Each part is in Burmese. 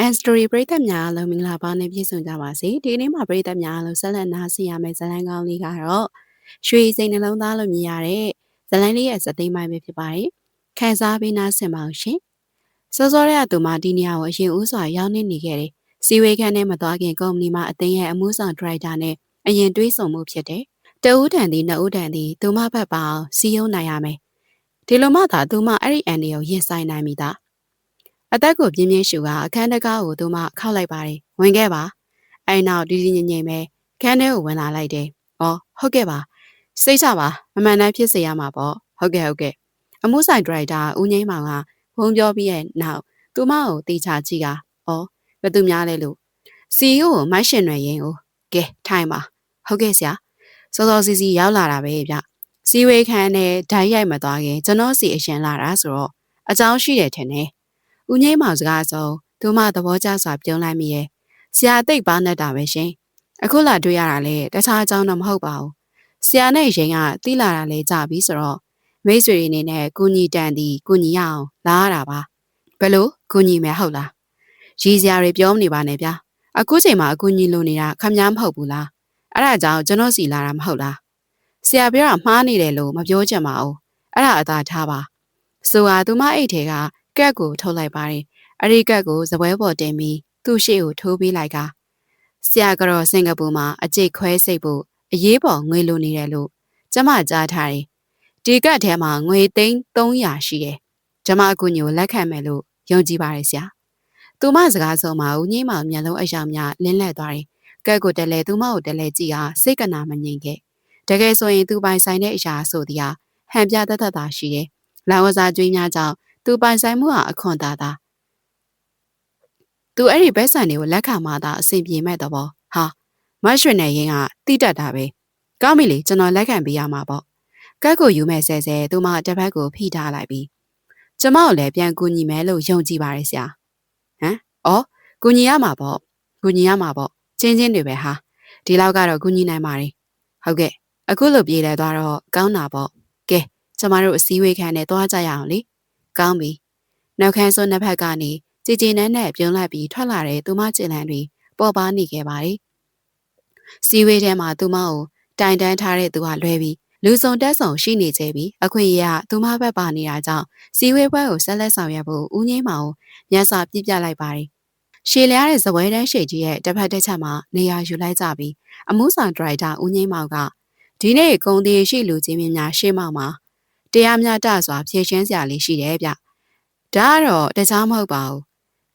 And Story ပရိသတ်များအားလုံးမင်္ဂလာပါနဲ့ပြည့်စုံကြပါစေဒီနေ့မှာပရိသတ်များအားလုံးဆက်လက်နားဆင်ရမယ့်ဇာတ်လမ်းကောင်းလေးကတော့ရွှေစိန်နှလုံးသားလို့မြင်ရတဲ့ဇာတ်လမ်းလေးရဲ့ဇာတ်သိမ်းပိုင်းပဲဖြစ်ပါတယ်ခန်းစားပြီးနားဆင်ပါအောင်ရှင်စောစောရသူမဒီနေရာကိုအရင်ဦးစွာရောက်နေခဲ့တယ်စီဝေးခန်းထဲမှာသွားခင်ကုမ္ပဏီမှာအသင်းရဲ့အမှုဆောင်ဒရိုက်တာနဲ့အရင်တွေးဆုံမှုဖြစ်တယ်တဦးတန်သည်နှစ်ဦးတန်သည်သူမဘက်ပါအောင်စီယုံနိုင်ရမယ်ဒီလိုမှသာသူမအဲ့ဒီအန်ဒီကိုရင်ဆိုင်နိုင်မိသားအသက်ကိုပြင်းပြင်းရှူကအခန်းတကားကိုသူမခောက်လိုက်ပါတယ်ဝင်ခဲ့ပါအဲ့နောက်ဒီဒီငြိမ်ငြိမ်ပဲခန်းထဲကိုဝင်လာလိုက်တယ်ဩဟုတ်ကဲ့ပါစိတ်ချပါအမှန်တမ်းဖြစ်စေရမှာပေါ့ဟုတ်ကဲ့အမှုဆိုင်ဒရိုက်တာဦးငိမ့်မောင်ကဘုံပြောပြီးရဲ့နောက်သူမကိုတေချာကြည့်ကဩဘယ်သူများလဲလို့စီယိုကိုမိုက်ရှင်ရွယ်ရင်ကိုကဲထိုင်ပါဟုတ်ကဲ့ဆရာစောစောစီစီရောက်လာတာပဲဗျစီဝေးခန်းနဲ့ဓာတ်ရိုက်မသွားခင်ကျွန်တော်စီအရှင်လာတာဆိုတော့အကြောင်းရှိတယ်ထင်တယ်ဦးငိမ့်မောင်စကားဆုံးသူမသဘောကျစွာပြုံးလိုက်မိရဲ့ဆရာသိပ်ပါနဲ့တာပဲရှင်အခုလာတွေ့ရတာလေတခြားအကြောင်းတော့မဟုတ်ပါဘူးဆရာနဲ့ရင်ကတိလာတာလေကြပြီဆိုတော့မိတ်ဆွေတွေအနေနဲ့ကုညီတန်သည်ကုညီရအောင်လာရတာပါဘယ်လိုကုညီမယ်ဟုတ်လားရည်စရာတွေပြောမနေပါနဲ့ဗျာအခုချိန်မှာအကူညီလိုနေတာခမည်းမဟုတ်ဘူးလားအဲ့ဒါကြောင့်ကျွန်တော်စီလာတာမဟုတ်လားဆရာပြောတာမှားနေတယ်လို့မပြောချင်ပါဘူးအဲ့ဒါအသာထားပါဆိုဟာသူမအိတ်ထဲကကက်ကိုထုတ်လိုက်ပါတယ်အဲ့ဒီကက်ကိုစပွဲပေါ်တင်ပြီးသူ့ရှေ့ကိုထိုးပေးလိုက်ကဆရာကတော့စင်ကာပူမှာအကျိတ်ခွဲစိတ်ဖို့အရေးပေါ်ငွေလိုနေတယ်လို့ကျမကြားထားတယ်ဒီကက်ထဲမှာငွေသိန်း300ရှိတယ်ကျမအကူညီကိုလက်ခံမယ်လို့ယုံကြည်ပါတယ်ဆရာသူမစကားဆုံးမှာဦးငိမ့်မောင်မျက်လုံးအယောင်များလင်းလက်သွားတယ်ကက်ကိုတလဲသူမကိုတလဲကြည့်အားစိတ်ကနာမငြိမ်ခဲ့တကယ်ဆိုရင်သူပိုင်ဆိုင်တဲ့အရာဆိုသည်ဟာဟန်ပြတတ်တာရှိတယ်လောင်ဝစားကျွေးများကြောင့်သူပိုင်ဆိုင်မှုဟာအခွန်သာသာသူအဲ့ဒီဘက်ဆန်တွေကိုလက်ခံမှသာအဆင်ပြေမဲ့တော့ဘောဟာမတ်ရွှေနဲ့ရင်ကတိတက်တာပဲကောင်းပြီလေကျွန်တော်လက်ခံပေးရမှာပေါ့ကက်ကိုယူမဲ့ဆဲဆဲသူမတစ်ဖက်ကိုဖိထားလိုက်ပြီးကျမကိုလည်းပြန်ကူညီမယ်လို့ယုံကြည်ပါတယ်ဆရာဟမ်ဩကူညီရမှာပေါ့ချင်းချင်းတွေပဲဟာဒီလောက်ကတော့ကူညီနိုင်ပါတယ်ဟုတ်ကဲ့အခုလိုပြေးလဲသွားတော့ကောင်းတာပေါ့ကဲကျမတို့အစည်းအဝေးခန်းနဲ့သွားကြရအောင်လေကောင်းပြီနောက်ခန်းစွန်းနှစ်ဖက်ကနေကြည်ကြည်နန်းနဲ့ပြုံးလိုက်ပြီးထွက်လာတဲ့သူမကျင်လန်းတွေပေါ်ပါနေခဲ့ပါတယ်စီဝေးထဲမှာသူမကိုတိုင်တန်းထားတဲ့သူကလွဲပြီးလူစုံတက်ဆောင်ရှိနေသေးပြီးအခွင့်အရေးကသူမဘက်ပါနေတာကြောင့်စီဝေးပွဲကိုဆက်လက်ဆောင်ရွက်ဖို့ဦးငိမ့်မောင်ညှက်စာပြပြလိုက်ပါတယ်ရှည်လျားတဲ့ဇပွဲတန်းရှိကြီးရဲ့တစ်ဖက်တစ်ချက်မှာနေရာယူလိုက်ကြပြီးအမှုဆောင်ဒရိုက်တာဦးငိမ့်မောင်ကဒီနေ့ဂုံတီရှိလူချင်းများရှေ့မှောက်မှာတရားမျှတစွာဖြည့်ရှင်းစရာလေးရှိတယ်ဗျဒါကတော့တခြားမဟုတ်ပါဘူး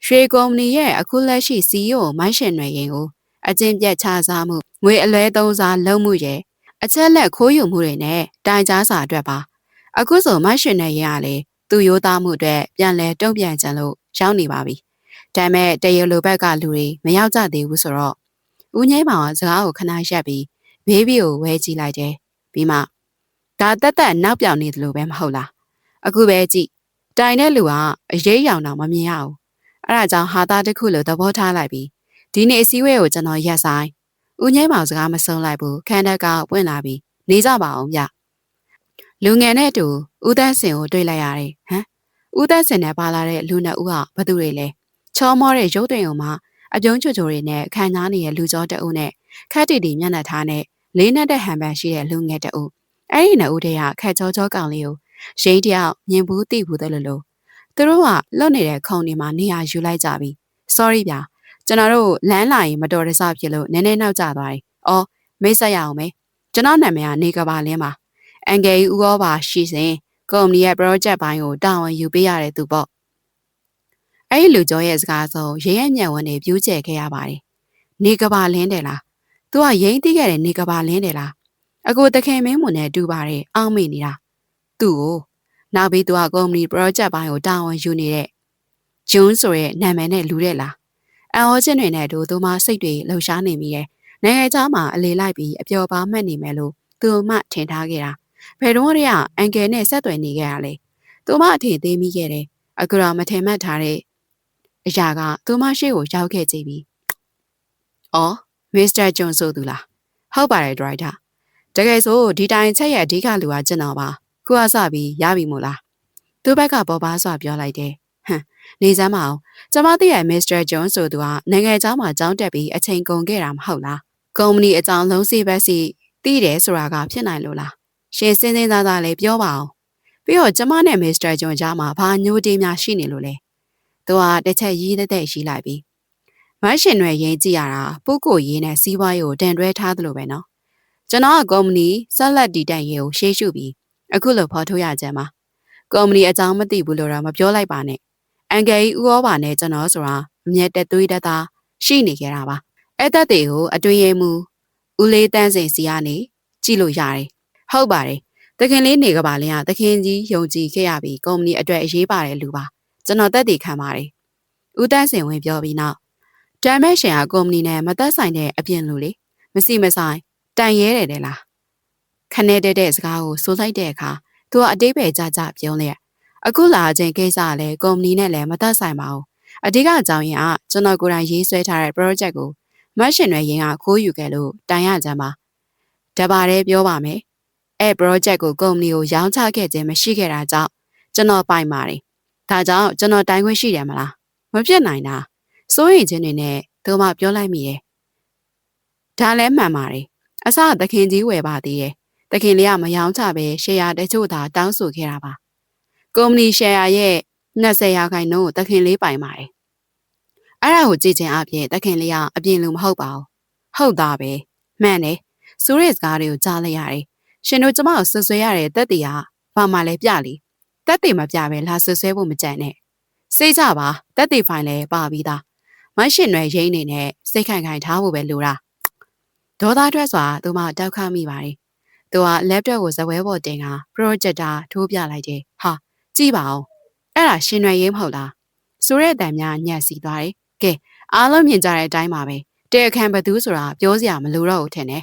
ရွှေကုမ္ပဏီရဲ့အခုလက်ရှိ CEO မိုင်းရှင်ရွယ်ရင်ကိုအကျင့်ပြတ်ချစားမှုငွေအလွဲသုံးစားလုံးမှုရဲ့အချက်လက်ခိုးယူမှုတွေနဲ့တိုင်ကြားစာအတွက်ပါအခုဆိုမိုင်းရှင်ရွယ်ရင်ကလေသူ့ရိုးသားမှုအတွက်ပြန်လဲတုံ့ပြန်ကြလို့ရောက်နေပါပြီဒါပေမဲ့တရလိုဘက်ကလူတွေမရောက်ကြသေးဘူးဆိုတော့ဦးငိမ့်မောင်ကစကားကိုခဏရက်ပြီးဘေးဘီကိုဝဲကြည့်လိုက်တယ်ပြီးမှဒါတက်တက်နောက်ပြောင်နေတယ်လို့ပဲမဟုတ်လားအခုပဲကြည့်တိုင်တဲ့လူကအရေးရောင်တော့မမြင်ရဘူးအဲ့ဒါကြောင့်ဟာသားတစ်ခုလိုသဘောထားလိုက်ပြီးဒီနေ့အစည်းအဝေးကိုကျွန်တော်ရက်ဆိုင်ဦးငိမ့်မောင်စကားမဆုံးလိုက်ဘူးခန်းတက်ကပွင့်လာပြီးနေကြပါအောင်ဗျလူငယ်နဲ့အတူဦးတန်းစင်ကိုတွေ့လိုက်ရတယ်ဟမ်ဦးတန်းစင်နဲ့ပါလာတဲ့လူနှစ်ဦးကဘသူတွေလဲချောမောတဲ့ရုပ်တွင်ုံမှာအပြုံးချိုချိုတွေနဲ့ခံသားနေတဲ့လူကြောတအုပ်နဲ့ခက်တီတီမျက်နှာထားနဲ့လေးနဲ့တဲ့ဟန်ပန်ရှိတဲ့လူငယ်တအုပ်အဲ့ဒီနှစ်ဦးတည်းကခက်ချောချောကောင်လေးကိုရိတ်တယောက်မြင်ဘူးသိဘူးတယ်လို့သူတို့ကလွတ်နေတဲ့ခုံတွေမှာနေရာယူလိုက်ကြပြီ sorry ဗျာကျွန်တော်တို့လမ်းလာရင်မတော်တဆဖြစ်လို့နည်းနည်းနောက်ကျသွားတယ်အော်မိတ်ဆက်ရအောင်မေကျွန်တော်နာမည်ကနေကပါလင်းပါအန်ကယ်ဦးရောပါရှိစဉ်ကုမ္ပဏီရဲ့ project ဘိုင်းကိုတာဝန်ယူပေးရတဲ့သူပေါ့အဲ့ဒီလူကျော်ရဲ့စကားဆုံးရဲရဲညံ့ဝန်းနေပြူးကျဲခဲ့ရပါတယ်နေကပါလင်းတယ်လားသူကရိမ့်သိခဲ့တဲ့နေကပါလင်းတယ်လားအကိုတခင်မင်းမွန်နဲ့တူပါတယ်အောင်းမိနေတာသူ့ကိုနောက်ပြီးသူကကုမ္ပဏီ project ဘိုင်းကိုတာဝန်ယူနေတဲ့ဂျွန်းဆိုရဲ့နာမည်နဲ့လူတဲ့လားအန်ဟောချင်းတွေနဲ့တို့သူမစိတ်တွေလှုပ်ရှားနေမိရဲ့နိုင်ငံခြားမှာအလေလိုက်ပြီးအပျော်ပါမှတ်နေမယ်လို့သူမှထင်ထားခဲ့တာဘယ်တော့ကအန်ကယ်နဲ့ဆက်သွယ်နေခဲ့ရလဲသူမအထင်သေးမိခဲ့တယ်အခုတော့မထင်မှတ်ထားတဲ့အရာကသူမရှိကိုရောက်ခဲ့ကြပြီ။အော်မစ္စတာဂျွန်ဆိုသူလား။ဟုတ်ပါတယ်ဒရိုက်တာ။တကယ်ဆိုဒီတိုင်းချက်ရဲ့အဓိကလူကကျွန်တော်ပါ။ခုအစပြီးရပြီမို့လား။သူ့ဘက်ကပေါ်ပါစွာပြောလိုက်တယ်။ဟမ် နေစမ်းမအောင်ကျမသိရမစ္စတာဂျွန်ဆိုသူကနိုင်ငံခြားမှာကြောင်းတက်ပြီးအချိန်ကုန်ခဲ့တာမဟုတ်လားကုမ္ပဏီအကြောင်းလုံးစီဘက်စီသိတယ်ဆိုတာကဖြစ်နိုင်လို့လားရှင်စင်းစင်းသားသားလေးပြောပါအောင်ပြီးတော့ကျမနဲ့မစ္စတာဂျွန်ကြားမှာဘာညိုတေးများရှိနေလို့လဲသူကတစ်ချက်ရီးတဲ့ရှိလိုက်ပြီးမရှင်တွေရင်းကြည့်ရတာပုဂ္ဂိုလ်ရေးနဲ့စီးပွားရေးကိုတန်တွဲထားသလိုပဲနော်ကျွန်တော်ကကုမ္ပဏီဆက်လက်တည်တံ့ရေးကိုရှေ့ရှုပြီးအခုလိုဖော်ထုတ်ရကြမှာကုမ္ပဏီအကြောင်းမသိဘူးလို့တော့မပြောလိုက်ပါနဲ့အန်ကယ်ကြီးဥဩဘာနဲ့ကျွန်တော်ဆိုတာအမျက်တက်သွေးတက်သားရှိနေကြတာပါအဲ့သက်တွေကိုအတွင်းရေးမှုဦးလေးတန်းစင်စီကနေကြည့်လို့ရတယ်ဟုတ်ပါတယ်တခင်လေးနေကပါလင်းကတခင်ကြီးယုံကြည်ခဲ့ရပြီးကုမ္ပဏီအတွက်အရေးပါတယ်လူပါကျွန်တော်သက်တည်ခံပါတယ်ဦးတန်းစင်ဝင်ပြောပြီးနောက်တမ်မဲ့ရှင်ကကုမ္ပဏီနဲ့မသက်ဆိုင်တဲ့အပြင်လူလေမစီမဆိုင်တန်ရဲတယ်တဲ့လားခနဲ့တဲ့စကားကိုစိုးလိုက်တဲ့အခါသူကအတိတ်ပဲကြပြုံးလျက်အခုလာခြင်းကိစ္စလည်းကုမ္ပဏီနဲ့လည်းမသက်ဆိုင်ပါဘူးအဓိကအကြောင်းရင်းကကျွန်တော်ကိုယ်တိုင်ရေးဆွဲထားတဲ့ project ကိုမတ်ရှင်တွေရင်းကခိုးယူခဲ့လို့တိုင်ရကြမှာတပါးလေးပြောပါမယ်အဲ့ project ကိုကုမ္ပဏီကိုရောင်းချခဲ့ခြင်းမရှိခဲ့တာကြောင့်ကျွန်တော်ပိုင်ပါတယ်ဒါကြောင့်ကျွန်တော်တိုင်ခွင့်ရှိတယ်မလားမပြတ်နိုင်တာစိုးရိမ်ခြင်းတွေနဲ့သူမှပြောလိုက်မိရဲ့ဒါလည်းမှန်ပါတယ်အစသခင်ကြီးဝယ်ပါသေးတယ်သခင်လေးကမယောင်းချပဲရှယ်ယာတချို့သာတောင်းဆိုခဲ့တာပါကုမ္ပဏီရှယ်ယာရဲ့20ရာခိုင်နှုန်းကိုသခင်လေးပိုင်ပါတယ်အဲ့ဒါကိုကြည့်ချင်းအပြင်သခင်လေးကအပြင်လူမဟုတ်ပါဘူးဟုတ်သားပဲမှန်တယ်ဆိုရဲစကားတွေကိုကြားလိုက်ရတယ်ရှင်တို့ကျမကိုဆွဆွဲရတဲ့တက်တီကဘာမှလည်းပြလီတက်တီမပြပဲလာဆွဆွဲဖို့မကြံနဲ့စိတ်ကြပါတက်တီဖိုင်လည်းပါပြီးသားမရှင်တွေရင်းနေနဲ့စိတ်ခိုင်ခိုင်ထားဖို့ပဲလိုတာဒေါသထွက်စွာသူမတောက်ခမိပါတယ်သူက laptop ကိုဇပွဲပေါ်တင်က projector ထိုးပြလိုက်တယ်ဟာကြည့်ပါဦးအဲ့ဒါရှင်တွေရင်းမဟုတ်လားဆိုတဲ့အတန်များညက်စီသွားတယ်ကဲအားလုံးမြင်ကြတဲ့အတိုင်းပါပဲတဲ့အခန်းဘသူဆိုတာပြောစရာမလိုတော့ဘူးထင်တယ်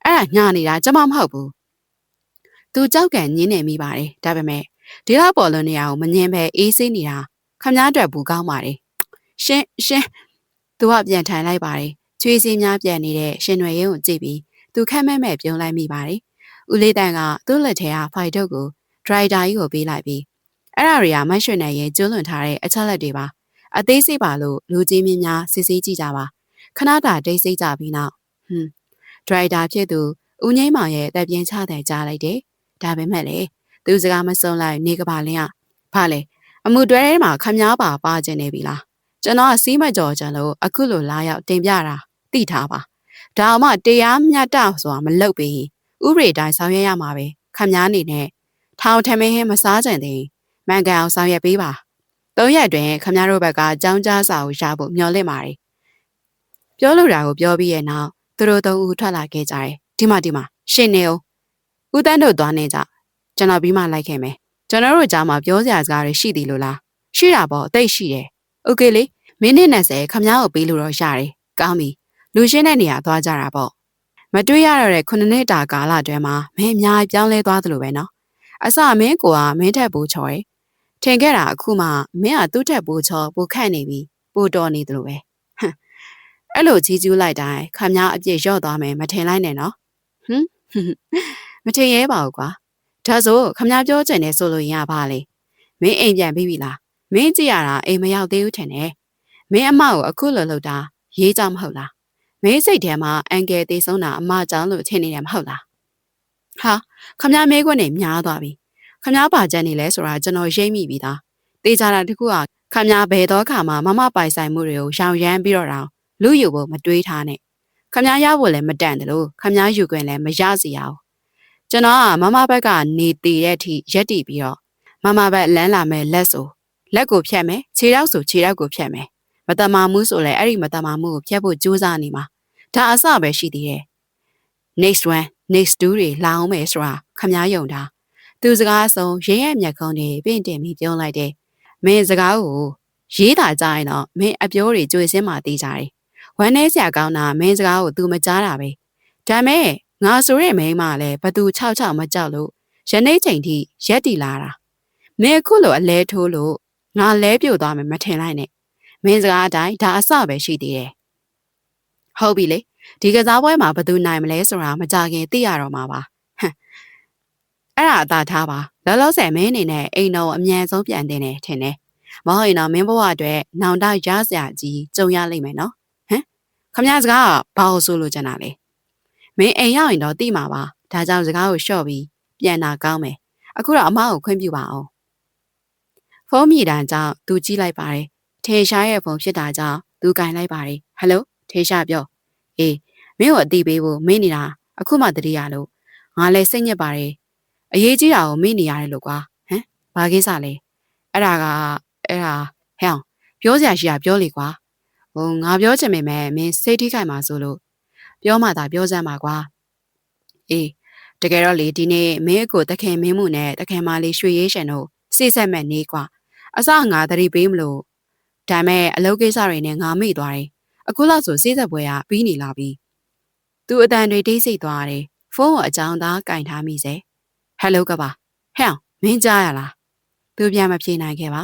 အဲ့ဒါညာနေတာကျမမဟုတ်ဘူးသူကြောက်ကန်ညင်းနေမိပါတယ်ဒါပေမဲ့ဒီလောက်ပေါ်လွန်နေရအောင်မငင်းပဲအေးဆေးနေတာခမည်းအတွက်ဘူးကောင်းပါတယ်ရှင်သူကပြန်ထိုင်လိုက်ပါတယ်ချွေးစင်းများပြန်နေတဲ့ရှင်တွေရုံကိုကြည့်ပြီးသူခက်မဲ့မဲ့ပြုံးလိုက်မိပါတယ်ဦးလေးတန်ကသူ့လက်ထဲကဖိုင်တုပ်ကိုဒရိုက်တာကြီးကိုပေးလိုက်ပြီးအဲ့ဒါတွေကမတ်ရွှေနယ်ရဲ့ကျွလွန်ထားတဲ့အချက်လက်တွေပါအသေးစိတ်ပါလို့လူကြီးမင်းများစစ်ဆေးကြည့်ကြပါခဏတာတိတ်ဆိတ်ကြပြီးနောက်ဒရိုက်တာဖြစ်သူဦးငိမ့်မောင်ရဲ့တပ်ပြင်းချတဲ့ကြားလိုက်တယ်ဒါပေမဲ့လေသူစကားမစုံလိုက်နေကပါလင်းကဘာလဲအမှုတွဲထဲမှာခမားပါကျင်နေပြီလားကျွန်တော်စီးမကြော်ကြလို့အခုလိုလာရောက်တင်ပြတာသိထားပါဒါမှတရားမျှတဆိုတာမလုပ်ပြီးဥပဒေတိုင်းဆောင်ရွက်ရမှာပဲခမားနေနဲ့ထောင်ထမင်းဟင်းမစားကြင်သေးမှန်ကန်အောင်ဆောင်ရွက်ပေးပါ3ရက်တွင်ခမားတို့ဘက်ကကြောင်းကြားစာကိုရဖို့မျှော်လင့်ပါတယ်ပြောလို့တာကိုပြောပြီးရဲ့နောက်သူတို့3ဦးထွက်လာခဲ့ကြတယ်ဒီမှာရှင်နေဦးဦးတန်းတို့သွားနေကြကျွန်တော်ပြီးမှလိုက်ခဲ့မယ်ကျွန်တော်တို့ကြားမှာပြောစရာစကားတွေရှိသေးလို့လားရှိတာပေါ့အသိရှိတယ်โอเคလေမိနစ်20ခမားကိုပေးလို့တော့ရတယ်ကောင်းပြီလူရှင်းတဲ့နေရာသွားကြတာပေါ့မတွေ့ရတော့တဲ့9နှစ်တာကာလအတွင်းမှာမင်းအများပြောင်းလဲသွားသလိုပဲနော်အစမင်းကိုကမင်းထက်ပိုချော်တယ်ထင်ခဲ့တာအခုမှမင်းကသူ့ထက်ပိုချော်ပိုခန့်နေပြီပိုတော်နေသလိုပဲအဲ့လိုကြီးကျူးလိုက်တိုင်းခမားအပြစ်လျော့သွားမယ်မထင်လိုက်နဲ့နော်မထင်ရဲပါဘူးကွာဒါဆိုခမားပြောချင်တယ်ဆိုလို့ရင်ကဘာလဲမင်းအိမ်ပြန်ပြီလားမင်းကြည့်ရတာအိမ်မရောက်သေးဘူးထင်တယ်မင်းအမကိုအခုလိုလုပ်တာရေးကြမဟုတ်လားမင်းစိတ်ထဲမှာအန်ကယ်သေးဆုံးတာအမကြောင့်လို့ထင်နေတယ်မဟုတ်လားဟာခမားမဲခွန်းနေများသွားပြီခမားပါချက်နေလဲဆိုတာကျွန်တော်ရိပ်မိပြီးသားတေးကြတာတခုကခမားဘယ်တော့ခါမှမမပိုင်ဆိုင်မှုတွေကိုရောင်ရမ်းပြီးတော့တောင်လူယူဖို့မတွေးထားနဲ့ခမားရဖို့လည်းမတန်တယ်လို့ခမားယူခွင့်လည်းမရစီရအောင်ကျွန်တော်ကမမဘက်ကနေတည်တဲ့အထိရက်တည်ပြီးတော့မမဘက်လမ်းလာမဲ့လက်ဆိုလက်ကိုဖြတ်မယ်ခြေထောက်ဆိုခြေထောက်ကိုဖြတ်မယ်မတမာမှုဆိုလဲအဲ့ဒီမတမာမှုကိုဖြတ်ဖို့ကြိုးစားနေမှာဒါအစပဲရှိသေးတယ် next one next two တွေလာအောင်မယ်ဆိုတာခမားယုံတာသူစကားအဆုံးရဲရဲ့မျက်ခုံးတွေပင့်တင်ပြီးပြောလိုက်တယ်မင်းစကားကိုရေးတာကြရင်တော့မင်းအပြောတွေကြွေစင်းမှသိကြတယ်ဝမ်းနေစရာကောင်းတာမင်းစကားကို तू မကြားတာပဲဒါမဲ့ငါဆိုတဲ့မိန်းမလည်းဘသူ6မကြောက်လို့ယနေ့ချိန်ထိရက်တီလာတာမင်းအခုလိုအလဲထိုးလို့ငါလဲပြို့သွားမယ်မထင်လိုက်နဲ့မင်းစကားအတိုင်းဒါအစပဲရှိသေးတယ်ဟုတ်ပြီလေဒီကစားပွဲမှာဘသူနိုင်မလဲဆိုတာမကြခင်သိရတော့မှာပါဟမ်အဲ့ဒါအသာထားပါလောလောဆယ်မင်းအနေနဲ့အိမ်တော်အမြန်ဆုံးပြန်တင်တယ်ထင်တယ် မဟုတ်ရင်တော့မင်းဘဝအတွက်နောင်တရစရာကြီးကြုံရလိမ့်မယ်နော်ဟမ်ခမရစကားကဘာလို့ဆိုလို့ကျန်တာလဲမင်းအိမ်ရောက်ရင်တော့တိမှာပါဒါကြောင့်စကားကိုလျှော့ပြီးပြန်လာကောင်းမယ်အခုတော့အမကိုခွင့်ပြုပါအောင်ဖုန်းမြည်တမ်းကြောင့်သူကြည့်လိုက်ပါတယ်ထေရှားရဲ့ဖုန်းဖြစ်တာကြောင့်သူကင်လိုက်ပါတယ်ဟယ်လိုထေရှားပြောအေးမင်းကိုအတိပေးဖို့မင်းနေတာအခုမှတတိယလို့ငါလည်းစိတ်ညစ်ပါတယ်အရေးကြီးတာကိုမင်းနေရတယ်လို့ကွာဟမ်ဘာကိစ္စလဲအဲ့ဒါဟဲ့အောင်ပြောစရာရှိတာပြောလေကွာငါပြောချင်ပေမဲ့မင်းစိတ်ထိခိုက်မှာဆိုလို့ပြောမှသာပြောစမ်းပါကွာအေးတကယ်တော့လေဒီနေ့မင်းအကိုတခင်မင်းမှုနဲ့တခင်မလေးရွှေရေးရှင်တို့စိတ်ဆက်မဲ့နေကွာအစငါသတိပေးမလို့ဒါမဲ့အလုပ်ကိစ္စတွေနဲ့ငါမိသွားတယ်အခုလောက်ဆိုစိတ်ဆက်ပွဲကပြီးနေလာပြီသူအတန်တွေတိတ်ဆိတ်သွားတယ်ဖုန်းကိုအကြောင်းသားကင်ထားမိစေဟယ်လိုကပါဟဲ့မင်းကြားရလားသူပြန်မဖြေနိုင်ခဲ့ပါ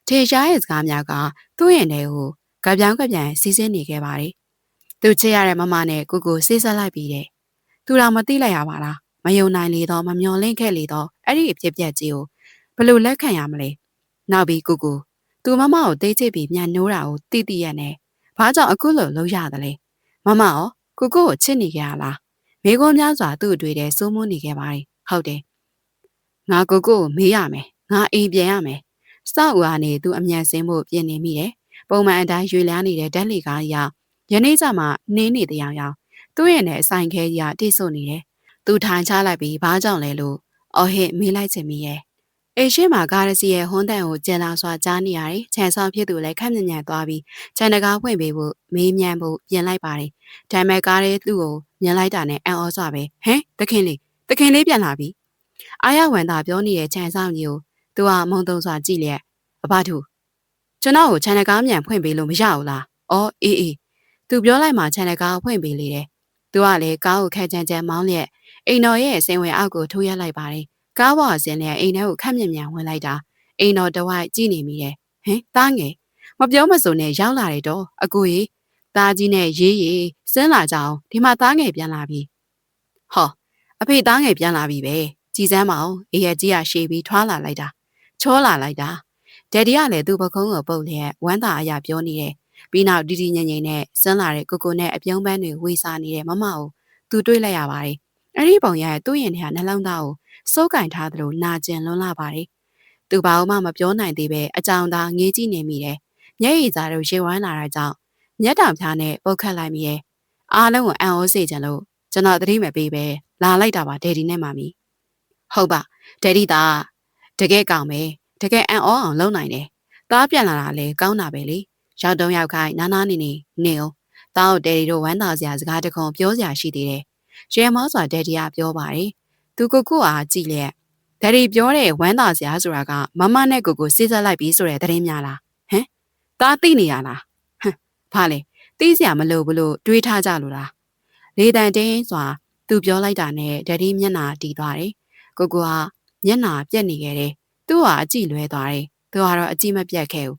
ထေရှားရဲ့စကားများကသူ့ရင်ထဲကိုကပြောင်းကပြန်စီးဆင်းနေခဲ့ပါတယ်သူချစ်ရတဲ့မမနဲ့ကိုဆေးဆက်လိုက်ပြီးတဲ့သူတော်မသိလိုက်ရပါလားမယုံနိုင်လေတော့မမျော်လင့်ခဲ့လေတော့အဲ့ဒီအဖြစ်ပြက်ကြီးကိုဘလို့လက်ခံရမလဲနောက်ပြီးကိုသူမမကိုတိတ်ချိတ်ပြီးမြန်နိုးတာကိုတိတိရနဲ့ဘာကြောင့်အခုလိုလုပ်ရတယ်လဲမမရောကိုချစ်နေကြရလားမိကုန်းများစွာသူ့အတွေ့တဲ့စိုးမိုးနေခဲ့ပါတယ်ဟုတ်တယ်ငါကိုမေးရမယ်ငါအိမ်ပြန်ရမယ်စောက်ဦးကနေသူအမြန်ဆင်းဖို့ပြင်နေမိတယ်ပုံမှန်အတိုင်းရွေလန်းနေတဲ့ဓာတ်လီကားကြီးကယနေ့ကျမှနင်းနေတဲ့ရောင်သူ့ရဲ့နဲ့အဆိုင်ခဲကြီးကတိတ်ဆိတ်နေတယ်သူထိုင်ချလိုက်ပြီးဘာကြောင့်လဲလို့အော်ဟစ်မေးလိုက်ချင်မိရဲ့အိမ်ရှိမှာကားရစီရဲ့ဟွန်းတန်ကိုကျန်လာစွာကြားနေရတယ်ခြံဆောင်ဖြစ်သူလည်းခက်ညံ့ညံ့သွားပြီးခြံတကားဖွင့်ပေးဖို့မေးမြန်းဖို့ပြင်လိုက်ပါတယ်ဒါမဲ့ကားရဲသူ့ကိုမြင်လိုက်တာနဲ့အံ့ဩစွာပဲဟမ်တခင်လေးပြန်လာပြီအာရဝန်သာပြောနေတဲ့ခြံဆောင်ကြီးကိုသူကမုံတုံစွာကြည့်လျက်အဘသူကျွန်တော်ကိုခြံတကားမြန်ဖွင့်ပေးလို့မရဘူးလားအော်အေးသူပြောလိုက်မှခြံတကားဖွင့်ပေးလေတယ်သူကလည်းကားကိုခက်ကြမ်းမောင်းလျက်အိမ်တော်ရဲ့စင်ဝင်အောက်ကိုထိုးရလိုက်ပါတယ်ကားပေါ်ဆင်းလျက်အိမ်ထဲကိုခက်မြင်မြန်ဝင်လိုက်တာအိမ်တော်တဝိုက်ကြည့်နေမိတယ်ဟင်တားငယ်မပြောမစုံနဲ့ရောက်လာတယ်တော့အကိုကြီးသားကြီးနဲ့ရေးစင်းလာကြအောင်ဒီမှာသားငယ်ပြန်လာပြီဟောအဖေသားငယ်ပြန်လာပြီပဲကြည်စမ်းမအောင်အေးရကြီးရရှေးပြီးထွားလာလိုက်တာချောလာလိုက်တာဒက်ဒီကလည်းသူ့ပခုံးကိုပုတ်လျက်ဝမ်းသာအရာပြောနေတယ်ပြီးနောက်တီတီငိမ့်ငိမ့်နဲ့စင်းလာတဲ့ကိုနဲ့အပြုံးပန်းတွေဝေစားနေတဲ့မမကိုသူတွေးလိုက်ရပါတယ်အဲ့ဒီပုံရဲ့သူ့ရင်ထဲကနှလုံးသားကိုစိုးကင်ထားသလိုနာကျင်လွန်းလာပါတယ်သူဘာမှမပြောနိုင်သေးပဲအကြောင်သာငေးကြည့်နေမိတယ်မျက်ရည်သားတို့ရေဝမ်းလာတာကြောင့်မျက်တောင်ဖျားနဲ့ပုတ်ခတ်လိုက်မိတယ်အားလုံးကိုအံ့ဩစေချင်လို့ကျွန်တော်သတိမပေးပဲလာလိုက်တာပါဒယ်ဒီနဲ့မမီဟုတ်ပါဒယ်ဒီသားတကယ်ကောင်းပဲတကယ်အံ့ဩအောင်လုပ်နိုင်တယ်သားပြန်လာတာလေကောင်းတာပဲလေရောက်တော့ရောက်ခိုင်းနာနာနေအောင်သားတို့ဒယ်ဒီတို့ဝမ်းသာစရာစကားတခုပြောစရာရှိသေးတယ်ရဲမောစွာဒယ်ဒီကပြောပါတယ်သူကိုအားကြည့်လျက်ဒယ်ဒီပြောတဲ့ဝမ်းသာစရာဆိုတာကမမနဲ့ကိုစေးဆက်လိုက်ပြီးဆိုတဲ့သတင်းများလားဟမ်သားသိနေရလားဟမ်ဘာလဲသိစရာမလိုဘူးလို့တွေးထားကြလို့လားလေတန်တင်းစွာသူပြောလိုက်တာနဲ့ဒယ်ဒီမျက်နှာတီးသွားတယ်ကိုကမျက်နှာပြက်နေခဲ့တယ်သူ့ဟာအကြည့်လွဲသွားတယ်သူကတော့အကြည့်မပြတ်ခဲ့ဘူး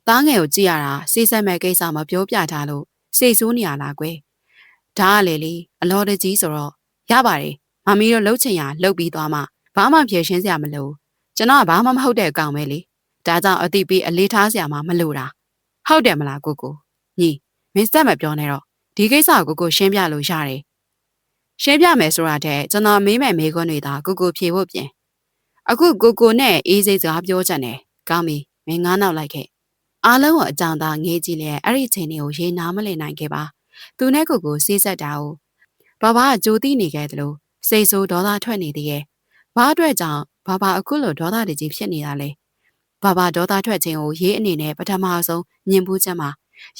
သားငယ်ကိုကြည့်ရတာစေးဆက်မဲ့ကိစ္စမပြောပြထားလို့စိတ်ဆိုးနေရလားကွယ်ဒါကလေအလော်တကြီးဆိုတော့ရပါတယ်မမီတို့လှုပ်ချင်ရလှုပ်ပြီးသွားမှဘာမှဖြေရှင်းစရာမလိုကျွန်တော်ကဘာမှမဟုတ်တဲ့အကောင်ပဲလေဒါကြောင့်အတိပေးအလေးထားစရာမှမလိုတာဟုတ်တယ်မလားကိုညီမင်းစက်မပြောနဲ့တော့ဒီကိစ္စကိုရှင်းပြလို့ရတယ်ရှင်းပြမယ်ဆိုတာတဲ့ကျွန်တော်မေးမယ်မေးခွန်းတွေသာကိုဖြေဖို့ပြင်အခုကိုနဲ့အေးစိတ်စကားပြောချင်တယ်ကောင်းပြီမင်းငါးနောက်လိုက်ခဲ့အားလုံးကိုအကြောင်းသားငေးကြည့်လျက်အဲ့ဒီချိန်တွေကိုရေနားမလည်နိုင်ခဲ့ပါသူနဲ့ကိုစေးဆက်တာကိုဘာကကြိုးတိနေခဲ့တယ်လို့စိတ်ဆိုးဒေါသထွက်နေသေးရဲ့ဘာအတွက်ကြောင့်ဘာအခုလိုဒေါသတကြီးဖြစ်နေတာလဲဘာဒေါသထွက်ခြင်းကိုရေးအနေနဲ့ပထမဆုံးညင်ဘူးချက်မှာ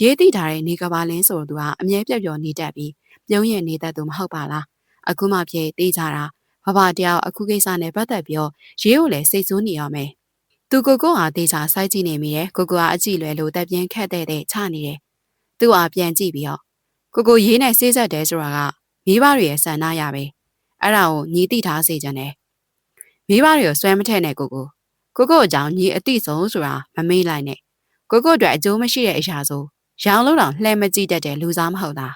ရေးသိထားတဲ့နေကဘာလင်းဆိုသူကအမြဲပြက်ပြောနေတတ်ပြီးပြုံးရင်နေတတ်သူမဟုတ်ပါလားအခုမှပြေးသိကြတာဘာတယောက်အခုကိစ္စနဲ့ပတ်သက်ပြီးရေးကိုလည်းစိတ်ဆိုးနေရမယ်သူကိုဟာတေချာစိုက်ကြည့်နေမိတယ်ကိုကအကြည့်လွယ်လို့တက်ပြင်းခက်တဲ့ချနေတယ်သူ့အားပြန်ကြည့်ပြီးကိုရေးနဲ့စေးဆက်တယ်ဆိုတာကမိဘတွေရဲ့ဆန္ဒရပဲအဲ့ဒါကိုညီတိထားစေချင်တယ်မိဘတွေကိုဆွဲမထည့်နဲ့ကိုအကြောင်းညီအတိဆုံးဆိုတာမမေ့လိုက်နဲ့ကိုအတွက်အကျိုးမရှိတဲ့အရာဆိုရောင်လို့တော့လှဲမကြည့်တတ်တဲ့လူစားမဟုတ်လား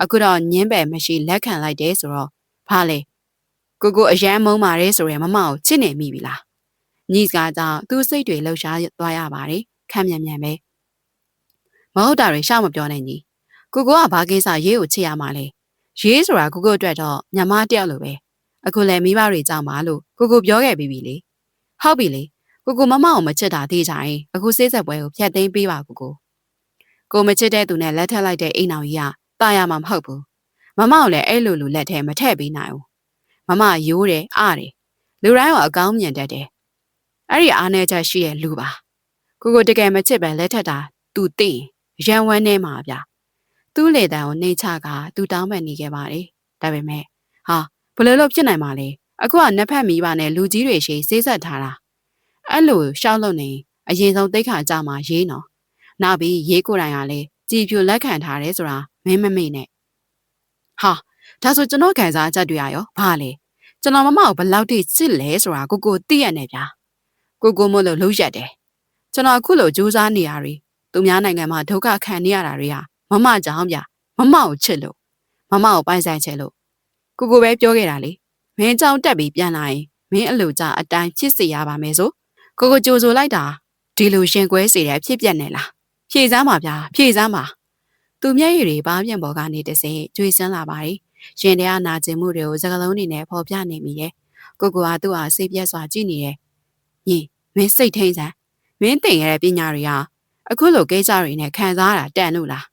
အခုတော့ညင်းပယ်မရှိလက်ခံလိုက်တယ်ဆိုတော့ဘာလဲကိုအရန်မုန်းပါတယ်ဆိုရင်မမကိုချစ်နေမိပြီလား ညီစကားကြောင့်သူ့စိတ်တွေလှုပ်ရှားသွားရပါတယ်ခမ်းမြန်ပဲမဟုတ်တာတွေရှောက်မပြောနဲ့ညီကိုကဘာကိစ္စရေးကိုချစ်ရမှာလဲရေးဆိုတာကိုအတွက်တော့ညမတယောက်လိုပဲအခုလည်းမိဘတွေကြောင့်ပါလို့ကိုပြောခဲ့ပြီးပြီလေဟုတ်ပြီလေကိုမမအောင်မချစ်တာသိကြရင်အခုစေးဆက်ပွဲကိုဖျက်သိမ်းပေးပါကိုမချစ်တဲ့သူနဲ့လက်ထပ်လိုက်တဲ့အိမ်အောင်ကြီးကตายရမှာမဟုတ်ဘူးမမအောင်လည်းအဲ့လိုလက်ထဲမထည့်ပေးနိုင်ဘူးမမရိုးတယ်အားတယ်လူတိုင်းကအကောင်းမြင်တတ်တယ်အဲ့ဒီအားနဲ့ချက်ရှိတဲ့လူပါကိုတကယ်မချစ်ပဲလက်ထပ်တာသူသိရန်ဝမ်းနေမှာဗျသူ့လေတံကိုနှိမ့်ချကသူတောင်းပန်နေခဲ့ပါတယ်ဒါပေမဲ့ဟာဘယ်လိုလုပ်ဖြစ်နိုင်မှာလဲအခုကနှစ်ဖက်မိဘနဲ့လူကြီးတွေရှိစေးဆက်ထားတာအဲ့လိုရှောက်လို့နေအရင်ဆုံးတိတ်ခါကြမှာရေးနော်နောက်ပြီးရေးကိုယ်တိုင်ကလည်းကြည်ဖြူလက်ခံထားတယ်ဆိုတာမင်းမမေ့နဲ့ဟာဒါဆိုကျွန်တော်ခံစားချက်တွေရောဘာလဲကျွန်တော်မမကိုဘယ်လောက်ထိချစ်လဲဆိုတာကိုသိရနေဗျာကိုမို့လို့လှုပ်ရက်တယ်ကျွန်တော်အခုလိုကြိုးစားနေရတွေသူများနိုင်ငံမှာဒုက္ခခံနေရတာတွေဟာမမကြောင့်ဗျာမမကိုချစ်လို့မမကိုပိုင်ဆိုင်ချစ်လို့ကိုပဲပြောခဲ့တာလေမင်းကြောင့်တက်ပြီးပြန်လာရင်မင်းအလိုကြအတိုင်းဖြစ်စေရပါမယ်ဆိုကိုကြိုဆိုလိုက်တာဒီလိုရှင်ကွဲစေတဲ့အဖြစ်ပြက်နေလားဖြည့်စမ်းပါဗျာဖြည့်စမ်းပါသူမျက်ရည်တွေဘားပြန်ပေါ်ကနေတစေကျွေးစမ်းလာပါတယ်ရှင်တဲ့နာကျင်မှုတွေကိုစကလုံးနေနဲ့ပေါ်ပြနေမိရဲ့ကိုကသူ့ဟာစိတ်ပြက်စွာကြည့်နေရဲ့ညီမင်းစိတ်ထိန်စမ်းမင်းတင်ရတဲ့ပညာတွေဟာအခုလိုကိစ္စတွေနဲ့ခံစားရတာတန်လို့လား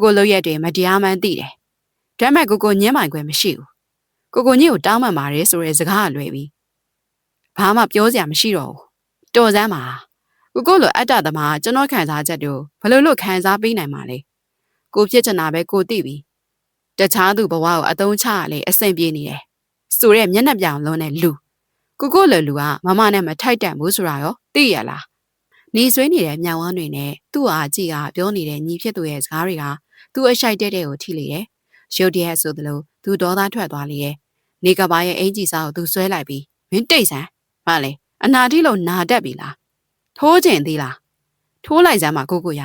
ကိုလိုရက်တွေမတရားမှန်းသိတယ်ဒါမဲ့ကိုညင်းမိုင်ခွင့်မရှိဘူးကိုညင်းကိုတောင်းပန်ပါတယ်ဆိုတဲ့စကားအလွယ်ပြီးဘာမှပြောစရာမရှိတော့ဘူးတော်စမ်းပါကိုလိုအတ္တသမားကျွန်တော်ခံစားချက်တို့ဘယ်လိုခံစားပေးနိုင်မှာလဲကိုဖြစ်ချင်တာပဲကိုသိပြီတခြားသူဘဝကိုအသုံးချရလေအဆင်ပြေနေတယ်ဆိုတဲ့မျက်နှာပြောင်လုံးနဲ့လူကိုလိုလူကမမနဲ့မထိုက်တန်ဘူးဆိုတာရောသိရလားနေဆွေးနေတဲ့မြောင်ဝမ်းတွေနဲ့သူ့အားကြည့်ကပြောနေတဲ့ညီဖြစ်သူရဲ့စကားတွေကသူ့အရှိုက်တဲ့ကိုထိလေတယ်ရုတ်တရက်ဆိုသလိုသူဒေါသထွက်သွားလေရဲ့နေကဘာရဲ့အင်ကြီးစားကိုသူဆွဲလိုက်ပြီးမင်းတိတ်ဆန်းဘာလဲအနာတိလို့နာတတ်ပြီလားထိုးကျင်သေးလားထိုးလိုက်စမ်းပါကိုရ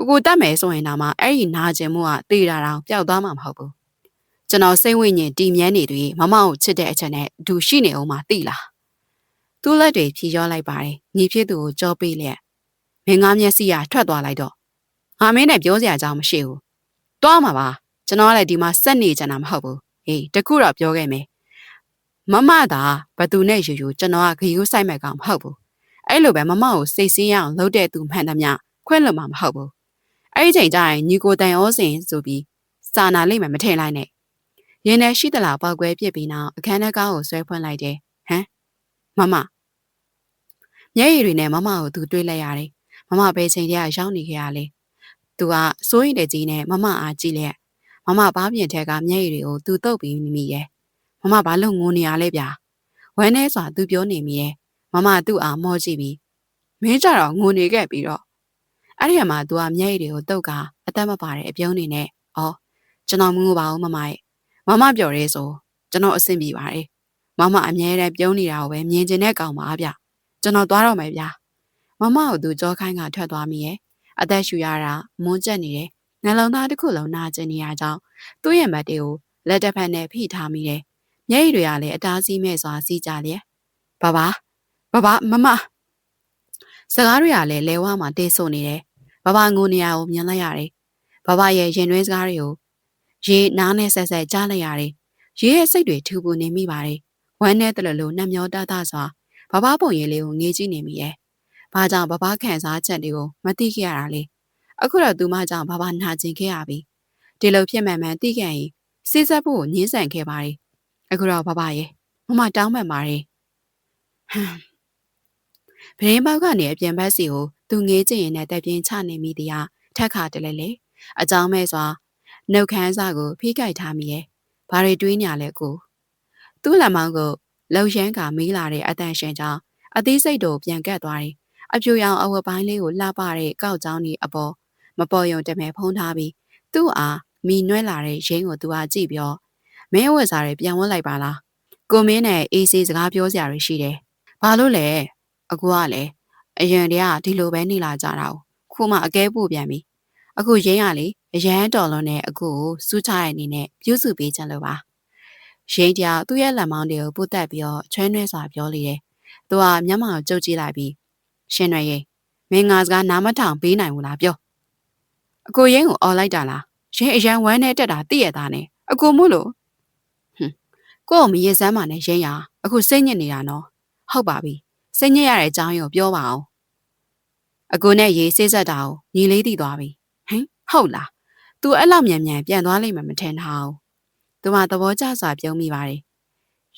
ကိုတတ်မယ်ဆိုရင်တော့မှအဲ့ဒီနာကျင်မှုကတေးတာတောင်ပျောက်သွားမှာမဟုတ်ဘူးကျွန်တော်စိတ်ဝိညာဉ်တည်မြဲနေသည်မမကိုချစ်တဲ့အချက်နဲ့အတူရှိနေအောင်မှသိလားသူ့လက်တွေဖြီရောလိုက်ပါတယ်ညီဖြစ်သူကိုကြောပေးလျက်မင်းငါမျက်စိကထွက်သွားလိုက်တော့ငါမင်းနဲ့ပြောစရာအကြောင်းမရှိဘူးတွားမှာပါကျွန်တော်ကလည်းဒီမှာစက်နေကြတာမဟုတ်ဘူးဟေးတခုတော့ပြောခဲ့မယ်မမသာဘသူနဲ့ယူကျွန်တော်ကဂယုစိုက်မဲ့ကောင်မဟုတ်ဘူးအဲ့လိုပဲမမကိုစိတ်ဆင်းရအောင်လုပ်တဲ့သူမှန်သမျှခွင့်လွတ်မှာမဟုတ်ဘူးအဲ့ဒီချိန်ကျရင်ညီကိုတန်ဩစင်ဆိုပြီးစာနာလိမ့်မယ်မထင်လိုက်နဲ့ရင်းနဲ့ရှိသလားပောက်ကွဲပြစ်ပြီးနောက်အခန်းထဲကားကိုဆွဲဖွင့်လိုက်တယ်ဟမ်မမမျက်ရည်တွေနဲ့မမကိုသူတွေးလိုက်ရတယ်မမဘယ်ချိန်တည်းကရောက်နေခဲ့ရလဲသူကစိုးရိမ်တဲ့ကြီးနဲ့မမအားကြည့်လျက်မမဘားပြင်ထဲကမျက်ရည်တွေကိုသူတုပ်ပြီးမိရဲ့မမဘာလို့ငိုနေရလဲဗျာဝမ်းနေစွာသူပြောနေမိရဲ့မမသူ့အားမော့ကြည့်ပြီးမင်းကြတော့ငိုနေခဲ့ပြီးတော့အဲ့ဒီမှာသူကမျက်ရည်တွေကိုတုပ်ကအသက်မပါတဲ့အပြုံးနေနဲ့အော်ကျွန်တော်မငိုပါဘူးမမရဲ့မမပြောရဲဆိုကျွန်တော်အဆင်ပြေပါတယ်မမအမြဲတမ်းပြုံးနေတာကိုပဲမြင်ကျင်တဲ့ကောင်ပါဗျကျွန်တော်သွားတော့မယ်ဗျာမမကိုသူကြောခိုင်းကထွက်သွားမိရဲ့အသက်ရှူရတာမွန်းကျက်နေတယ်နှလုံးသားတစ်ခုလုံးနာကျင်နေရကြောင်းသူ့ရဲ့မတ်တွေကိုလက်တစ်ဖက်နဲ့ဖိထားမိတယ်မျက်ရည်တွေကလည်းအတားစီးမဲ့စွာစီးကြလျက်ဘာမမစကားတွေကလည်းလဲဝါမှာတေးဆိုနေတယ်ဘာငိုနေရကိုမြင်လိုက်ရတယ်ဘာရဲ့ရင်တွင်းစကားတွေကိုရေနားနဲ့ဆက်ဆက်ကြားလိုက်ရတယ်ရေရဲ့စိတ်တွေထူပူနေမိပါတယ်ဝမ်းနဲ့တလလို့နှမျောတတစွာဘာပုံရိပ်လေးကိုငေးကြည့်နေမိရဲ့ဘာကြောင့်ဘာခံစားချက်တွေကိုမသိခဲ့ရတာလေအခုတော့သူမကြောင့်ဘာနာကျင်ခဲ့ရပြီဒီလိုဖြစ်မှန်သိခဲ့ရင်စိစက်ဖို့ကိုညှင်းဆန်ခဲ့ပါတယ်အခုတော့ဘာရဲ့မမတောင်းပန်ပါတယ်ဗရင်ပေါက်ကနေအပြင်ဘက်စီကိုသူငေးကြည့်ရင်နဲ့တက်ပြင်းချနေမိသည်ဟာထက်ခါတလဲလေအကြောင်းမဲ့စွာနှုတ်ခမ်းစာကိုဖိကြိုက်ထားမိရဲ့ဘာတွေတွေးညာလဲကိုသူ့လက်မောင်းကိုလှုပ်ရမ်းကမေးလာတဲ့အတန်ရှင်ကြောင့်အသေးစိတ်တို့ပြန်ကတ်သွားတယ်အပြူရောင်အဝတ်ပိုင်းလေးကိုလှပတဲ့ကောက်ချောင်းကြီးအပေါ်မပေါ်ယုံတမဲဖုံးထားပြီးသူ့အားမိနွဲလာတဲ့ရင်းကိုသူအားကြည့်ပြောမင်းဝတ်စားတွေပြန်ဝတ်လိုက်ပါလားကိုမင်းနဲ့အေးဆေးစကားပြောစရာတွေရှိတယ်ဘာလို့လဲအကူကလည်းအရင်တည်းကဒီလိုပဲနေလာကြတာ။ခုမှအကဲပို့ပြန်ပြီ။အခုရင်းရလေအရန်တော်လုံးနဲ့အကူကိုစူးချတဲ့အနေနဲ့ပြုစုပေးချင်လို့ပါ။ရင်းတယောက်သူ့ရဲ့လက်မောင်းတွေကိုပုတ်တက်ပြီးတော့ချွဲနှဲစွာပြောလေတယ် သူကမျက်မှောင်ကျုပ်ကြည့်လိုက်ပြီးရှင်ရွှေရင်မင်းငါစကားနားမထောင်ပေးနိုင်ဘူးလားပြောအကိုရင်းကိုအော်လိုက်တာလားရင်အရန်ဝမ်းနဲ့တက်တာသိရတာနဲ့အကိုမို့လို့ဟွန်းကို့ကိုမရေစမ်းပါနဲ့ရင်းရအခုစိတ်ညစ်နေတာနော်ဟုတ်ပါပြီစိတ်ညစ်ရတဲ့အကြောင်းကိုပြောပါအောင်အကိုနဲ့ရေစိတ်ဆက်တာကိုညီလေးသိသွားပြီဟင်ဟုတ်လား तू အဲ့လောက်မြန်မြန်ပြန်သွားလိမ့်မယ်မထင်ထားဘူးသူမသဘောကျစွာပြုံးမိပါတယ်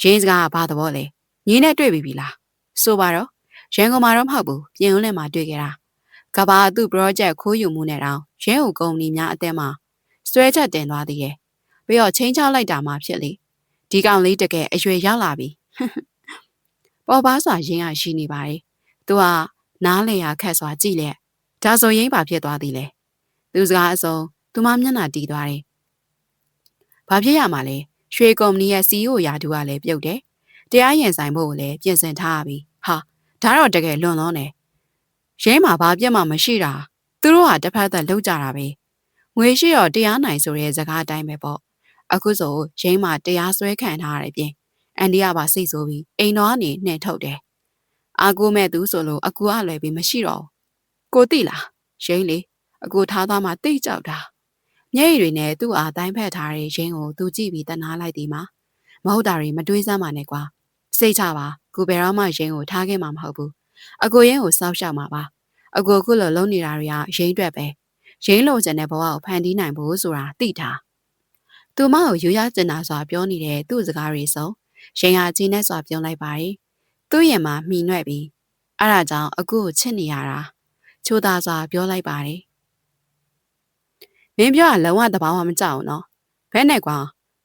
ရင်းစကားကဘာသဘောလဲညီနဲ့တွေ့ပြီလားဆိုပါတော့ရန်ကုန်မှာတော့မဟုတ်ဘူးပြင်ဦးလယ်မှာတွေ့ခဲ့တာကဘာသူ့ project ခိုးယူမှုနဲ့တောင်ရင်းကိုကုမ္ပဏီများအသင်းမှာစွဲချက်တင်သွားသေးတယ်ပြီးတော့ချင်းချောက်လိုက်တာမှဖြစ်လေဒီကောင်လေးတကယ်အရွယ်ရောက်လာပြီပေါ်ပါစွာရင်းရရှိနေပါတယ်သူကနားလေရခက်စွာကြည့်လက်ဒါဆိုရင်းပါဖြစ်သွားသည်လေသူစကားအစုံသူမမျက်နှာတီးသွားတယ်ဘာဖြစ်ရမှာလဲရွှေကုမ္ပဏီရဲ့ CEO ရာထူးကလည်းပြုတ်တယ်တရားရင်ဆိုင်ဖို့ကိုလည်းပြင်ဆင်ထားပြီဟာဒါတော့တကယ်လွန်လုံးတယ်ရင်းမှာဘာပြက်မှမရှိတာသူတို့ကတစ်ဖက်သက်လောက်ကြတာပဲငွေရှိတော့တရားနိုင်ဆိုတဲ့စကားအတိုင်းပဲပေါ့အခုဆိုရင်းမှာတရားစွဲခံထားရတယ်ပြင်အန်ဒီကပါစိတ်ဆိုးပြီးအိမ်တော်ကနေနှင်ထုတ်တယ်အာကိုမဲ့သူဆိုလို့အကူအလွယ်ပြီးမရှိတော့ကိုသိလားရင်းလေအကူထားသားမှတိတ်ကြောက်တာမျက်ရည်တွေနဲ့သူ့အားတိုင်းဖက်ထားတဲ့ရင်းကိုသူကြည့်ပြီးတနာလိုက်သည်မှာမဟုတ်တာတွေမတွေးစမ်းပါနဲ့ကွာစိတ်ချပါကိုဘယ်တော့မှရင်းကိုထားခဲ့မှာမဟုတ်ဘူးအကိုရင်းကိုစောက်ရှောက်မှာပါအကိုအခုလိုလုံးနေတာတွေကရင်းအတွက်ပဲရင်းလိုချင်တဲ့ဘဝကိုဖန်တီးနိုင်ဖို့ဆိုတာသိထားသူမကိုယူရကျင်တာစွာပြောနေတဲ့သူ့စကားတွေဆုံးရင်းဟာဂျင်းနဲ့စွာပြုံးလိုက်ပါတယ်သူ့ရင်မှာမှီနှွဲ့ပြီးအဲ့ဒါကြောင့်အကိုကိုချစ်နေရတာချိုးသားစွာပြောလိုက်ပါတယ်မင်းပြောတာလုံးဝသဘာဝမကြောက်နော်ဘဲနဲ့ကွာ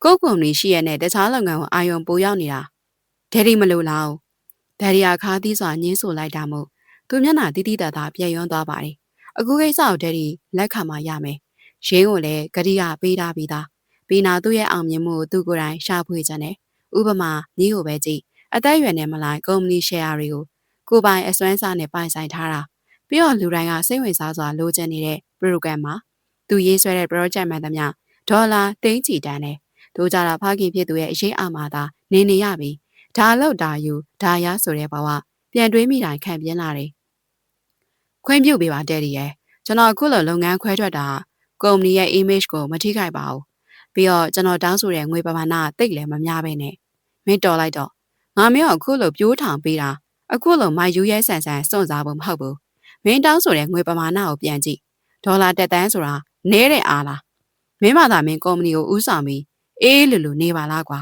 ကိုကုံနေရှိရတဲ့တခြားလုပ်ငန်းကိုအာယုံပိုရောက်နေတာဒယ်ဒီမလို့လားဒယ်ဒီယာခါသီးစွာညင်းဆိုလိုက်တာမို့သူမျက်နှာတီးတီးတာတာပြည့်ရွံ့သွားပါတယ်အခုကိစ္စကိုဒယ်ဒီလက်ခံမှရမယ်ရင်းကိုလည်းဂတိကပေးထားပြီးသားပြီးနာသူ့ရဲ့အောင်မြင်မှုကိုသူကိုယ်တိုင်ရှာဖွေကြတယ်ဥပမာညီကိုပဲကြည့်အသက်အရွယ်နဲ့မလိုက်ကုမ္ပဏီရှယ်ယာတွေကိုကိုပိုင်အစွမ်းစားနဲ့ပိုင်ဆိုင်ထားတာပြီးတော့လူတိုင်းကစိတ်ဝင်စားစွာလိုချင်နေတဲ့ program မှာသူရေးဆွဲတဲ့ project မှန်သမျှဒေါ်လာသိန်းချီတန်းနဲ့တို့ကြတာဖခင်ဖြစ်သူရဲ့အရေးအာမသာနေရပြီဒါလောက်ဒါယူဒါရဆိုတဲ့ဘဝပြန်တွေးမိတိုင်းခံပြင်းလာတယ်ခွင့်ပြုပေးပါတဲ့ဒီရဲ့ကျွန်တော်အခုလိုလုပ်ငန်းခွဲထွက်တာကုမ္ပဏီရဲ့ image ကိုမထိခိုက်ပါဘူးပြီးတော့ကျွန်တော်တောင်းဆိုတဲ့ငွေပမာဏတိတ်လည်းမများပဲနဲ့မင်းတော်လိုက်တော့ငါမင်းအခုလိုပြိုးထောင်ပေးတာအခုလိုမိုက်ယူရဲဆန်ဆန်စွန့်စားဖို့မဟုတ်ဘူးမင်းတောင်းဆိုတဲ့ငွေပမာဏကိုပြန်ကြည့်ဒေါ်လာတက်တန်းဆိုတာနဲတဲ့အားလားမင်းမသာမင်းကုမ္ပဏီကိုဥဆောင်ပြီးအေးလူနေပါလားကွာ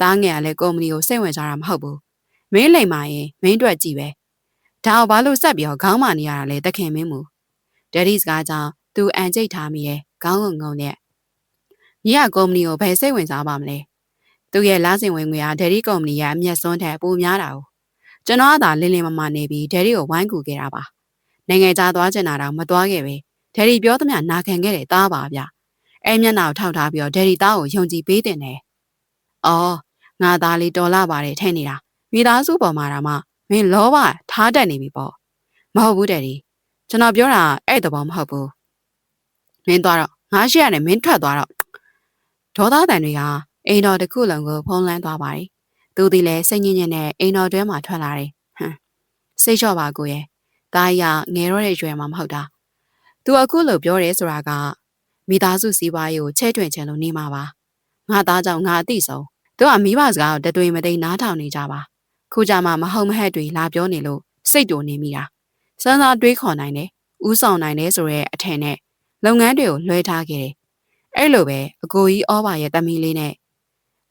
တားငယ်ကလည်းကုမ္ပဏီကိုစိတ်ဝင်စားတာမဟုတ်ဘူးမင်းလိမ်မာရင်မင်းအတွက်ကြည့်ပဲဒါကိုဘာလို့ဆက်ပြီးတော့ခေါင်းမာနေရတာလဲတခင်မင်းမူဒက်ဒီစကားကြောင့်သူအန်ကျိတ်ထားမိရဲ့ခေါင်းငုံနဲ့ညီကကုမ္ပဏီကိုဘယ်စိတ်ဝင်စားပါမလဲသူရဲ့လစဉ်ဝင်ငွေဟာဒက်ဒီကုမ္ပဏီရဲ့အမျက်စွန်းထက်ပိုများတာကိုကျွန်တော်ကသာလင်းလင်းမမနေပြီးဒက်ဒီကိုဝိုင်းကူခဲ့တာပါနိုင်ငံခြားသွားကျင်တာတော့မသွားခဲ့ပဲဒက်ဒီပြောသမျှနာခံခဲ့တယ်သားပါဗျအဲမျက်နှာကိုထောက်ထားပြီးတော့ဒက်ဒီသားကိုယုံကြည်ပေးတင်တယ်အော်ငါသားလေးတော်လာပါတယ်ထဲနေတာမိသားစုပေါ်မှာတော့မှမင်းလောဘထားတတ်နေပြီပေါ့မဟုတ်ဘူးဒက်ဒီကျွန်တော်ပြောတာအဲ့တဘောမဟုတ်ဘူးမင်းသွားတော့ငါရှိရတယ်မင်းထွက်သွားတော့ဒေါသတန်တွေကအိမ်တော်တစ်ခုလုံးကိုဖုံးလန်းသွားပါတယ်သူဒီလည်းစိတ်ညစ်ညစ်နဲ့အိမ်တော်တွဲမှာထွက်လာတယ်ဟမ်စိတ်လျှော့ပါကိုရဲ့ဒါရငယ်တော့တဲ့ရွယ်မှာမဟုတ်တာသူအခုလိုပြောတယ်ဆိုတာကမိသားစုစီးပွားရေးကိုချဲ့ထွင်ချင်လို့နေမှာပါငါသားကြောင့်ငါအသိဆုံးသူကမိဘစကားကိုတတွေမသိနားထောင်နေကြပါခုကြမှာမဟုတ်မဟက်တွေလာပြောနေလို့စိတ်တူနေမိတာစမ်းစာတွေးခေါ်နိုင်တယ်ဥဆောင်နိုင်တယ်ဆိုတဲ့အထင်နဲ့လုပ်ငန်းတွေကိုလွှဲထားခဲ့တယ်အဲ့လိုပဲအကိုကြီးဩဘာရဲ့တမီလေးနဲ့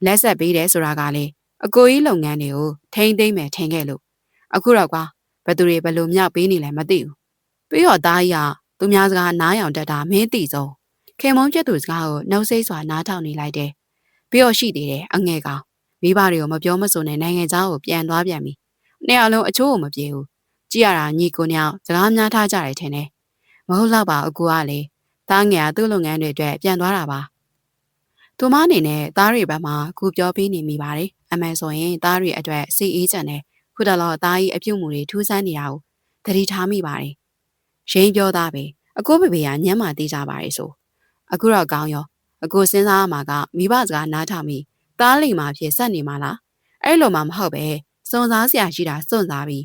လက်ဆက်ပေးတယ်ဆိုတာကလေအကိုကြီးလုပ်ငန်းတွေကိုထိမ့်သိမ့်မယ်ထင်ခဲ့လို့အခုတော့ကွာဘယ်သူတွေဘယ်လိုမြောက်ပေးနေလဲမသိဘူးပြီးတော့သားကြီးကသူများစကားနားယောင်တတ်တာမင်းသိဆုံးခင်မုန်းပြတ်သူစကားကိုနှုတ်ဆိတ်စွာနားထောင်နေလိုက်တယ်ပြီးတော့ရှိသေးတယ်အငဲကောင်မိဘတွေကိုမပြောမဆိုနဲ့နိုင်ငံသားကိုပြန်သွားပြန်ပြီနှစ်ယောက်လုံးအချိုးကိုမပြေဘူးကြည့်ရတာညီကိုနှစ်ယောက်စကားများထားကြတယ်ထင်တယ်မဟုတ်တော့ပါအကူကလေသားငယ်ကသူ့လုပ်ငန်းတွေအတွက်ပြန်သွားတာပါသူမအနေနဲ့သားတွေဘက်မှာကူပြောပေးနေမိပါတယ်အမှန်ဆိုရင်သားတွေအတွက်စီအေးကြံတယ်ခုတလောသားကြီးအပြုတ်မှုတွေထူးဆန်းနေတာကိုသတိထားမိပါတယ်ရင်းပြောသားပဲအကိုဖေဖေကညံ့မာသေးကြပါတယ်ဆိုအခုတော့ကောင်းရောအကိုစဉ်းစားရမှာကမိဘစကားနားထောင်ပြီးသားလိမ်မာဖြစ်ဆက်နေမှာလားအဲ့လိုမှမဟုတ်ပဲစ စွန်စားစရာရှိတာစွန့်စားပြီး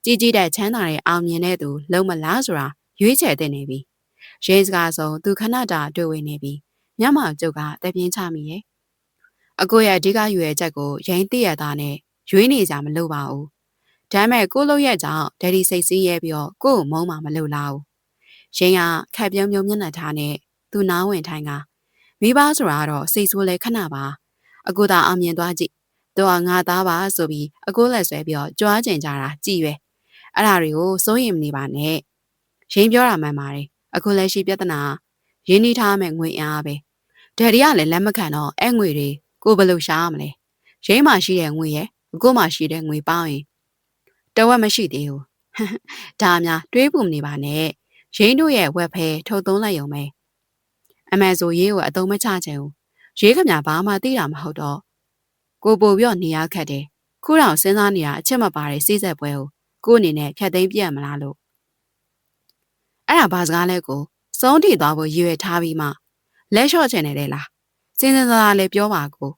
ကြီးကြီးတဲ့ချမ်းသာတဲ့အောင်မြင်တဲ့သူလုံးမလားဆိုတာရွေးချယ်တဲ့နေပြီရင်းစကားဆုံးသူခဏတာတွေ့ဝင်နေပြီမျက်မှောင်ကျုပ်ကတပြင်းချမိရဲ့အကိုရဲ့အဓိကရွေချက်ကိုရင်းသိရတာနဲ့ရွေးနေကြမလို့ပါဘူးဒါမဲ့ကိုလို့ရဲ့ကြောင့်ဒက်ဒီစိတ်စည်းရဲပြီးတော့ကို့ကိုမုန်းမှမလို့လားရင်းကခက်ပြုံးပြုံးမျက်နှာထားနဲ့သူနားဝင်ထိုင်ကမိဘဆိုတာတော့စိတ်ဆိုးလဲခဏပါအကိုသာအောင်မြင်သွားကြည့်သူကငါသားပါဆိုပြီးအကိုလက်ဆွဲပြီးတော့ကြွားကျင်ကြတာကြည်ပဲအဲ့ဒါတွေကိုစိုးရင်မနေပါနဲ့ရင်းပြောတာမှန်ပါတယ်အခုလက်ရှိပြဿနာရင်းနှီးထားမဲ့ငွေအားပဲဒယ်ဒီကလည်းလက်မခံတော့အဲ့ငွေတွေကိုဘယ်လိုရှာရမလဲရင်းမှရှိတဲ့ငွေရဲ့အကိုမှရှိတဲ့ငွေပေါင်းရင်တဝက်မရှိသေးဘူးဒါများတွေးပူမနေပါနဲ့ရင်းတို့ရဲ့ဝက်ဖဲထုတ်သုံးလိုက်ရုံပဲအမေဆိုရေးကိုအတုံးမချချင်ဘူးရေးခမဘာမှသိတာမဟုတ်တော့ကိုပို့ပြီးနေရခက်တယ်ခုတောင်စဉ်းစားနေတာအချက်မပါတဲ့စိစက်ပွဲကိုအနေနဲ့ဖြတ်သိမ်းပြတ်မလားလို့အဲ့ဒါဘာစကားလဲကိုစုံးထိသွားဖို့ရွေထားပြီးမှလက်လျှော့ချင်နေတယ်လားစဉ်းစားစားလေးပြောပါကို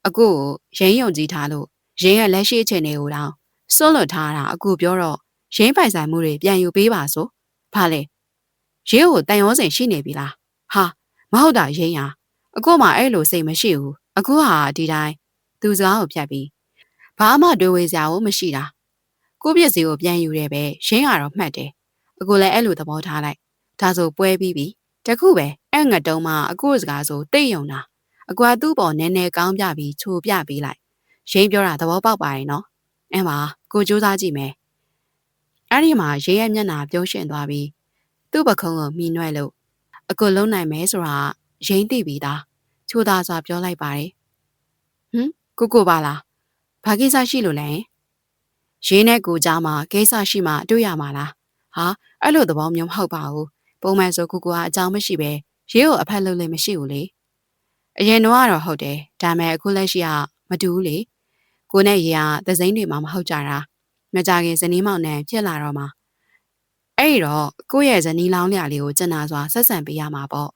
အကိုကိုရင်းယုံကြည်ထားလို့ရင်းရဲ့လက်ရှိအခြေအနေကိုတောင်စွန့်လွတ်ထားတာအကိုပြောတော့ရင်းပိုင်ဆိုင်မှုတွေပြန်ယူပေးပါဆိုဘာလဲရေးကိုတန်ရောစင်ရှိနေပြီလားဟာမဟုတ်တာရင်းရအကိုမှအဲ့လိုစိတ်မရှိဘူးအကိုဟာဒီတိုင်းသူစကားကိုဖြတ်ပြီးဘာမှတွေးဝေစရာကိုမရှိတာကိုပြည့်စီကိုပြန်ယူရဲပဲရင်းရတော့မှတ်တယ်အကိုလည်းအဲ့လိုသဘောထားလိုက်ဒါဆိုပွဲပြီးပြီတခုပဲအဲ့ငတ်တုံးမှအကိုစကားဆိုတိတ်ယုံတာအကွာသူ့ပေါ်နည်းနည်းကောင်းပြပြီးချိုပြပေးလိုက်ရင်းပြောတာသဘောပေါက်ပါရဲ့နော်အဲ့မှာကိုစူးစမ်းကြည့်မယ်အဲ့ဒီမှာရေးရဲ့မျက်နှာပြုံးရှင်သွားပြီးသူ့ပခုံးကိုမိနွဲ့လို့အကိုလုံးနိုင်မယ်ဆိုတာရင်းသိပြီးသားချိုးသားစွာပြောလိုက်ပါတယ်ကိုပါလားဘာကိစ္စရှိလို့လဲရင်းနဲ့ကိုကြားမှာကိစ္စရှိမှတွေ့ရမှာလားဟာအဲ့လိုသဘောမျိုးမဟုတ်ပါဘူးပုံမှန်ဆိုကိုကအကြောင်းမရှိပဲရေးကိုအဖက်လုပ်လို့မရှိဘူးလေအရင်တော့ကတော့ဟုတ်တယ်ဒါပေမဲ့အခုလက်ရှိကမတူဘူးလေကိုနဲ့ရေကသစိမ့်တွေမှမဟုတ်ကြတာမကြခင်ဇနီးမောင်နဲ့ဖြစ်လာတော့မှအဲ့ဒီတော့ကိုရဲ့ဇနီးလောင်းလျာလေးကိုကျန်နာစွာဆက်ဆံပေးရမှာပေါ့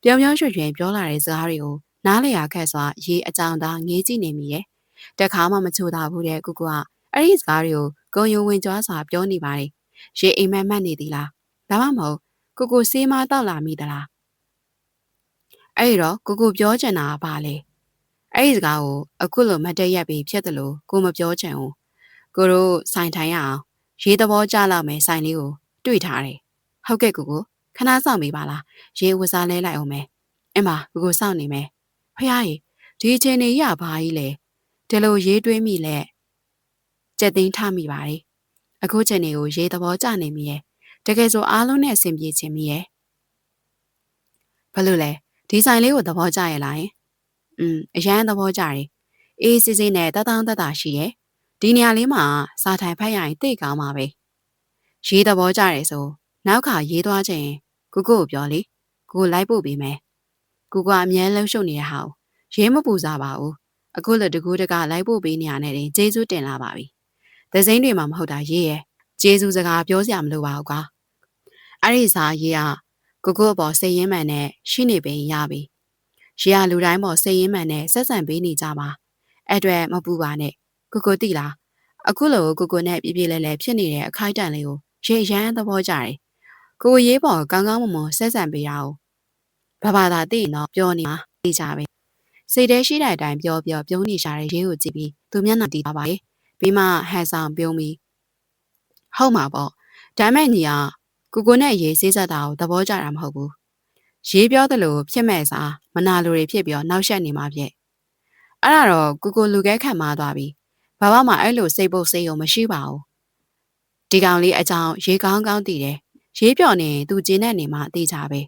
ပြောင်ပြောင်ရွှင်ရွှင်ပြောလာတဲ့စကားတွေကိုနားလည်ရခက်စွာရေအကြောင်သားငေးကြည့်နေမိရဲ့တခါမှမချိုးတာဘူးတဲ့ကိုကအဲ့ဒီစကားတွေကိုဂုံယုံဝင်ကြွားစွာပြောနေပါတယ်ရေအိမ်မက်မှတ်နေသည်လားဒါမှမဟုတ်ကိုစေးမတောက်လာမိသလားအဲ့ဒီတော့ကိုပြောချင်တာကဘာလဲအဲ့ဒီစကားကိုအခုလိုမတ်တက်ရက်ပြီးဖြစ်တယ်လို့ကိုမပြောချင်ဘူးကိုတို့ဆိုင်ထိုင်ရအောင်ရေးသဘောကျလောက်မယ်ဆိုင်လေးကိုတွေ့ထားတယ်ဟုတ်ကဲ့ကိုခဏစောင့်ပေးပါလားရေးဝစားလဲလိုက်အောင်မယ်အင်းပါကိုစောင့်နေမယ်ဖះကြီးဒီအချိန်နေရဘာကြီးလဲဒီလိုရေးတွေးမိလဲကြက်သိန်းထမိပါတယ်အခုချိန်နေကိုရေးသဘောကျနေမိရဲ့တကယ်ဆိုအားလုံးနဲ့အဆင်ပြေချင်မိရဲ့ဘလို့လဲဒီဆိုင်လေးကိုသဘောကျရဲ့လားအရန်သဘောကျတယ်အေးစစ်စစ်နဲ့တတောင်းတတာရှိရဲ့ဒီနေရာလေးမှာစာထိုင်ဖတ်ရရင်သိကောင်းပါပဲရေးသဘောကျတယ်ဆိုနောက်ခါရေးသွားခြင်းကိုပြောလေကိုလိုက်ပို့ပေးမယ်ကိုကအမြဲလှုပ်ရှုပ်နေတဲ့ဟာကိုရေးမပူစားပါဘူးအခုလည်းတကူတကလိုက်ပို့ပေးနေရတဲ့ကျေးဇူးတင်လာပါပြီသစိမ့်တွေမှာမဟုတ်တာရေးရဲ့ကျေးဇူးစကားပြောစရာမလိုပါဘူးကွာအဲ့ဒီစာရေးကကိုအပေါ်စိတ်ရင်းမှန်နဲ့ရှိနေပင်ရပြီရေကလူတိုင်းပေါ်စိတ်ရင်းမှန်နဲ့ဆက်ဆံပေးနေကြပါအဲ့အတွက်မပူပါနဲ့ကိုတိလားအခုလိုကိုနဲ့ပြပြလဲလဲဖြစ်နေတဲ့အခိုက်အတန့်လေးကိုရေရမ်းသဘောကျတယ်ကိုရေးပေါ်ကောင်းကောင်းမွန်မွန်ဆက်ဆံပေးရအောင်ဘာသာသိရင်တော့ပြောနေမှာသိကြပဲစိတ်ထဲရှိတဲ့အတိုင်းပြောပြုံးနေရှာတဲ့ရေးကိုကြည့်ပြီးသူမျက်နှာတည်သွားပါလေပြီးမှဟန်ဆောင်ပြုံးပြီးဟုတ်မှာပေါ့ဒါမဲ့ညီကိုနဲ့ရေးစေးဆက်တာကိုသဘောကျတာမဟုတ်ဘူးရေးပြောသလိုဖြစ်မဲ့စားမနာလိုတွေဖြစ်ပြီးတော့နောက်ဆက်နေမှာဖြစ်အဲ့ဒါတော့ကိုလူခဲခံမသွားပြီဘာမှအဲ့လိုစိတ်ပုတ်စိတ်ယုံမရှိပါဘူးဒီကောင်လေးအကြောင်းရေးကောင်းကောင်းတည်တယ်ရေးပြော်နေသူကျင်းတဲ့နေမှာသိကြပဲ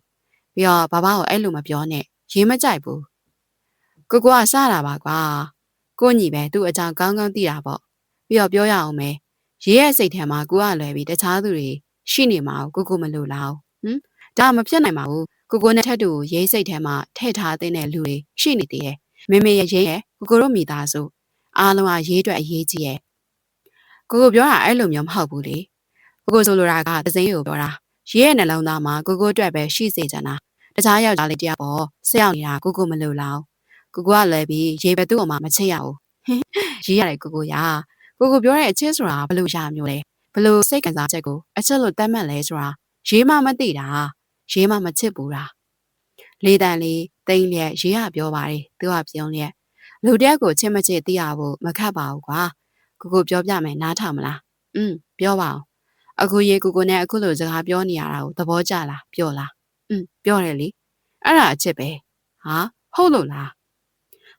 ပြီးတော့ဘာကိုအဲ့လိုမပြောနဲ့ရေးမကြိုက်ဘူးကစတာပါကွာကိုညီပဲသူ့အကြောင်းကောင်းကောင်းသိတာပေါ့ပြီးတော့ပြောရအောင်မယ်ရေးရဲ့စိတ်ထဲမှာကိုကလွယ်ပြီးတခြားသူတွေရှိနေမှာကိုမလို့လားဒါမဖြစ်နိုင်ပါဘူးကိုနဲ့ထက်တူရေးစိတ်ထဲမှာထည့်ထားတဲ့လူတွေရှိနေသေးတယ်မေမေရဲ့ရေးရဲ့ကိုတို့မိသားစုအားလုံးကရေးအတွက်အရေးကြီးရဲ့ကိုပြောတာအဲ့လိုမျိုးမဟုတ်ဘူးလေကိုဆိုလိုတာကသစိမ်းကိုပြောတာရေးရဲ့နှလုံးသားမှာကိုအတွက်ပဲရှိစေချင်တာတခြားယောက်ျားလေးတယောက်ပေါ့ဆက်ရောက်နေတာကိုမလို့လားကလည်းပြီးရေးပဲသူ့အမမချစ်ရဘူးရေးရတယ်ကိုရ ကိုပြောတဲ့အချစ်ဆိုတာဘလို့ရမျိုးလဲဘလို့စိတ်ခံစားချက်ကိုအချစ်လို့တတ်မှတ်လဲဆိုတာရေးမှမသိတာရေးမှမချစ်ဘူးတာလေးတန်လေးတိမ်လျက်ရေးရပြောပါတယ်သူကပြုံးလျက်လူတယောက်ကိုချစ်မချစ်သိရဖို့မခက်ပါဘူးကွာကိုပြောပြမယ်နားထောင်မလားပြောပါအောင်အခုရေကိုနဲ့အခုလိုစကားပြောနေရတာကိုသဘောကျလားပြောလားပြောတယ်လေအဲ့ဒါအချစ်ပဲဟာဟုတ်လို့လား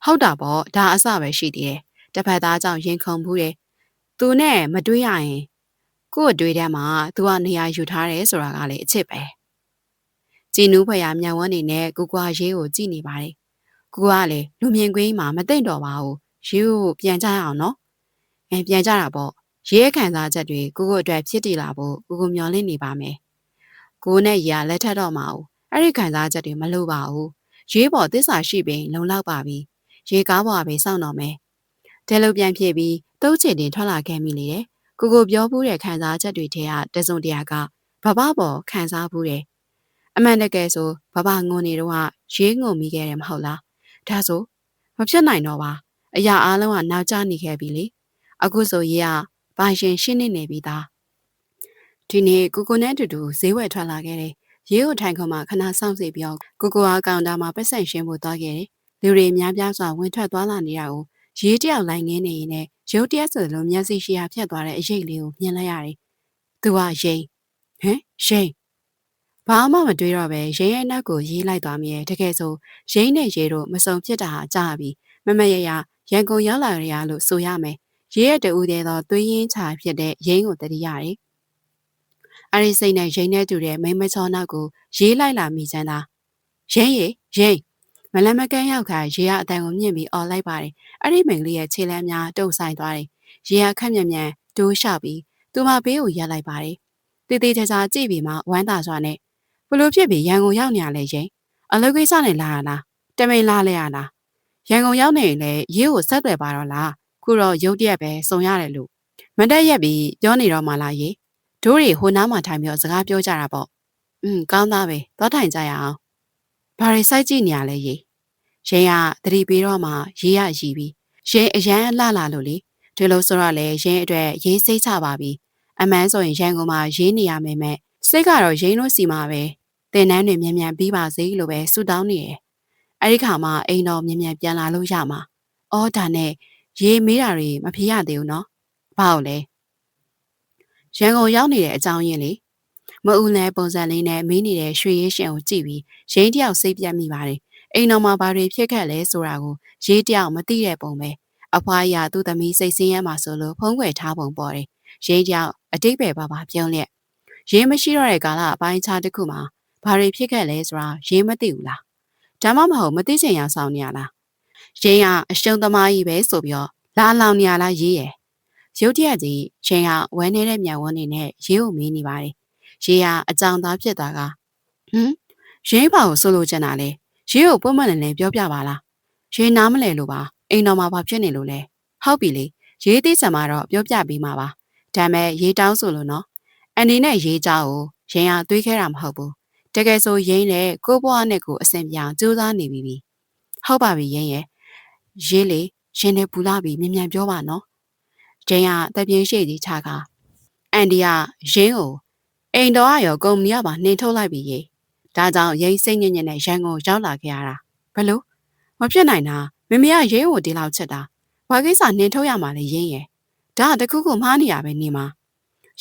ဟုတ်တာပေါ့ဒါအစပဲရှိသေးတယ်တစ်ဖက်သားကြောင့်ရင်ခုန်ဘူးတယ်သူနဲ့မတွေးရရင်ကို့အတွေးထဲမှာသူကနေရာယူထားတယ်ဆိုတာကလည်းအချစ်ပဲကြည်နူးဖွယ်ရမြန်ဝန်းနေနဲ့ကိုကွာရေးကိုကြည့်နေပါတယ်ကိုကလည်းလူမြင်ကွင်းမှာမသိမ့်တော့ပါဘူးရေးကိုပြန်ကြရအောင်နော်ပြန်ကြတာပေါ့ရေးခံစားချက်တွေကိုအတွက်ဖြစ်တည်လာဖို့ကိုမျောလင့်နေပါမယ်ကိုနဲ့ရေကလက်ထက်တော့မအောင်အဲ့ဒီခံစားချက်တွေမလိုပါဘူးရေးပေါ်သစ္စာရှိပင်လုံလောက်ပါပြီရေကားပေါ်ပဲစောင့်တော့မယ်တဲလုံးပြန်ဖြစ်ပြီးတုတ်ချင်တင်ထွက်လာခဲ့မိလေတယ်ကိုပြောဘူးတဲ့ခံစားချက်တွေထဲကတစုံတရာကဘဘပေါ်ခံစားဘူးတယ်အမှန်တကယ်ဆိုဘဘငုံနေတော့ရေးငုံမိခဲ့တယ်မဟုတ်လားဒါဆိုမဖြစ်နိုင်တော့ပါအရာအားလုံးကနောက်ကျနေခဲ့ပြီလေအခုဆိုရေကဘာရှင်ရှင်းနေပြီသားဒီနေ့ကိုနဲ့အတူတူဈေးဝယ်ထွက်လာခဲ့တယ်ရေးကိုထိုင်ခုံမှာခဏစောင့်စီပြီးတော့ကိုကကောင်တာမှာပတ်ဆက်ရှင်းဖို့သွားခဲ့တယ်လူတွေများပြားစွာဝင်ထွက်သွားလာနေတာကိုရေးတယောက်လိုက်ငင်းနေရင်လည်းရုတ်တရက်ဆိုလိုမျက်စိရှိရာဖြတ်သွားတဲ့အရေးလေးကိုမြင်လိုက်ရတယ်သူကရိန်ရိန်ဘာမှမတွေးတော့ပဲရိန်ရဲ့နောက်ကိုရေးလိုက်သွားမိရဲ့တကယ်ဆိုရိန်နဲ့ရေးတို့မစုံဖြစ်တာဟာကြာပြီမမရရရန်ကုန်ရောက်လာရလို့ဆိုရမယ်ရေးရဲ့တူတဲ့သောသွေးရင်းချာဖြစ်တဲ့ရိန်ကိုတတိရတယ်အရီစိတ်နဲ့ရိန်နဲ့တူတဲ့မိမချောနောက်ကိုရေးလိုက်လာမိချမ်းသာရိန်မလန်မကန်းရောက်ခါရေရအတန်ကိုမြင့်ပြီးအော်လိုက်ပါတယ်အဲ့ဒီမိန်လေးရဲ့ခြေလမ်းများတုံဆိုင်သွားတယ်ရေရခက်မြန်မြန်တိုးလျှောက်ပြီးသူမဘေးကိုရက်လိုက်ပါတယ်တေးသေးချာချာကြည့်ပြီးမှဝမ်းသာစွာနဲ့ဘလို့ဖြစ်ပြီးရန်ကုန်ရောက်နေရလဲရိန်အလုပ်ကိစ္စနဲ့လာရလားတမိန်လာလဲရလားရန်ကုန်ရောက်နေရင်လည်းရေးကိုဆက်သွယ်ပါတော့လားခုတော့ရုတ်တရက်ပဲစုံရတယ်လို့မတက်ရက်ပြီးပြောနေတော့မှလားရေတို့တွေဟိုနားမှာထိုင်ပြီးစကားပြောကြတာပေါ့ကောင်းသားပဲသွားထိုင်ကြရအောင်ဘာတွေစိုက်ကြည့်နေရလဲရေရိန်ကသတိပေးတော့မှရေးရရီပြီးရိန်အရန်လှလာလို့လေဒီလိုဆိုတော့လေရိန်အတွက်ရေးစိတ်ချပါပြီအမှန်ဆိုရင်ရန်ကုန်မှာရေးနေရမယ်မဲ့စိတ်ကတော့ရိန်တို့စီမှာပဲတင်နန်းတွေမြန်မြန်ပြီးပါစေလို့ပဲဆုတောင်းနေတယ်အဲ့ဒီခါမှအိမ်တော်မြန်မြန်ပြန်လာလို့ရမှာအော်ဒါနဲ့ရေးမေးတာတွေမဖြေရသေးဘူးနော်ဘာလို့လဲရန်ကုန်ရောက်နေတဲ့အကြောင်းရင်းလေမအူလဲပုံစံလေးနဲ့မင်းနေတဲ့ရွှေရေးရှင်ကိုကြည့်ပြီးရိန်တယောက်စိတ်ပြတ်မိပါတယ်အိမ်တော်မှာဘာတွေဖြစ်ခဲ့လဲဆိုတာကိုရေးတယောက်မသိတဲ့ပုံပဲအဖွားရသူ့သမီးစိတ်ဆင်းရဲမှဆိုလို့ဖုံးကွယ်ထားပုံပေါ်တယ်ရေးတယောက်အတိတ်ပဲပါပြုံးလျက်ရေးမရှိတော့တဲ့ကာလအပိုင်းခြားတစ်ခုမှာဘာတွေဖြစ်ခဲ့လဲဆိုတာရေးမသိဘူးလားဒါမှမဟုတ်မသိချင်ရဆောင်နေရလားရေးကအရှုံးသမားကြီးပဲဆိုပြီးတော့လာလောင်နေရလားရေးရယ်ရုတ်တရက်ကြီးရေးကဝဲနေတဲ့မြန်ဝန်းနေနဲ့ရေးကိုမေးနေပါတယ်ရေးကအကြောင်သားဖြစ်သွားကရေးပါကိုဆိုလိုချင်တာလေရေးကိုပုံမှန်လည်းပြောပြပါလားရေးနားမလဲလို့ပါအိမ်တော်မှာဘာဖြစ်နေလို့လဲဟုတ်ပြီလေရေးသိချင်မှတော့ပြောပြပေးမှာပါဒါမဲ့ရေးတောင်းဆိုလို့နော်အနေနဲ့ရေးကြောင်းကိုရင်ဟာတွေးခဲတာမဟုတ်ဘူးတကယ်ဆိုရင်းနဲ့ကိုဘွားနဲ့ကိုအစင်ပြောင်ကြိုးစားနေပြီဟုတ်ပါပြီရင်းရဲ့ရေးလေရင်နဲ့ပူလာပြီးမြန်ပြောပါနော်ကျင်းကတပြင်းရှိကြီးချကအန်ဒီကရင်းကိုအိမ်တော်ကရောကုမ္ပဏီကပါနှင်ထုတ်လိုက်ပြီရေဒါကြောင့်ရိတ်စိတ်ညစ်ညစ်နဲ့ရန်ကုန်ရောက်လာခဲ့ရတာဘလို့မဖြစ်နိုင်တာမမေကရင်းကိုဒီလောက်ချက်တာဘာကိစ္စနှင်ထုတ်ရမှာလဲရင်းရဲ့ဒါတခုခုမှားနေရပဲနေမှာ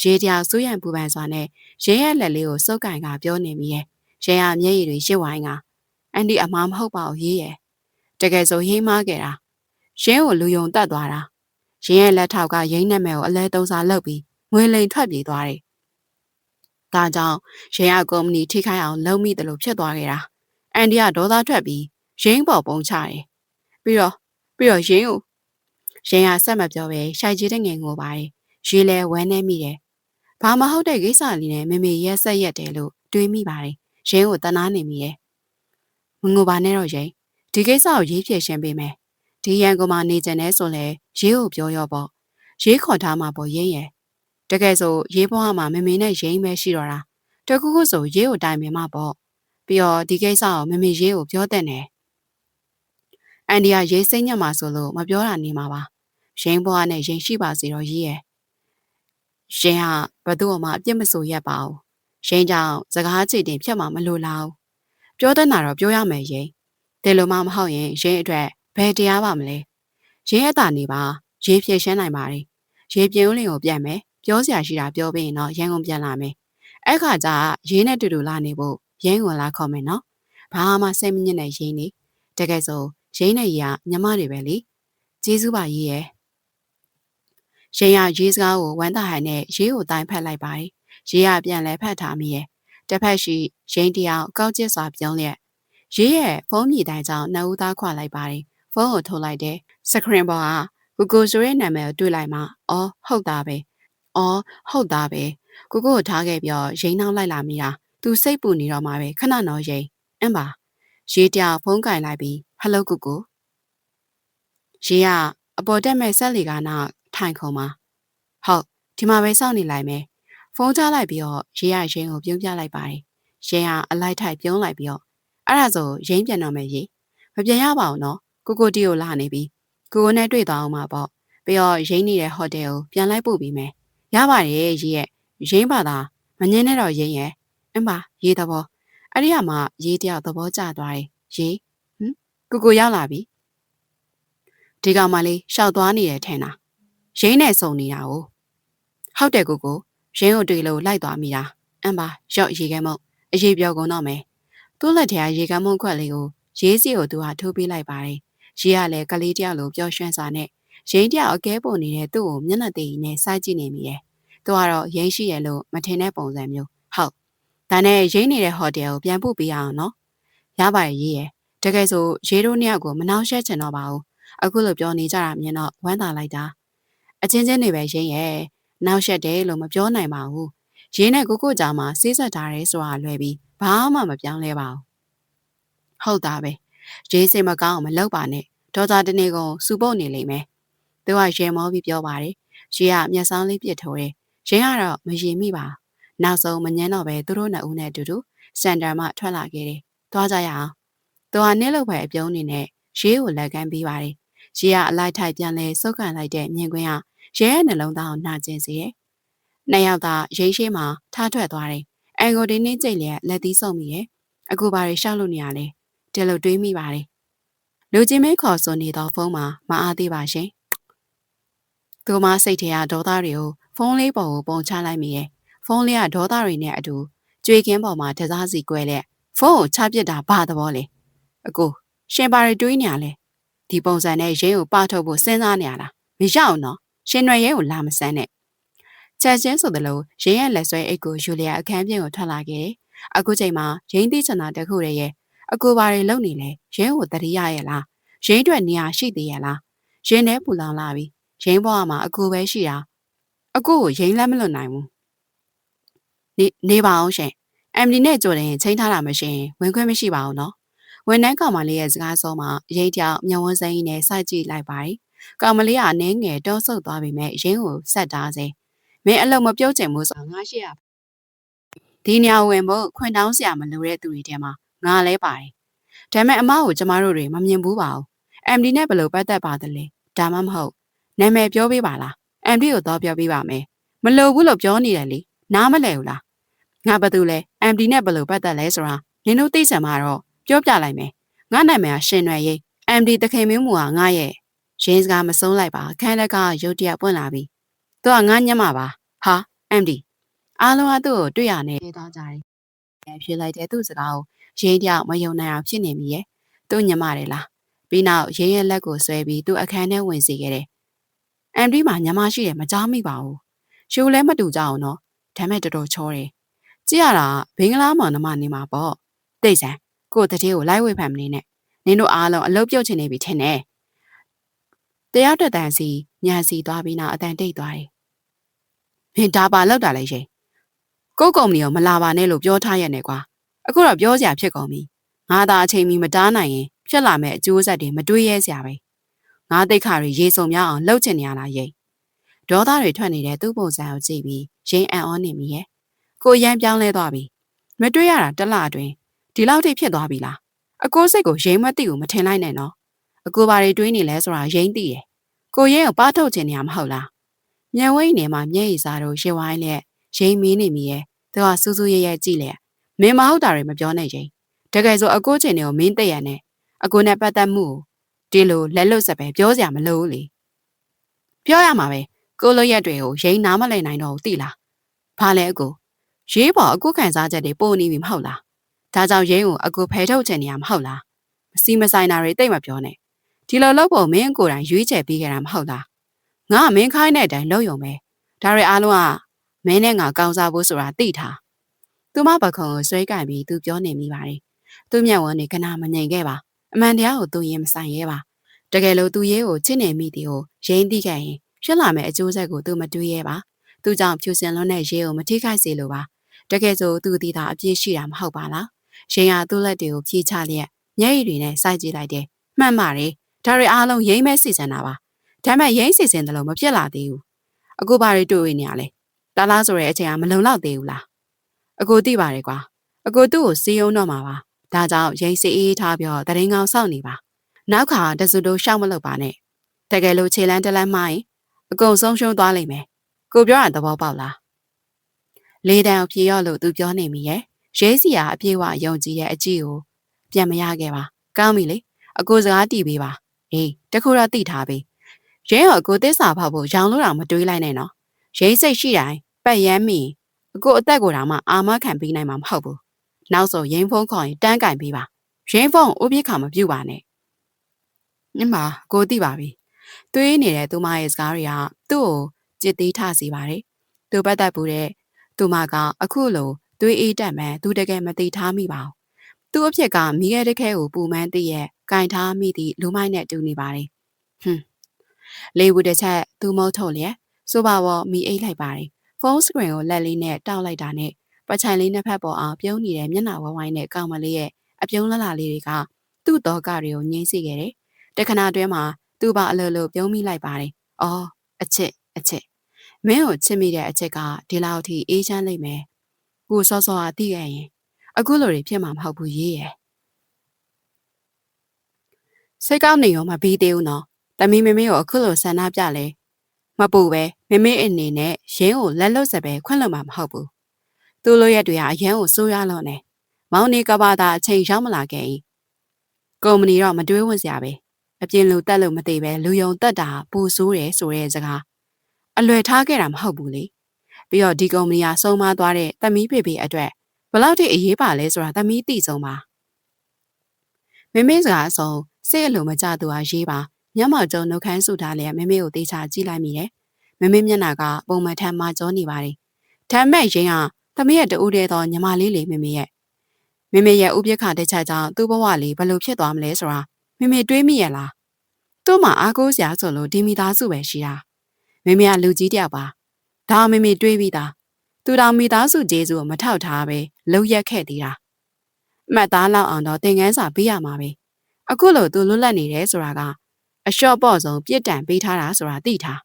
ရေးတရားစိုးရံပူပန်စွာနဲ့ရင်းရဲ့လက်လေးကိုစုပ်ကင်ကပြောနေမိရဲ့ရင်းကမျက်ရည်တွေရစ်ဝိုင်းကအန်ဒီအမားမဟုတ်ပါဘူးရေးရဲ့တကယ်ဆိုရင်းမားခဲ့တာရင်းကိုလူယုံတက်သွားတာရင်းရဲ့လက်ထောက်ကရင်းနာမည်ကိုအလဲသုံးစားလုပ်ပြီးငွေလိန်ထွက်ပြေးသွားတယ်ဒါကြောင့်ရင်းကကုမ္ပဏီထိခိုက်အောင်လုပ်မိတယ်လို့ဖြစ်သွားခဲ့တာအန်ဒီကဒေါသထွက်ပြီးရင်းပေါ်ပုံချတယ်ပြီးတော့ရင်းကိုရင်းကဆက်မပြောပဲရှိုက်ကြီးတဲ့ငယ်ငိုပါတယ်ရေးလဲဝမ်းနေမိတယ်ဘာမဟုတ်တဲ့ကိစ္စလေးနဲ့မေမေရက်ဆက်ရက်တယ်လို့တွေးမိပါတယ်ရင်းကိုတနာနေမိတယ်မငိုပါနဲ့တော့ရင်းဒီကိစ္စကိုရေးဖြေရှင်းပေးမယ်ဒီရန်ကုန်မှာနေကြတယ်ဆိုလဲရေးကိုပြောရောပေါ့ရေးခေါ်ထားမှာပေါ့ရင်းရဲ့တကယ်ဆိုရေးဘွားမှာမေမေနဲ့ရင်းပဲရှိတော့တာတခုခုဆိုရေးကိုတိုင်ပင်မှာပေါ့ပြီးတော့ဒီကိစ္စကိုမေမေရေးကိုပြောတဲ့နယ်အန်ဒီကရေးစိတ်ညက်မှာဆိုလို့မပြောတာနေမှာပါ ရင်ဘွားနဲ့ရင်ရှိပါစေတော့ရေးရဲ့ရှင်ဟာဘသူ့အမအပြစ်မဆိုရက်ပါဘူးရင်ကြောင့်စကားချေတင်ဖြတ်မှမလိုလားဘူးပြောတဲ့နာတော့ပြောရမယ်ရင်တယ်လို့မှမဟုတ်ရင်ရင်အတွက်ဘယ်တရားပါမလဲရင်အတာနေပါရေးဖြည့်ရှင်းနိုင်ပါလေရေးပြင်းဦးလင်ကိုပြန်မယ်ပြောစရာရှိတာပြောပြီးရင်တော့ရန်ကုန်ပြန်လာမယ်အဲ့ခါကျရေးနဲ့တူတူလာနေဖို့ရင်းဝင်လာခေါ်မယ်နော်ဘာမှစိတ်မညစ်နဲ့ရင်းနေတကယ်ဆိုရင်းနဲ့ကြီးကညီမတွေပဲလေကျေးဇူးပါကြီးရဲ့ရင်ရရေးစကားကိုဝမ်းသာဟန်နဲ့ရေးကိုတိုင်းဖက်လိုက်ပါတယ်ရေးရပြန်လဲဖက်ထားမိရဲ့တစ်ဖက်ရှိရင်တယောက်ကောက်ကျစ်စွာပြုံးလျက်ရေးရဲ့ဖုန်းမြည်တိုင်းကြောင့်နှစ်ဦးသားခွာလိုက်ပါတယ်ဖုန်းကိုထုတ်လိုက်တယ်စခရင်ပေါ်ကကိုကိုဆိုရဲ့နာမည်ကိုတွေ့လိုက်မှအော်ဟုတ်တာပဲကိုကိုကိုထားခဲ့ပြီးရိန်းနှောင်းလိုက်လာမိတာသူစိတ်ပူနေတော့မှပဲခဏတော့ရိန်းအင်းပါရေးတယောက်ဖုန်းကင်လိုက်ပြီးဟယ်လိုကိုကိုရေးကအပေါ်တက်မဲ့ဆက်လီကနာထိုင်ခုံမှာဟုတ်ဒီမှာပဲစောင့်နေလိုက်မယ်ဖုန်းချလိုက်ပြီးတော့ရေးရရင်ကိုပြုံးပြလိုက်ပါတယ်ရင်ကအလိုက်ထိုက်ပြုံးလိုက်ပြီးတော့အဲ့ဒါဆိုရင်ပြန်တော့မယ်ရေးမပြန်ရပါဘူးနော်ကိုကိုတီကိုလာနေပြီကိုကိုနဲ့တွေ့သွားအောင်ပါပေါ့ပြီးတော့ရင်းနေတဲ့ဟိုတယ်ကိုပြန်လိုက်ပို့ပြီးမယ်ရပါတယ်ရေးရဲ့ရင်းပါသာမငင်းနဲ့တော့ရင်းရဲ့အင်းပါရေးသဘောအဲ့ဒီကမှရေးတယောက်သဘောကျသွားတယ်ရေးကိုကိုရောက်လာပြီဒီကောင်မလေးရှောက်သွားနေတယ်ထင်တာရင်းနဲ့စုံနေတာကိုဟုတ်တယ်ကိုကိုရင်းကိုတွေ့လို့လိုက်သွားမိတာအင်းပါရော့ရေကမ်းမုံအရေးပြောကုန်တော့မယ်သူ့လက်ထဲကရေကမ်းမုံခွက်လေးကိုရေးစီကိုသူကထိုးပေးလိုက်ပါတယ်ရေးကလည်းကလေးတယောက်လိုပျော်ရွှင်စွာနဲ့ရင်းတယောက်အကဲပုံနေတဲ့သူ့ကိုမျက်နှာသေးနဲ့စိုက်ကြည့်နေမိတယ်သူကတော့ရင်းရှိရလို့မထင်တဲ့ပုံစံမျိုးဟုတ်ဒါနဲ့ရင်းနေတဲ့ဟိုတယ်ကိုပြန်ပို့ပေးအောင်နော်ရပါတယ်ရေးရဲ့တကယ်ဆိုရေးတို့နှစ်ယောက်ကိုမနှောက်ယှက်ချင်တော့ပါဘူးအခုလိုပြောနေကြတာမြင်တော့ဝမ်းသာလိုက်တာအချင်းချင်းတွေပဲရင်းရဲ့နောက်ရက်တယ်လို့မပြောနိုင်ပါဘူးရင်းနဲ့ကိုကိုကြားမှာစေးဆက်ထားရဲဆိုတာလွယ်ပြီးဘာမှမပြောင်းလဲပါဘူးဟုတ်တာပဲရေးစိတ်မကောင်းအောင်မလုပ်ပါနဲ့ဒေါ်တာတနေ့ကုန်စူပုတ်နေလိမ့်မယ်သူကရေမောပြီးပြောပါတယ်ရေးကမျက်စောင်းလေးပြစ်ထိုးတယ်ရင်းကတော့မရေမိပါနောက်ဆုံးမငန်းတော့ပဲသူတို့နှစ်ဦးနဲ့အတူတူစန်တာမှထွက်လာခဲ့တယ်သွားကြရအောင်သူကနင်းလို့ပဲအပြုံးနေနဲ့ရေးကိုလက်ကမ်းပြီးပါတယ်ရေးကအလိုက်ထိုက်ပြန်လဲစုပ်ကန်လိုက်တဲ့မြင်ကွင်းကရဲရဲ့နှလုံးသားကိုနှာကျင်စေတယ်နှစ်ယောက်သာရိတ်ရှိမှထားထွက်သွားတယ်အန်ကိုဒီနေ့ကြိတ်လျက်လက်သီးဆုံမိရဲ့အခုဘာတွေရှောက်လို့နေရလဲဒီလိုတွေးမိပါတယ်လူချင်းမင်းခေါ်ဆိုနေတော့ဖုန်းမှာမအားသေးပါရှင်သူမစိတ်ထဲကဒေါသတွေကိုဖုန်းလေးပေါ်ကိုပုံချလိုက်မိရဲ့ဖုန်းလေးကဒေါသတွေနဲ့အတူကြွေကင်းပေါ်မှာတစားစီကွဲလက်ဖုန်းကိုချပစ်တာဘာသဘောလဲအကိုရှင်ပါရီတွေးနေရလဲဒီပုံစံနဲ့ရင်းကိုပထုတ်ဖို့စဉ်းစားနေရလားမရအောင်နော်ရှင်ရွယ်ရဲကိုလာမစမ်းနဲ့ချက်ချင်းဆိုသလိုရင်းရဲ့လက်ဆွဲအိတ်ကိုယူလျက်အခန်းပြင်ကိုထွက်လာခဲ့တယ်အခုချိန်မှာရင်းသိချင်တာတခုတည်းရဲ့အကိုပါရီလုံနေလဲရင်းကိုတတိယရဲ့လားရင်းအတွက်နေရာရှိသေးရဲ့လားရင်းနဲ့ပူလောင်လာပြီရင်းဘွားမှာအကူပဲရှိတာအကူကိုရင်းလက်မလွတ်နိုင်ဘူးနေပါအောင်ရှင်အမ်ဒီနဲ့ကြိုတယ်ချိန်ထားတာမရှိရင်ဝင်ခွင့်မရှိပါဘူးနော်ဝန်ထမ်းကောင်မလေးရဲ့စကားဆုံးမှာရိတ်တယောက်မျက်ဝန်းစိမ်းနဲ့စိုက်ကြည့်လိုက်ပါတယ်ကောင်မလေးကအနှင်းငယ်တောဆုပ်သွားပြီမဲ့ရင်းကိုဆက်တားစေမင်းအလုံးမပြုတ်ချင်ဘူးဆိုငါရှိရဒီညဝင်ဖို့ခွင်တောင်းစရာမလိုတဲ့သူတွေထဲမှာငါလဲပါတယ်ဒါပေမဲ့အမကိုကျမတို့တွေမမြင်ဘူးပါဘူးအမ်ဒီနဲ့ဘယ်လိုပတ်သက်ပါတယ်လဲဒါမှမဟုတ်နာမည်ပြောပေးပါလားအမ်ဒီကိုတော့ပြောပေးပါမယ်မလိုဘူးလို့ပြောနေတယ်လေနားမလဲဘူးလားငါဘာတူလဲအမ်ဒီနဲ့ဘယ်လိုပတ်သက်လဲဆိုတာနင်တို့သိချင်မှာတော့ပြောပြလိုက်မယ်ငါနာမည်ကရှင်ရွယ်ရေးအမ်ဒီတခင်မင်းမူကငါရဲ့ရင်းစကားမဆုံးလိုက်ပါခန်းလက်ကရုတ်တရက်ပွင့်လာပြီသူကငါညက်မှာပါဟာအမ်ဒီအားလုံးကသူ့ကိုတွေ့ရနေတော့ကြတယ်ဖြေလိုက်တဲ့သူ့စကားကိုရင်းတယောက်မယုံနိုင်အောင်ဖြစ်နေပြီရဲ့သူ့ညမတယ်လားပြီးနောက်ရင်းရဲ့လက်ကိုဆွဲပြီးသူ့အခန်းထဲဝင်စီခဲ့တယ်အမ်ဒီမှာညမရှိတယ်မကြားမိပါဘူးရှူလဲမတူကြအောင်နော်ဒါမဲ့တော်တော်ချောတယ်ကြည့်ရတာဘင်္ဂလားမောင်နှမနေမှာပေါ့တိတ်ဆန်းကိုတတိကိုလိုက်ဝေဖန်မနေနဲ့နင်တို့အားလုံးအလုပ်ပြုတ်ချင်နေပြီထင်တယ်တရားတက်တန်စီညာစီသွားပြီးနောက်အတန်တိတ်သွားတယ်မင်းဒါပါလောက်တာလဲရှင်ကိုကုမ္ပဏီကိုမလာပါနဲ့လို့ပြောထားရတယ်ကွာအခုတော့ပြောစရာဖြစ်ကုန်ပြီငါသာအချိန်မီမတားနိုင်ရင်ဖြစ်လာမဲ့အကျိုးဆက်တွေမတွေးရဲစရာပဲငါတိတ်ခါတွေရေစုံများအောင်လှုပ်ချင်နေရလားရိတ်ဒေါသတွေထွက်နေတဲ့သူ့ပုံစံကိုကြည့်ပြီးရင်းအံ့ဩနေမိရဲ့ကိုရမ်းပြောင်းလဲသွားပြီမတွေးရတာတလအတွင်းဒီလောက်ထိဖြစ်သွားပြီလားအကိုစိတ်ကိုရင်းမသိဘူးမထင်လိုက်နဲ့နော်အကိုဘာတွေတွေးနေလဲဆိုတာရင်းသိတယ် ကိုရဲကိုပါထုတ်ချင်နေရမဟုတ်လားမြန်ဝိတ်နေမှာမျက်ရည်စားတို့ရေဝိုင်းလက်ရိမ်မင်းနေမိရဲ့သူကစူးစူးရဲရဲကြည့်လေမင်းမဟုတ်တာတွေမပြောနိုင်ချင်းတကယ်ဆိုအကိုချင်တွေကိုမင်းသိရနဲ့အကိုနဲ့ပတ်သက်မှုဒီလိုလက်လွတ်စပဲပြောစရာမလိုဘူးလေပြောရမှာပဲကိုလိုရက်တွေကိုရိမ်နားမလည်နိုင်တော့ဘူးသိလားဘာလဲအကိုရေးပေါ်အကိုခံစားချက်တွေပို့နေပြီမဟုတ်လားဒါကြောင့်ရင်းကိုအကိုဖယ်ထုတ်ချင်နေရမဟုတ်လားမစီမဆိုင်တာတွေတိတ်မပြောနဲ့ဒီလိုလုပ်ဖို့မင်းကိုယ်တိုင်ရွေးချယ်ပေးခဲ့တာမဟုတ်လားငါမင်းခိုင်းတဲ့အတိုင်းလုပ်ရုံပဲဒါတွေအားလုံးကမင်းနဲ့ငါကောင်းစားဖို့ဆိုတာသိထားသူမပခုံကိုဆွဲကင်ပြီးသူပြောနေမိပါတယ်သူမျက်ဝန်းနေခဏမငြိမ်ခဲ့ပါအမှန်တရားကိုသူရင်မဆိုင်ရဲပါတကယ်လို့သူရဲကိုချစ်နေမိသည်ကိုရင်းသိခဲ့ရင်ဖြစ်လာမယ့်အကျိုးဆက်ကိုသူမတွေးရဲပါသူကြောင့်ဖြူစင်လွန်းတဲ့ရဲကိုမထိခိုက်စေလိုပါတကယ်ဆိုသူဒီသာအပြည့်ရှိတာမဟုတ်ပါလားရင်ကသူ့လက်တွေကိုဖြေးချလျက်မျက်ရည်တွေနဲ့စိုက်ကြည့်လိုက်တယ်မှန်ပါတယ်ဒါတွေအားလုံးရိမ့်မဲ့စီစဉ်တာပါဒါပေမဲ့ရိမ့်စီစဉ်တယ်လို့မဖြစ်လာသေးဘူးအခုဘာတွေတွေ့နေရလဲတာလားဆိုတဲ့အချိန်ကမလုံလောက်သေးဘူးလားအကိုသိပါတယ်ကွာအကိုသူ့ကိုစီးယုံတော့မှာပါဒါကြောင့်ရိမ့်စီအေးထားပြီးတရင်ကောင်စောင့်နေပါနောက်ခါတစုတို့ရှောက်မလုပ်ပါနဲ့တကယ်လို့ခြေလန်းတလန်းမှရင်အကုန်ဆုံးရှုံးသွားလိမ့်မယ်ကိုပြောတာသဘောပေါက်လားလေးတန်းဖြေရော့လို့သူပြောနေမိရဲ့ရဲစီယာအပြေးဝယုံကြည်ရဲ့အကြည့်ကိုပြန်မရခဲ့ပါကောင်းပြီလေအကိုစကားတီးပေးပါအေးတခုတော့တိထားပြီရဲရောအကိုသစ္စာဖောက်ဖို့ရောင်လို့တော့မတွေးလိုက်နဲ့နော်ရိမ့်စိတ်ရှိတိုင်းပတ်ရမ်းမိအကိုအသက်ကိုတောင်မှအာမခံပေးနိုင်မှာမဟုတ်ဘူးနောက်ဆိုရင်းဖုံးခေါ်ရင်တန်းကင်ပေးပါရင်းဖုံးဥပိ္ပခါမပြုတ်ပါနဲ့ညမကိုသိပါပြီတွေးနေတဲ့သူမရဲ့စကားတွေကသူ့ကိုကြစ်သေးထစီပါတယ်သူပတ်သက်ဘူးတဲ့သူမကအခုလိုတွေးအေးတက်မှန်းသူတကယ်မသိထားမိပါဘူးသူ့အဖြစ်ကမိခဲတခဲကိုပူမှန်းသိရဲ့ကင်ထားမိသည့်လူမိုက်နဲ့တူနေပါတယ်ဟွန်းလေဘူးတစ်ချက်သူမုတ်ထုတ်လျက်ဆိုပါဘောမိအိတ်လိုက်ပါတယ်ဖုန်းစကရင်ကိုလက်လေးနဲ့တောက်လိုက်တာနဲ့ပချိုင်လေးနှစ်ဖက်ပေါ်အောင်ပြုံးနေတဲ့မျက်နှာဝဝိုင်းနဲ့ကောင်မလေးရဲ့အပြုံးလှလှလေးတွေကသူ့တော့ကတွေကိုငြိမ့်စေခဲ့တယ်တခဏတွင်းမှာသူ့ဘာအလိုလိုပြုံးမိလိုက်ပါတယ်အော်အချစ်မင်းကိုချစ်မိတဲ့အချက်ကဒီလောက်ထိအေးချမ်းလိမ့်မယ်ကိုစောစောကသိခဲ့ရင်အခုလိုတွေဖြစ်မှာမဟုတ်ဘူးရေးရယ်စိတ်ကောင်းနေရောမပြီးသေးဘူးနော်တမီမမေကိုအခုလိုဆန္ဒပြလဲမပူပဲမမေအနေနဲ့ရင်းကိုလက်လွတ်စပဲခွင့်လွှတ်မှာမဟုတ်ဘူးသူ့လိုရက်တွေကအရန်ကိုစိုးရလွန်နေမောင်နေကဘာသာအချိန်ရောက်မလာခဲ့၏ကုမ္ပဏီတော့မတွေးဝင်စရာပဲအပြင်လူတက်လို့မသိပဲလူယုံတက်တာပူဆိုးတယ်ဆိုတဲ့စကားအလွယ်ထားခဲ့တာမဟုတ်ဘူးလေပြီးတော့ဒီကုမ္ပဏီကဆုံးမသွားတဲ့တမီးဖေဖေအတွက်ဘလောက်ထိအရေးပါလဲဆိုတာတမီးသိဆုံးပါမမေစကားအဆုံးစိတ်အလိုမကျသူဟာရေးပါမျက်မှောက်ကျုံနှုတ်ခမ်းဆူထားလျက်မမေကိုတေချာကြည့်လိုက်မိတယ်မမေမျက်နှာကပုံမှန်ထမ်းမှကြောနေပါတယ်ဒါမဲ့ရင်းကသမီးရဲ့တူတဲ့သောညီမလေးလေမမေရဲ့ဥပက္ခတစ်ချက်ကြောင့်သူ့ဘဝလေးဘယ်လိုဖြစ်သွားမလဲဆိုတာမမေတွေးမိရလားသူ့မှာအားကိုးစရာဆိုလို့ဒီမိသားစုပဲရှိတာမမေကလူကြီးတယောက်ပါဒါမမေတွေးပြီးသားသူတော်မိသားစုကျေးဇူးကိုမထောက်ထားပဲလှုပ်ရက်ခဲ့သေးတာအမှတ်သားလောက်အောင်တော့သင်ခန်းစာပေးရမှာပဲအခုလိုသူလွတ်လပ်နေတယ်ဆိုတာကအလျှော့ပေါ့ဆုံးပြစ်ဒဏ်ပေးထားတာဆိုတာသိထား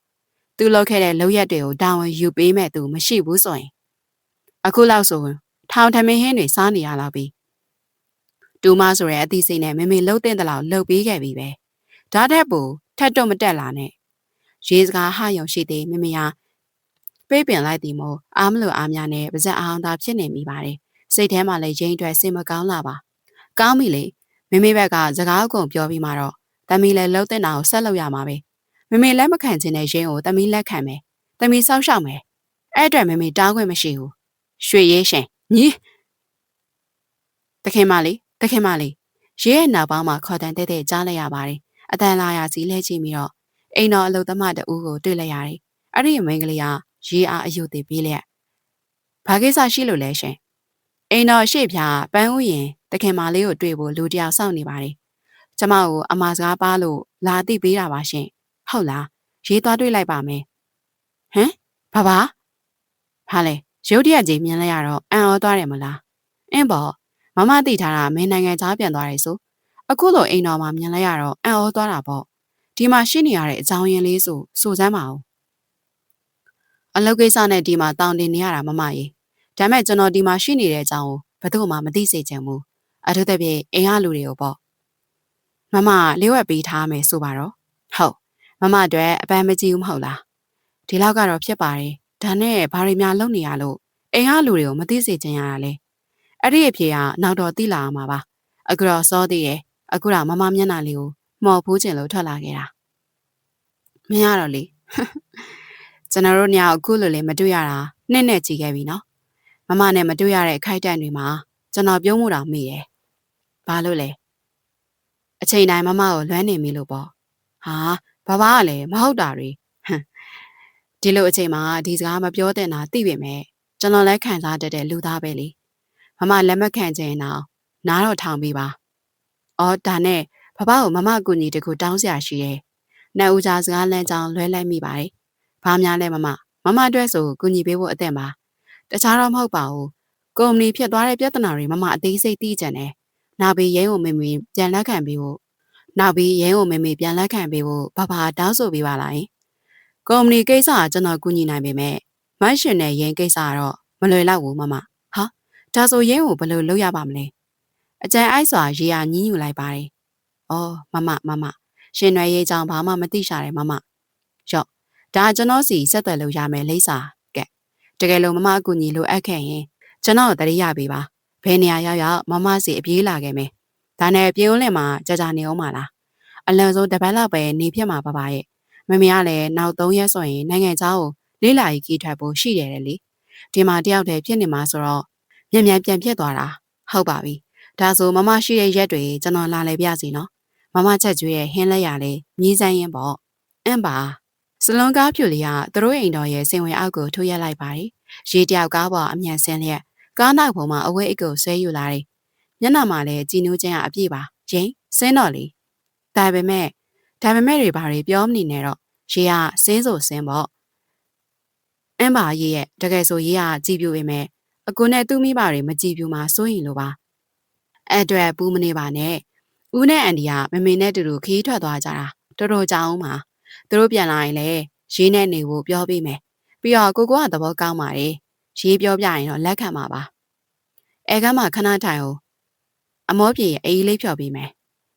သူလုပ်ခဲ့တဲ့လုပ်ရက်တွေကိုတာဝန်ယူပေးမဲ့သူမရှိဘူးဆိုရင်အခုလောက်ဆိုရင်ထောင်ထမင်းဟင်းတွေစားနေရတော့ပြီတူမဆိုတဲ့အသီးစိတ်နဲ့မမေလှုပ်တဲ့တလောက်လှုပ်ပေးခဲ့ပြီပဲဒါတဲ့ပူထက်တော့မတက်လာနဲ့ရေးစကားဟယုံရှိသေးမမေဟာပေးပင်လိုက်သည်မို့အားမလို့အားများနဲ့ပါဇက်အောင်သာဖြစ်နေမိပါတယ်စိတ်ထဲမှာလည်းရင်အတွက်စိတ်မကောင်းလာပါကောင်းပြီလေမမေဘက်ကစကားအကုန်ပြောပြီးမှတော့တမီလည်းလှုပ်တဲ့နာကိုဆက်လုပ်ရမှာပဲမမေလက်မခံခြင်းနဲ့ရင်းကိုတမီလက်ခံမယ်တမီစောက်ရှောက်မယ်အဲ့အတွက်မမေတားခွင့်မရှိဘူးရွှေရေးရှင်ညီတခင်မလေးရဲရဲ့နောက်ပေါင်းမှာခေါ်တန်တဲ့ကြားလိုက်ရပါတယ်အတန်လာရစီလဲကြည့်ပြီးတော့အိမ်တော်အလုသမားတဦးကိုတွေ့လိုက်ရတယ်အဲ့ဒီမိန်းကလေးကရေးအားအယုတ်သေးပြီးလျက်ဘာကိစ္စရှိလို့လဲရှင်အိမ်တော်ရှေ့ဖြာပန်းဥယျင်တခင်မလေးကိုတွေ့ဖို့လူတယောက်စောင့်နေပါတယ်ကျမကိုအမစကားပါလို့လာသိပေးတာပါရှင်ဟုတ်လားရေးသွားတွေ့လိုက်ပါမယ်ဟမ်ဘာလဲရုတ်တရက်ကြီးမြင်လိုက်ရတော့အံ့ဩသွားတယ်မလားအင်းပေါ့မမသိထားတာမင်းနိုင်ငံသားပြန်သွားတယ်ဆိုအခုလိုအိမ်တော်မှာမြင်လိုက်ရတော့အံ့ဩသွားတာပေါ့ဒီမှာရှိနေရတဲ့အကြောင်းရင်းလေးဆိုစမ်းပါဦးအလုပ်ကိစ္စနဲ့ဒီမှာတောင်းတင်နေရတာမမကြီးဒါမဲ့ကျွန်တော်ဒီမှာရှိနေတဲ့အကြောင်းကိုဘယ်သူမှမသိစေချင်ဘူးအထူးသဖြင့်အိမ်ကလူတွေကိုပေါ့မမလေးဝက်ပေးထားမယ်ဆိုပါတော့ဟုတ် အတွက်အပန်းမကြည့်ဘူးမဟုတ်လားဒီလောက်ကတော့ဖြစ်ပါတယ်ဒါနဲ့ဘာတွေများလုပ်နေရလို့အိမ်ကလူတွေကိုမသိစေချင်ရတာလေအဲ့ဒီအဖြေကနောက်တော့သိလာအောင်ပါအခုတော့စောသေးတယ်အခုတော့မမျက်နှာလေးကိုမော်ဖူးကျင်လို့ထွက်လာခဲ့တာမင်းရတော့လေကျွန်တော်တို့ညအခုလိုလေမတွေ့ရတာနှစ်နဲ့ကြည်ခဲ့ပြီနော်မနဲ့မတွေ့ရတဲ့ခိုက်တန့်တွေမှာကျွန်တော်ပြုံးမှုတောင်မိတယ်ဘာလို့လဲအချိန်တိုင်းမကိုလွမ်းနေမိလို့ပေါ့ဟာဘာကလည်းမဟုတ်တာတွေဒီလိုအချိန်မှာဒီစကားမပြောတဲ့နာသိပေမဲ့ကျွန်တော်လည်းခံစားတတ်တဲ့လူသားပဲလေမလက်မခံချင်တော့နားတော့ထောင်ပြီးပါအော်ဒါနဲ့ဖဖကိုမကူညီတကူတောင်းစရာရှိတယ်နှံဦးကြားစကားလမ်းကြောင်းလွဲလိုက်မိပါတယ်ဘာများလဲမအတွက်ဆိုကူညီပေးဖို့အသင့်ပါတခြားတော့မဟုတ်ပါဘူးကုမ္ပဏီဖြစ်သွားတဲ့ပြဿနာတွေအသေးစိတ်သိကြတယ်နောက်ပြီးရဲကိုမေပြန်လက်ခံပေးဖို့ဘာတောင်းဆိုပေးပါလားကုမ္ပဏီကိစ္စကကျွန်တော်ကူညီနိုင်ပေမဲ့မတ်ရှင်နဲ့ရင်ကိစ္စကတော့မလွယ်တော့ဘူးဟာဒါဆိုရင်ကိုဘယ်လိုလုပ်ရပါမလဲအကြံအိုက်စွာရေယာညှင်းယူလိုက်ပါတယ်အော်မရှင်ရွယ်ရေးကြောင့်ဘာမှမသိရှာတယ်ရော့ဒါကျွန်တော်စီဆက်သွယ်လို့ရမယ်လိမ့်စာကဲတကယ်လို့အကူညီလိုအပ်ခဲ့ရင်ကျွန်တော်တရိရပေးပါဘယ်နေရာရောက်စီအပြေးလာခဲ့မယ်ဒါနဲ့ပြေးဦးလင်မှာကြာနေအောင်ပါလားအလံစိုးတပတ်လောက်ပဲနေဖြစ်မှာပါရဲ့မမေကလည်းနောက်3ရက်ဆိုရင်နိုင်ငံခြားကိုလေးလာကြီးကြီးထွက်ဖို့ရှိတယ်လေဒီမှာတယောက်တည်းဖြစ်နေမှာဆိုတော့မြန်ပြန်ဖြစ်သွားတာဟုတ်ပါပြီဒါဆိုမရှိတဲ့ရက်တွေကျွန်တော်လာလေပြစီနော်ချက်ကျွေးရဲ့ဟင်းလက်ရလေမြည်ဆိုင်ရင်ပေါ့အင်းပါစလွန်ကားဖြူလေးကသူတို့အိမ်တော်ရဲ့စင်ဝင်အောက်ကိုထိုးရက်လိုက်ပါတယ်ရေတယောက်ကားပေါ်အမြန်ဆင်းလျက်ကားနောက်ပေါ်မှာအဝဲအိတ်ကိုဆွဲယူလာတယ်မျက်နှာမှာလည်းကြည်နူးခြင်းအပြည့်ပါရင်းဆင်းတော့လေဒါပေမဲ့တွေဘာတွေပြောမနေနဲ့တော့ရေကဆင်းဆိုဆင်းပေါ့အင်းပါရေရဲ့တကယ်ဆိုရေကကြည်ပြူပေမဲ့အကူနဲ့သူ့မိဘတွေမကြည်ပြူမှာစိုးရင်လို့ပါအဲ့အတွက်ပူးမနေပါနဲ့ဦးနဲ့အန်ဒီကမမေနဲ့တူတူခီးထွက်သွားကြတာတော်တော်ကြာအောင်ပါသူတို့ပြန်လာရင်လည်းရေးနဲ့နေဖို့ပြောပေးမယ်ပြီးတော့ကိုကသဘောကောင်းပါတယ်ရေးပြောပြရင်တော့လက်ခံပါပါအဲကမှခဏထိုင်အောင်အမောပြေအေးလေးဖြော်ပေးမယ်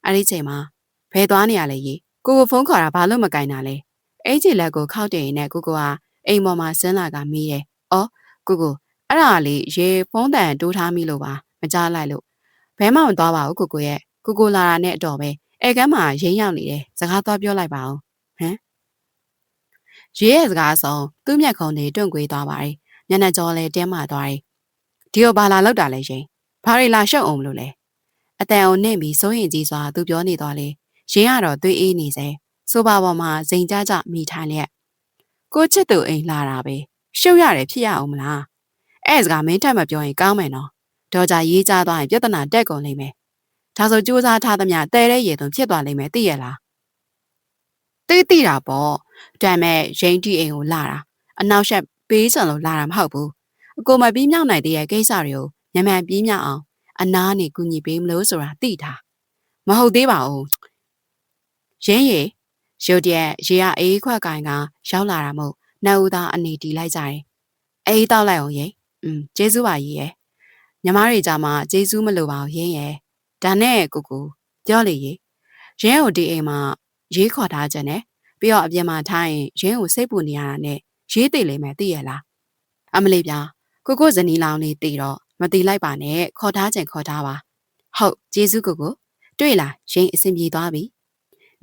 အဲ့ဒီချိန်မှာဘယ်သွားနေရလဲရေးကိုဖုန်းခေါ်တာဘာလို့မကင်တာလဲအဲ့ဒီလက်ကိုခောက်တင်နေကိုကအိမ်ပေါ်မှာဆင်းလာကမီးတယ်အော်ကိုအဲ့ဒါလေးရေဖုန်းတန်တိုးထားမိလို့ပါမကြားလိုက်လို့ဘဲမှမသွားပါဘူးကိုရဲ့ကိုလာတာနဲ့အတော်ပဲအဲကမ်းမှာရင်းရောက်နေတယ်စကားသွားပြောလိုက်ပါအောင်ဟမ်ရေးရဲ့စကားဆောင်သူ့မျက်ခုံးတွေတွန့်ကွေးသွားပါတယ်မျက်နှာကြောလည်းတင်းမာသွားတယ်ဒီကိုဘာလာလောက်တာလဲရှင်ဘာတွေလာရှုပ်အောင်လို့လဲအတန်အောင်နှင့်ပြီးစိုးရင်ကြီးစွာသူပြောနေသွားလေရင်းကတော့သွေးအေးနေစေဆိုပါပေါ်မှာဇိမ်ကြကြမိထိုင်လျက်ကိုချစ်သူအိမ်လာတာပဲရှုပ်ရတယ်ဖြစ်ရအောင်မလားအဲ့စကားမင်းထက်မပြောရင်ကောင်းမယ်နော်ဒေါ်ကြရေးကြသွားရင်ပြဿနာတက်ကုန်လိမ့်မယ်ဒါဆိုကြိုးစားထားသမျှတဲတဲ့ရေသွင်းဖြစ်သွားလိမ့်မယ်သိရလားသိတာပေါ့ဒါမဲ့ရင်တီအိမ်ကိုလာတာအနောက်ရှက်ပေးစံလို့လာတာမဟုတ်ဘူးအကိုမပြီးမြောက်နိုင်တဲ့ကိစ္စတွေကိုမြန်ပြီးမြောက်အောင်အနားနေကူညီပေးမလို့ဆိုတာသိတာမဟုတ်သေးပါဘူးရင်းရေရုတ်တရက်ရေကအေးခွက်ကင်ကရောက်လာတာမို့နှုတ်သားအနေတီလိုက်ကြတယ်အေးတောက်လိုက်အောင်ရေကျေးဇူးပါကြီးရဲ့ညီမတွေကြမှာကျေးဇူးမလိုပါဘူးရင်းရဲ့ဒါနဲ့ကိုပြောလေရေရင်းကိုဒီအိမ်မှာရေးခေါ်ထားခြင်းနဲ့ပြီးတော့အပြင်မှာထားရင်ရင်းကိုစိတ်ပူနေရတာနဲ့ရေးသိလိမ့်မယ်သိရလားအမလေးပြကိုဇနီးလောင်လေးတည်တော့မတည်လိုက်ပါနဲ့ခေါ်ထားခြင်းခေါ်ထားပါဟုတ်ကျေးဇူးကိုတွေ့လားရင်းအဆင်ပြေသွားပြီ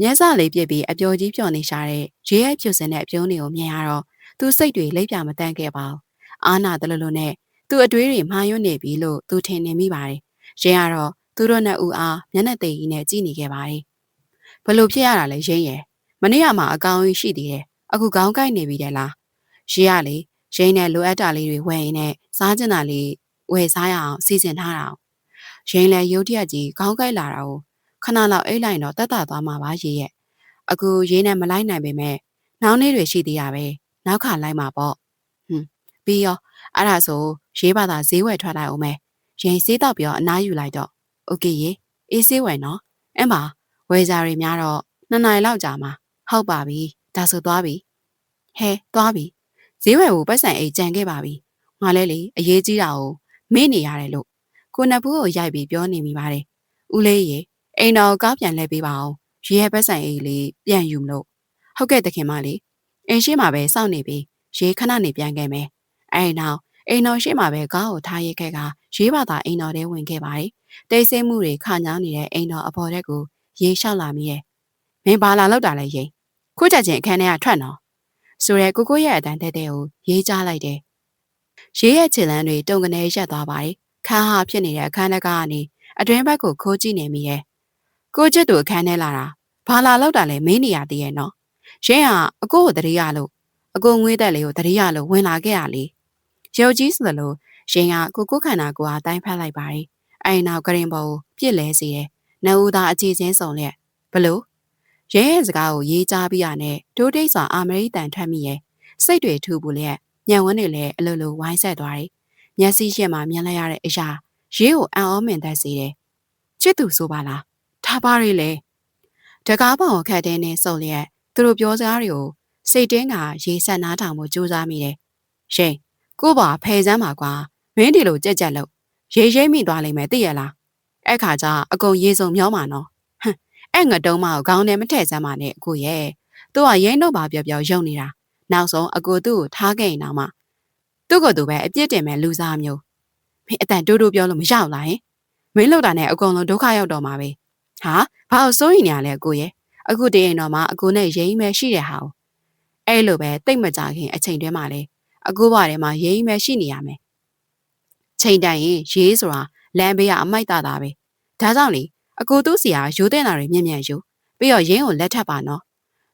မျက်စလေးပြစ်ပြီးအပျော်ကြီးပျော်နေရှာတဲ့ရေးရဲ့ဖြူစင်တဲ့အပြုံးတွေကိုမြင်ရတော့သူစိတ်တွေလိပ်ပြမတန်းခဲ့ပါဘူးအာနာတလလို့နဲ့သူ့အတွေးတွေမှားယွင်းနေပြီလို့သူထင်နေမိပါတယ်ရင်းကတော့သူတို့နဲ့ဦးအားမျက်နှာသိကြီးနဲ့ကြည့်နေခဲ့ပါတယ်ဘလို့ဖြစ်ရတာလဲရင်းရဲ့မနေ့ကမှအကောင်ကြီးရှိသေးတယ်အခုခေါင်းကိုက်နေပြီတဲ့လားရေးရလေရင်းနဲ့လိုအပ်တာလေးတွေဝယ်ရင်နဲ့စားကျင်တာလေးဝယ်စားရအောင်စီစဉ်ထားတာရင်းလည်းရုတ်တရက်ကြီးခေါင်းကိုက်လာတာကိုခဏလောက်အိတ်လိုက်တော့တက်တာသွားမှာပါရေးရဲ့အခုရင်းနဲ့မလိုက်နိုင်ပေမဲ့နှောင်းလေးတွေရှိသေးရပဲနောက်ခါလိုက်မှာပေါ့ပြီးရောအဲ့ဒါဆိုရေးပါတာဈေးဝယ်ထွက်လိုက်အောင်မယ်ရင်စေးတော့ပြီးတော့အနားယူလိုက်တော့โอเคရေအေးဆေးဝယ်နော်အဲ့မှာဝယ်စားတွေများတော့2 နာရီလောက်ကြာမှာဟုတ်ပါပြီဒါဆိုသွားပြီဟဲသွားပြီဈေးဝယ်ဖို့ပတ်စံအိတ်ကြံခဲ့ပါပြီငါလဲလေအရေးကြီးတာကိုမေ့နေရတယ်လို့ကိုနဖူးကိုရိုက်ပြီးပြောနေမိပါတယ်ဦးလေးရေအိမ်တော်ကားပြန်လဲပေးပါအောင်ရေရဲ့ပတ်စံအိတ်လေးပြန်ယူမလို့ ဟုတ်ကဲ့တခင်မလေးအင်းရှိမှာပဲစောင့်နေပြီးရေးခဏနေပြန်ခဲ့မယ်အဲ့နောက်အိမ်တော်ရှိမှာပဲကားကိုထားရိတ်ခဲ့ကရေးပါသာအိမ်တော်ထဲဝင်ခဲ့ပါတယ်တိတ်ဆိတ်မှုတွေခါညောင်းနေတဲ့အိမ်တော်အပေါ်တက်ကိုရေးလျှောက်လာမိရဲ့မင်းဘာလာလောက်တာလဲရေးခုချက်ချင်းအခန်းထဲကထွက်နော်ဆိုရဲကိုကိုရဲ့အတန်တဲ့တဲ့ကိုရေးကြားလိုက်တယ်ရေးရဲ့ခြေလမ်းတွေတုံကနေရက်သွားပါတယ်ခန်းဟာဖြစ်နေတဲ့အခန်းထဲကနေအတွင်းဘက်ကိုခိုးကြည့်နေမိရဲ့ကိုချစ်သူအခန်းထဲလာတာဘာလာလောက်တာလဲမင်းနေရသေးရဲ့နော်ရင်းကအကိုကိုတတိယလို့အကိုငွေးသက်လေးကိုတတိယလို့ဝင်လာခဲ့ရလေရုပ်ကြီးဆိုသလိုရင်ကကိုခန္ဓာကိုယ်အားတိုင်းဖက်လိုက်ပါတယ်အဲ့နောက်ကရင်ပေါ်ကိုပြစ်လဲစေတယ်နှုတ်သားအကြည့်ချင်းစုံလျက်ဘလို့ရဲရဲ့စကားကိုရေးကြားပြီးရနဲ့ဒိုးတိတ်စွာအာမရိတန်ထွက်မိရဲ့စိတ်တွေထူပူလျက်ညံဝန်းတွေလည်းအလိုလိုဝိုင်းဆက်သွားတယ်မျက်စိရှက်မှမြင်လိုက်ရတဲ့အရာရေးကိုအံ့ဩမင်သက်စေတယ်ချစ်သူဆိုပါလားထားပါရီလေတကားပေါင်ခတ်တဲ့နဲ့စုံလျက်သူတို့ပြောစကားတွေကိုစိတ်တင်းကရေဆက်နားထောင်မှုစူးစမ်းမိတယ်ရှင်ကိုပါဖယ်စမ်းပါကွာမင်းဒီလိုကြက်ကြက်လို့ရေရိပ်မိသွားလိမ့်မယ်သိရလားအဲ့ခါကျအကုန်ရေစုံမျောမှာနော်ဟမ်အဲ့ငတုံးမကိုခေါင်းထဲမထည့်စမ်းပါနဲ့အကိုရဲ့သူကရိမ့်တော့ပါပြောပြောယုံနေတာနောက်ဆုံးအကိုသူ့ကိုထားခဲ့ရင်တော့မှသူ့ကိုယ်သူပဲအပြစ်တင်မဲ့လူစားမျိုးမင်းအတန်တိုးတိုးပြောလို့မရောက်လားဟင်မင်းလောက်တာနဲ့အကုန်လုံးဒုက္ခရောက်တော့မှာပဲဟာဘာလို့စိုးရင်နေရလဲအကိုရဲ့အခုတည်းရင်တော့မှအကိုနဲ့ရိမ့်မဲ့ရှိတဲ့ဟာကိုအဲ့လိုပဲတိတ်မကြခင်အချိန်တွင်းမှာလေအကိုဘာထဲမှာရိမ့်မဲ့ရှိနေရမယ်ချိန်တိုင်ရင်ရေးဆိုတာလမ်းဘေးကအမိုက်တာတာပဲဒါကြောင့်လေအကိုသူ့စီကရိုးတဲ့နာတွေမြင့်မြတ်ယူပြီးတော့ရင်းကိုလက်ထပ်ပါနော်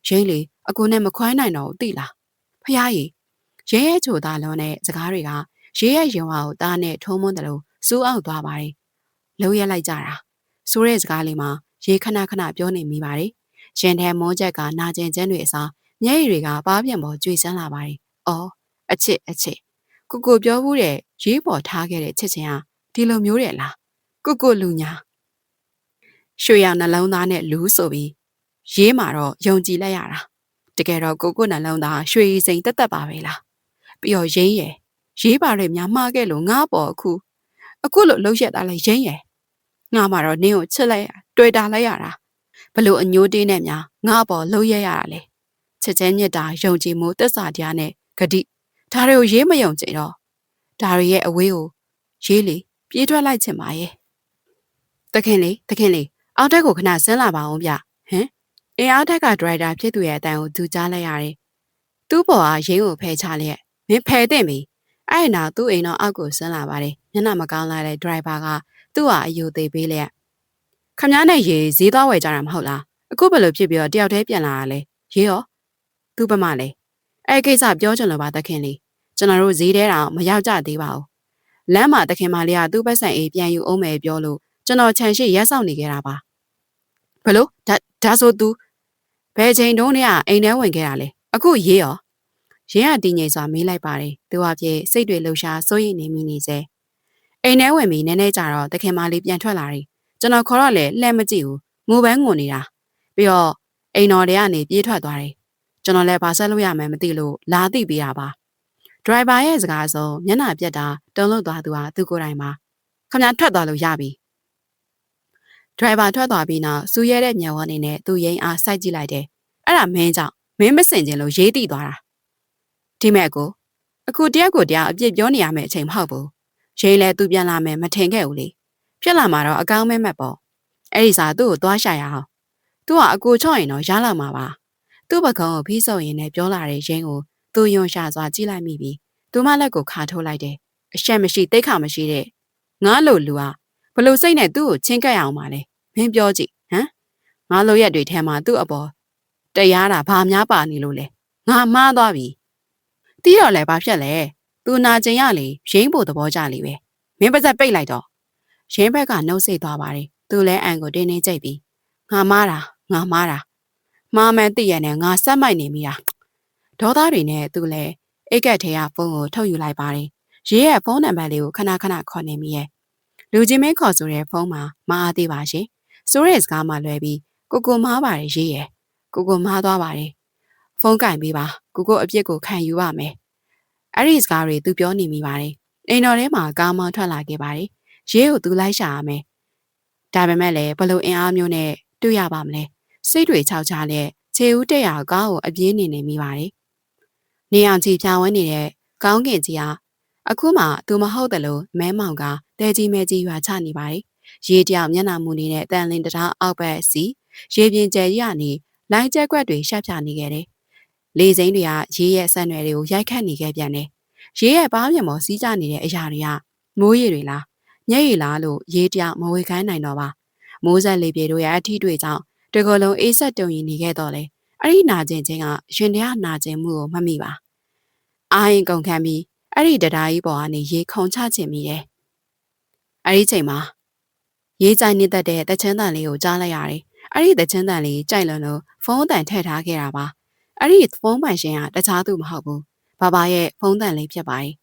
ရင်းလေအကိုနဲ့မခွိုင်းနိုင်တော့ဘူးသိလားဖះကြီးရဲရဲချိုသားလုံးနဲ့စကားတွေကရဲရဲရင်ဝါကိုတားနဲ့ထုံးမွန်းတယ်လို့စူးအောင်သွားပါတယ်လုံးရက်လိုက်ကြတာဆိုးတဲ့စကားလေးမှာရေခဏခဏပြောနေမိပါတယ်ရင်ထဲမောချက်ကနာကျင်ခြင်းတွေအစားမျက်ရည်တွေကပါးပြန်ပေါ်ကျွေစမ်းလာပါတယ်အော်အချစ်ကိုပြောဘူးတဲ့ရေးပေါ်ထားခဲ့တဲ့ချစ်ချင်းဟာဒီလိုမျိုးတဲ့လားကိုလူညာရွှေရောင်နှလုံးသားနဲ့လူဆိုပြီးရေးမှာတော့ယုံကြည်လိုက်ရတာတကယ်တော့ကိုနှလုံးသားရွှေစိမ်တက်ပါပဲလားပြီးတော့ရင်းရယ်ရေးပါတဲ့များမှားခဲ့လို့ငါပေါ်အခုလို့လှုပ်ရက်တာလဲရင်းရယ်ငါမှတော့နင်းကိုချစ်လိုက်တွေ့တာလိုက်ရတာဘလို့အညိုးတင်းနဲ့များငါပေါ်လှုပ်ရက်ရတာလေချစ်ချင်းမြတ်တာယုံကြည်မှုတစ္ဆာတရားနဲ့ဂတိဒါတွေကိုရေးမယုံကြည်တော့ဒါတွေရဲ့အဝေးကိုရေးလေပြေးထွက်လိုက်ချင်ပါရဲ့တခင်လေအောက်တက်ကိုခဏဆင်းလာပါအောင်ဗျဟမ်အင်အားတက်ကဒရိုက်တာဖြစ်သူရဲ့အတန်ကိုသူကြားလိုက်ရတယ်သူ့ပေါ်ကရင်းကိုဖယ်ချလျက်မင်းဖယ်တဲ့ပြီအဲ့နောက်သူ့အိမ်တော်အောက်ကိုဆင်းလာပါတယ်မျက်နှာမကောင်းလာတဲ့ဒရိုက်ဘာကသူ့ဟာအယူသေးပေးလျက်ခမည်းနဲ့ရေဈေးသွားဝယ်ကြတာမဟုတ်လားအခုဘယ်လိုဖြစ်ပြီးတော့တယောက်တည်းပြန်လာတာလဲရေးရောသူ့ဘမလဲအဲ့ကိစ္စပြောချင်လို့ပါတခင်လေးကျွန်တော်တို့ဈေးထဲတောင်မရောက်ကြသေးပါဘူးလမ်းမှာတခင်မလေးကသူ့ဘက်ဆန်အေးပြန်ယူအောင်မယ်ပြောလို့ကျွန်တော်ခြံရှိရက်ဆောင်နေခဲ့တာပါဘလို့ဒါဆိုသူဘယ်ချိန်တုန်းကအိမ်ထဲဝင်ခဲ့တာလဲအခုရေးရောရင်းကတည်ငြိမ်စွာမေးလိုက်ပါတယ်သူအဖြစ်စိတ်တွေလှုပ်ရှားစိုးရိမ်နေမိနေစေအိမ်ထဲဝင်ပြီးနည်းနည်းကြာတော့တခင်မလေးပြန်ထွက်လာတယ်ကျွန်တော်ခေါ်တော့လေလှမ်းမကြည့်ဘူးငိုပန်းငိုနေတာပြီးတော့အိမ်တော်တွေကနေပြေးထွက်သွားတယ်ကျွန်တော်လည်းဘာဆက်လို့ရမယ်မသိလို့လာသိပေးတာပါဒရိုင်ဘာရဲ့စကားဆုံးမျက်နှာပြက်တာတုံ့လို့သွားသူဟာသူကိုယ်တိုင်ပါခမထွက်သွားလို့ရပြီဒရိုင်ဘာထွက်သွားပြီးနောက်စူရဲတဲ့မျက်ဝန်းအနေနဲ့သူ့ရင်အားစိုက်ကြည့်လိုက်တယ်အဲ့ဒါမင်းကြောင့်မင်းမစင်ကျင်လို့ရေးတိသွားတာဒီမဲ့ကိုအခုတယောက်ကိုတရားအပြစ်ပြောနေရမယ့်အချိန်မဟုတ်ဘူးရိန်လဲသူပြန်လာမယ်မထင်ခဲ့ဘူးလေဖြစ်လာမှာတော့အကောင်းမဲမဲ့ပေါ့အဲ့ဒီစားသူ့ကိုသွားရှာရအောင်သူကအကူချော့ရင်တော့ရလာမှာပါသူ့ပကုံးကိုဖိစုံရင်နဲ့ပြောလာတဲ့ရင်းကိုသူယွန်ရှာစွာကြည့်လိုက်မိပြီးသူမလက်ကိုခါထိုးလိုက်တယ်အရှက်မရှိတိတ်ခါမရှိတဲ့ငါလိုလူဟာဘလို့စိတ်နဲ့သူ့ကိုချင်းကပ်ရအောင်ပါလဲမင်းပြောကြည့်ဟမ်ငါလိုရက်တွေထဲမှာသူ့အပေါ်တရားတာဘာများပါနေလို့လဲငါမှားသွားပြီတီးတော့လဲဘာဖြစ်လဲသူနာကျင်ရလေရင်းဖို့သဘောကျလေပဲမင်းပါစက်ပိတ်လိုက်တော့ရင်းဘက်ကနှုတ်ဆက်သွားပါတယ်သူလဲအန်ကိုတင်းတင်းကြိတ်ပြီးငါမားတာမှားမှန်သိရနဲ့ငါစက်မိုက်နေမိတာဒေါသတွေနဲ့သူလဲအိတ်ကက်ထဲကဖုန်းကိုထုတ်ယူလိုက်ပါတယ်ရေးရဲ့ဖုန်းနံပါတ်လေးကိုခဏခေါ်နေမိရဲ့လူချင်းမင်းခေါ်ဆိုတဲ့ဖုန်းမှာမအားသေးပါရှင်ဆိုရဲစကားမှလွဲပြီးကိုမားပါတယ်ရေးရဲ့ကိုမားသွားပါတယ်ဖုန်းကင်ပေးပါကိုအပြစ်ကိုခံယူပါမယ်အဲ့ဒီစကားတွေသူပြောနေမိပါတယ်အိမ်တော်ထဲမှာကားမောင်းထွက်လာခဲ့ပါတယ်ရေးကိုသူလိုက်ရှာရမယ်ဒါပေမဲ့လည်းဘလို့အင်အားမျိုးနဲ့တွေ့ရပါမလဲစိတ်တွေခြောက်ခြားလက် ခြေဦးတက်ရကားကိုအပြေးနေမိပါတယ်။နေအောင်ချီဖြာဝဲနေတဲ့ကောင်းကင်ကြီးဟာအခုမှသူမဟုတ်တယ်လို့မဲမောင်ကတဲကြီးမဲကြီးရွာချနေပါတယ်။ရေတယောက်မျက်နှာမူနေတဲ့တန်လင်းတံတားအောက်ဘက်စီရေပြင်ကျယ်ကြီးကနေလိုင်းကျက်ကွက်တွေရှက်ဖြာနေခဲ့တယ်။လေစိမ်းတွေကရေရဲ့ဆန်ရွယ်တွေကိုရိုက်ခတ်နေခဲ့ပြန်တယ်။ရေရဲ့ပါးပြင်ပေါ်စီးကျနေတဲ့အရာတွေကမိုးရေတွေလားညက်ရည်လားလို့ရေတယောက်မဝေခိုင်းနိုင်တော့ပါ။မိုးဆက်လေပြေတို့ရဲ့အထီးတွေကြောင့်တကယ်လုံးအေးဆက်တုံရင်နေခဲ့တော့လေအဲ့ဒီနာကျင်ခြင်းကရှင်တရားနာကျင်မှုကိုမမိပါအာရင်ကုန်ခံပြီးအဲ့ဒီတရားကြီးပေါ်ကနေရေခုန်ချခြင်းမိတယ်အဲ့ဒီချိန်မှာရေးကြိုင်နေတတ်တဲ့တချမ်းတန်လေးကိုကြားလိုက်ရတယ်အဲ့ဒီတချမ်းတန်လေးကြိုက်လွန်လို့ဖုန်းတန်ထည့်ထားခဲ့တာပါအဲ့ဒီဖုန်းပိုင်ရှင်ကတခြားသူမဟုတ်ဘူးဘာဘာရဲ့ဖုန်းတန်လေးဖြစ်ပါတယ်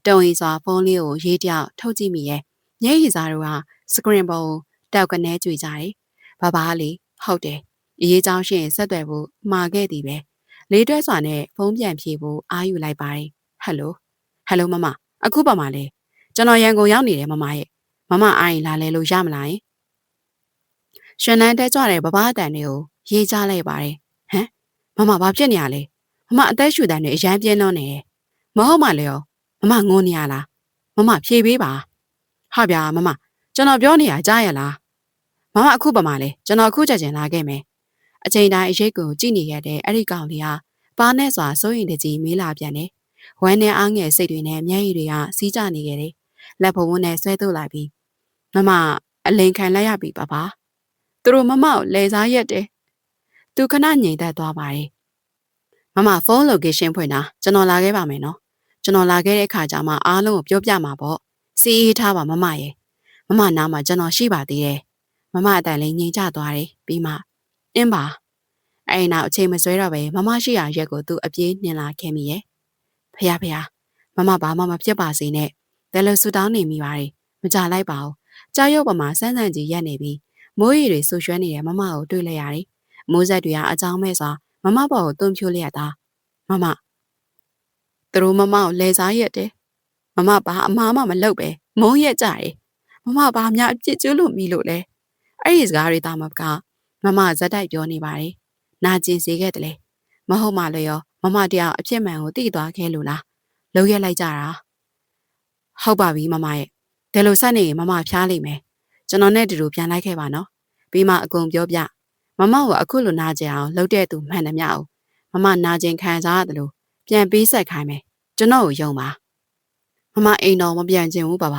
တုံရီစွာဖုန်းလေးကိုရေးတယောက်ထုတ်ကြည့်မိရဲ့ညရည်စားတို့ကစကရင်ပေါ်တောက်ကနေကြွေကြတယ်ဘာဘာလေဟုတ်တယ်အရေးကြောင်းရှင်ဆက်သွယ်ဖို့မှာခဲ့သည်ပဲလေးတွဲစွာနဲ့ဖုန်းပြန်ဖြေဖို့အားယူလိုက်ပါတယ်ဟယ်လိုမမအခုပါမလဲကျွန်တော်ရန်ကုန်ရောက်နေတယ်မမရဲ့မမအားရင်လာလဲလို့ရမလားရှင်နန်းတဲကြွတဲ့ဘဘအတန်တွေကိုရေးချလိုက်ပါတယ်ဟမ်မမဘာဖြစ်နေရလဲမမအသက်ရှူတန်တွေအရန်ပြင်းလွန်းနေတယ်မဟုတ်မှလေရောမမငိုနေရလားမမဖြေပေးပါဟာဗျာမမကျွန်တော်ပြောနေတာကြားရလားမမအခုပါမလဲကျွန်တော်အခုချက်ချင်းလာခဲ့မယ်အချိန်တိုင်းအရေးကိုကြည့်နေရတဲ့အဲ့ဒီကောင်လေးဟာပါနဲ့စွာစိုးရင်တကြီးမေးလာပြန်တယ်ဝမ်းနဲ့အားငယ်စိတ်တွေနဲ့မျက်ရည်တွေကစီးကျနေခဲ့တယ်လက်ဖုံးနဲ့ဆွဲထုတ်လိုက်ပြီးမမအလိန်ခံလိုက်ရပြီပါသူတို့မမကိုလဲစားရက်တယ်သူခဏငြိမ်သက်သွားပါတယ်မမဖုန်း location ဖွင့်တာကျွန်တော်လာခဲ့ပါမယ်နော်ကျွန်တော်လာခဲ့တဲ့အခါကျမှအားလုံးကိုပြောပြမှာပေါ့စီးအေးထားပါမမရဲ့မမနားမှာကျွန်တော်ရှိပါသေးတယ်မမအတန်လေးငြိမ်ချသွားတယ်ပြီးမှအင်းပါအဲ့နောက်အချိန်မဆွဲတော့ပဲမမရှိရရက်ကိုသူအပြေးနှင်လာခဲ့မိရဲ့ဖះမမဘာမှမဖြစ်ပါစေနဲ့တယ်လို့ဆူတောင်းနေမိပါတယ်မကြလိုက်ပါဘူးကြားရုပ်ပေါ်မှာစမ်းစမ်းကြီးရက်နေပြီးမိုးရီတွေဆူရွှဲနေတဲ့မမကိုတွေ့လိုက်ရတယ်မိုးဆက်တွေကအကြောင်းမဲ့စွာမမပေါ်ကိုတွန်းဖြိုးလျက်သားမမသူတို့မမကိုလဲစားရက်တယ်မမဘာအမားမှမလုပ်ပဲမုန်းရက်ကြတယ်မမဘာများအပြစ်ကျူးလို့မိလို့လဲအဲ့ဒီစကားတွေသားမကမမဇက်တိုက်ပြောနေပါတယ်နာကျင်စေခဲ့တယ်လေမဟုတ်မှလည်းရောမမတရားအဖြစ်မှန်ကိုသိသွားခဲ့လို့လားလုံရက်လိုက်ကြတာဟုတ်ပါပြီမမရဲ့ဒါလို့ဆက်နေရင်မမဖျားလိမ့်မယ်ကျွန်တော်နဲ့တူတူပြန်လိုက်ခဲ့ပါနော်ပြီးမှအကုန်ပြောပြမမကိုအခုလိုနာကျင်အောင်လှုပ်တဲ့သူမှန်တယ်မအောင်မမနာကျင်ခံစားရတယ်လို့ပြန်ပေးဆက်ခိုင်းမယ်ကျွန်တော်ကိုယုံပါမမအိမ်တော်မပြန်ကျင်ဘူးပါ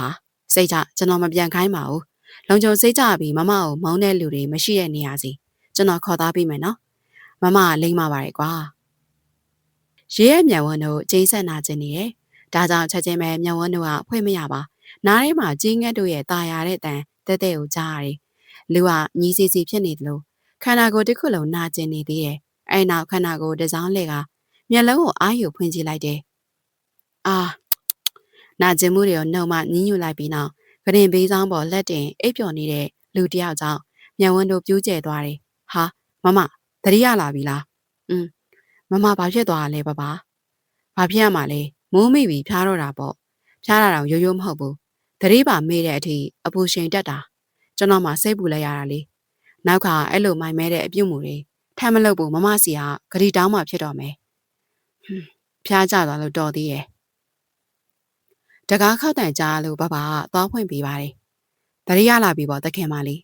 စိတ်ချကျွန်တော်မပြန်ခိုင်းပါဘူးလုံခြုံစိတ်ချပြီးမမကိုမောင်းတဲ့လူတွေမရှိတဲ့နေရာစီကျွန်တော်ခေါ်သားပေးမယ်နော်မမကလိမ့်မပါရဲ့ကွာရဲရဲ့မြန်ဝန်းတို့ကျင်းဆက်နာကျင်နေတယ်ဒါကြောင့်ချက်ချင်းပဲမြန်ဝန်းတို့ကဖွင့်မရပါနားထဲမှာကြီးငတ်တို့ရဲ့ตาရတဲ့အတန်တဲတဲကိုကြားရတယ်လူကညီစီစီဖြစ်နေတယ်လို့ခန္ဓာကိုယ်တစ်ခုလုံးနာကျင်နေသေးတယ်အဲ့နောက်ခန္ဓာကိုယ်တစ်စောင်းလှည့်ကမျက်လုံးကိုအားယူဖွင့်ကြည့်လိုက်တယ်အာနာကျင်မှုတွေကိုနှုံမှညှင်းညူလိုက်ပြီးနောက်ကရင်ဘေးဆောင်ပေါ်လက်တင်အိပ်ပျော်နေတဲ့လူတယောက်ကြောင့်မြန်ဝန်းတို့ပြူးကျဲသွားတယ်ဟာမသတိရလာပြီလားမမဘာဖြစ်သွားလဲဘာဖြစ်ရမှာလဲမိုးမိပြီဖျားတော့တာပေါ့ဖျားတာတော့ရိုးရိုးမဟုတ်ဘူးသတိပါမေ့တဲ့အထိအပူရှင်တက်တာကျွန်တော်မှစိတ်ပူလိုက်ရတာလေနောက်ကအဲ့လိုမိုင်မဲတဲ့အပြုတ်မှုတွေထမ်းမလုပ်ဘူးမမစီကဂရီတောင်းမှဖြစ်တော့မယ်ဖျားကြသွားလို့တော်သေးရဲ့တကားခောက်တန်ကြားလို့ဘာသွားဖွင့်ပေးပါတယ်သတိရလာပြီပေါ့တခင်မလေး